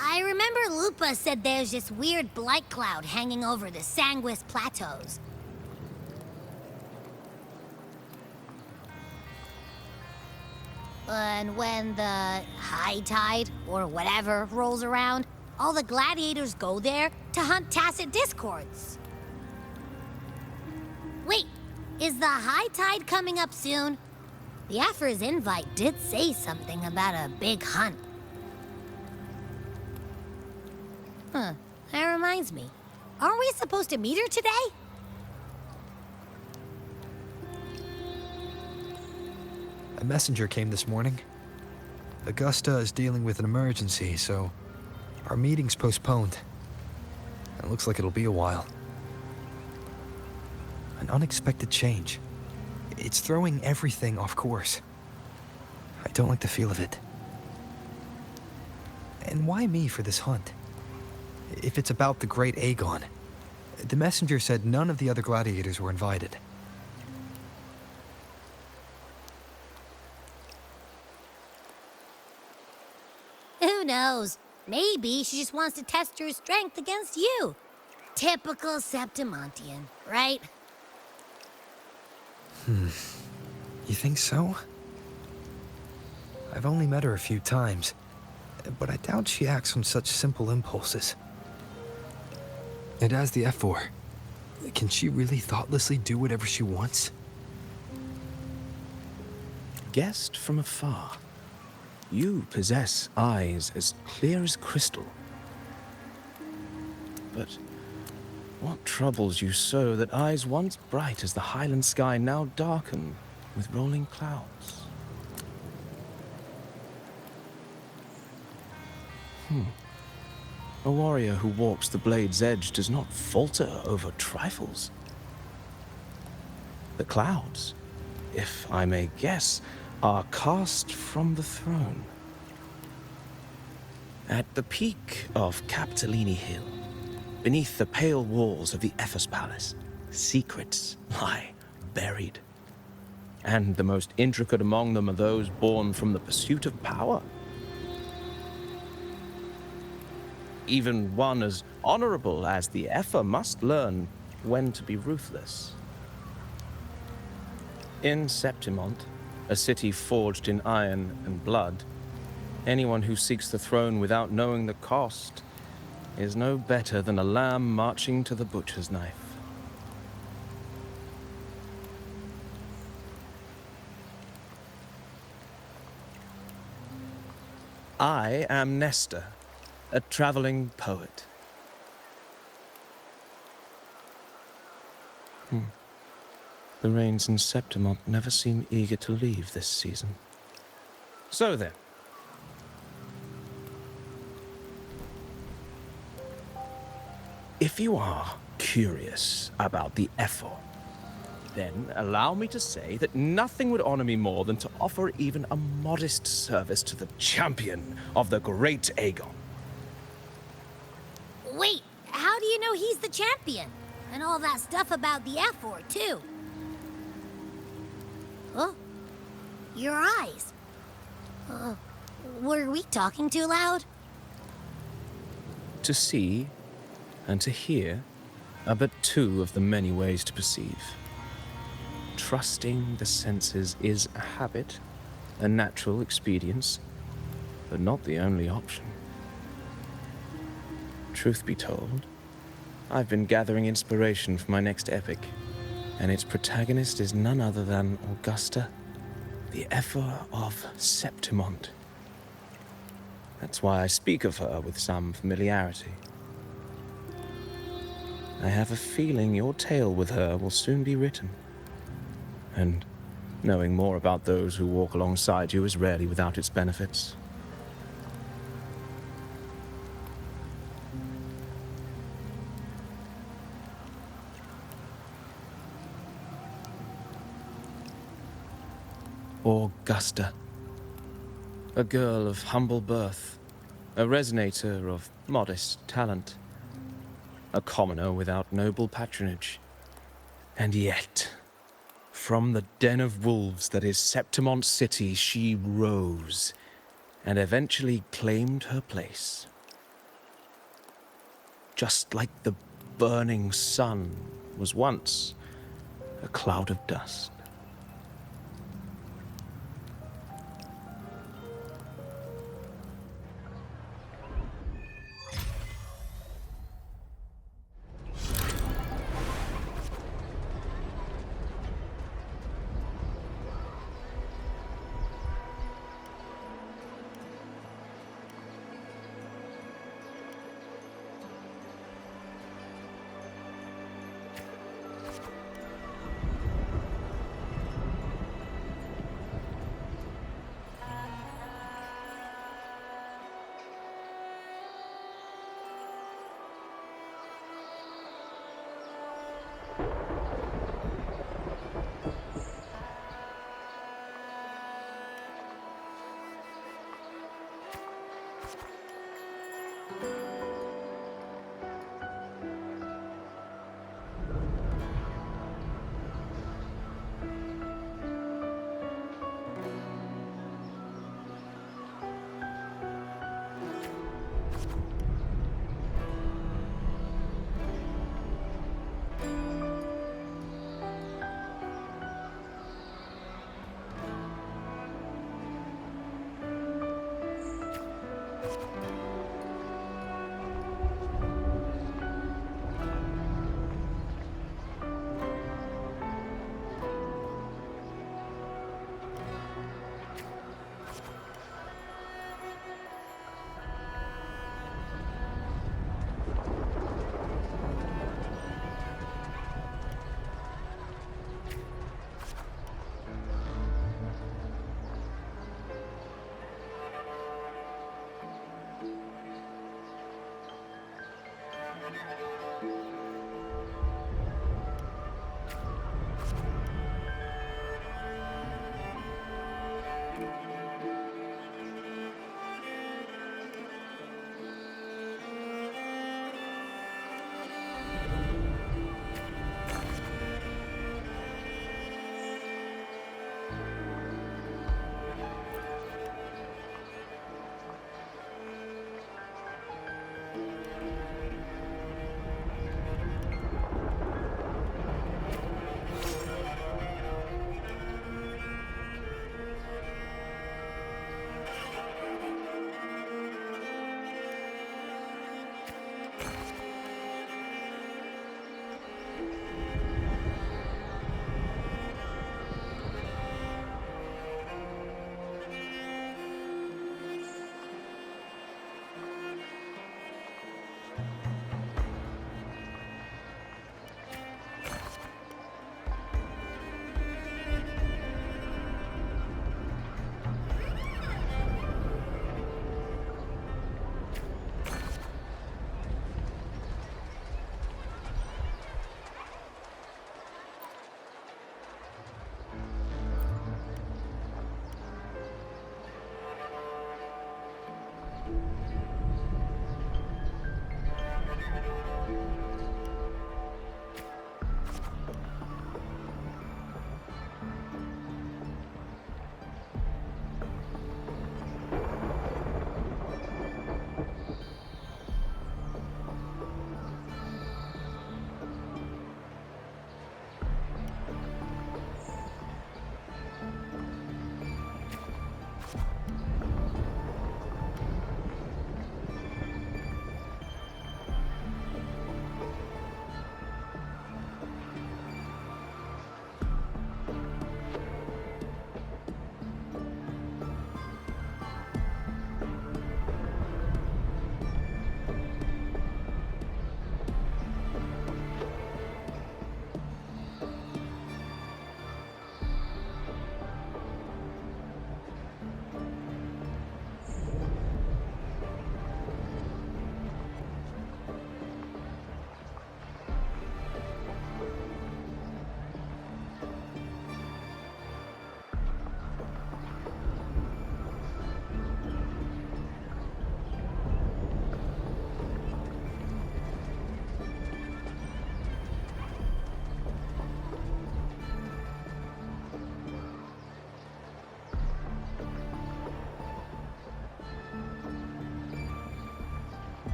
I remember Lupa said there's this weird blight cloud hanging over the Sanguis Plateaus. And when the high tide, or whatever, rolls around, all the gladiators go there to hunt tacit discords. Wait, is the high tide coming up soon? The Aphra's invite did say something about a big hunt. Huh, that reminds me. Aren't we supposed to meet her today? A messenger came this morning. Augusta is dealing with an emergency, so our meeting's postponed. It looks like it'll be a while. An unexpected change. It's throwing everything off course. I don't like the feel of it. And why me for this hunt? If it's about the Great Aegon, the messenger said none of the other gladiators were invited. Who knows? Maybe she just wants to test her strength against you. Typical Septimontian, right? You think so? I've only met her a few times, but I doubt she acts on such simple impulses. And as the F4, can she really thoughtlessly do whatever she wants? Guessed from afar, you possess eyes as clear as crystal. But what troubles you so that eyes once bright as the highland sky now darken with rolling clouds? A warrior who walks the blade's edge does not falter over trifles. The clouds, if I may guess, are cast from the throne. At the peak of Capitolini Hill, beneath the pale walls of the Ephes Palace, secrets lie buried. And the most intricate among them are those born from the pursuit of power. Even one as honorable as the Epher must learn when to be ruthless. In Septimont, a city forged in iron and blood, anyone who seeks the throne without knowing the cost is no better than a lamb marching to the butcher's knife. I am Nestor, a traveling poet. The rains in Septimont never seem eager to leave this season. So then. If you are curious about the effort, then allow me to say that nothing would honor me more than to offer even a modest service to the champion of the great Aegon. Wait, how do you know he's the champion? And all that stuff about the F-word, too. Oh, your eyes. Were we talking too loud? To see and to hear are but two of the many ways to perceive. Trusting the senses is a habit, a natural expedience, but not the only option. Truth be told, I've been gathering inspiration for my next epic, and its protagonist is none other than Augusta, the Epher of Septimont. That's why I speak of her with some familiarity. I have a feeling your tale with her will soon be written. And knowing more about those who walk alongside you is rarely without its benefits. Augusta. A girl of humble birth, a resonator of modest talent, a commoner without noble patronage. And yet, from the den of wolves that is Septimont City, she rose and eventually claimed her place. Just like the burning sun was once a cloud of dust.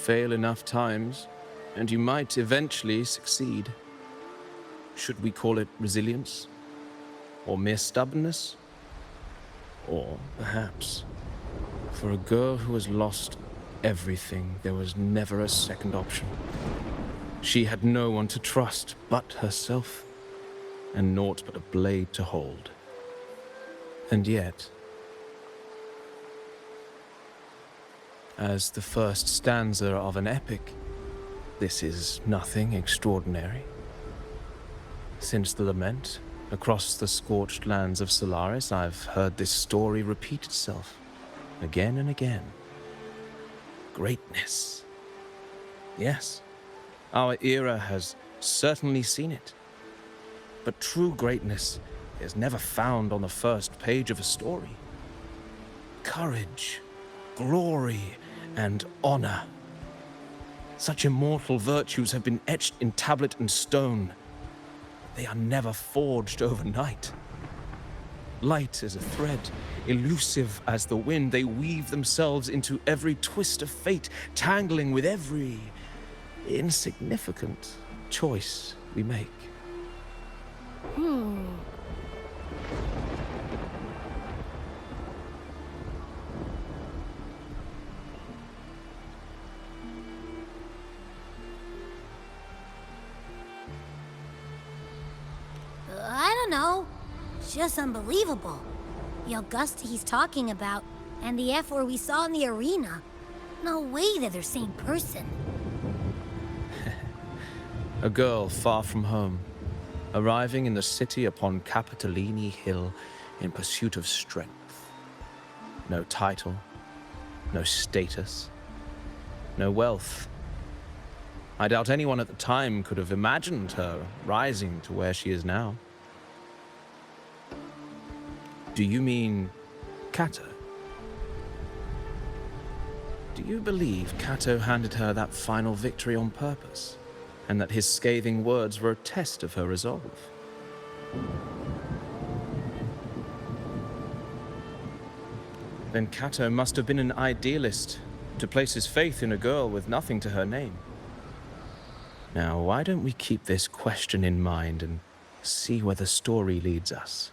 fail enough times, and you might eventually succeed. Should we call it resilience? Or mere stubbornness? Or perhaps, for a girl who has lost everything, there was never a second option. She had no one to trust but herself, and naught but a blade to hold. And yet, as the first stanza of an epic, this is nothing extraordinary. Since the lament, across the scorched lands of Solaris, I've heard this story repeat itself, again and again. Greatness. Yes, our era has certainly seen it. But true greatness is never found on the first page of a story. Courage, glory, and honor. Such immortal virtues have been etched in tablet and stone. They are never forged overnight. Light as a thread, elusive as the wind, they weave themselves into every twist of fate, tangling with every insignificant choice we make. I don't know. It's just unbelievable. The Augusta he's talking about, and the F-word we saw in the arena. No way they're the same person. A girl far from home, arriving in the city upon Capitolini Hill in pursuit of strength. No title, no status, no wealth. I doubt anyone at the time could have imagined her rising to where she is now. Do you mean Kato? Do you believe Kato handed her that final victory on purpose, and that his scathing words were a test of her resolve? Then Kato must have been an idealist to place his faith in a girl with nothing to her name. Now, why don't we keep this question in mind and see where the story leads us?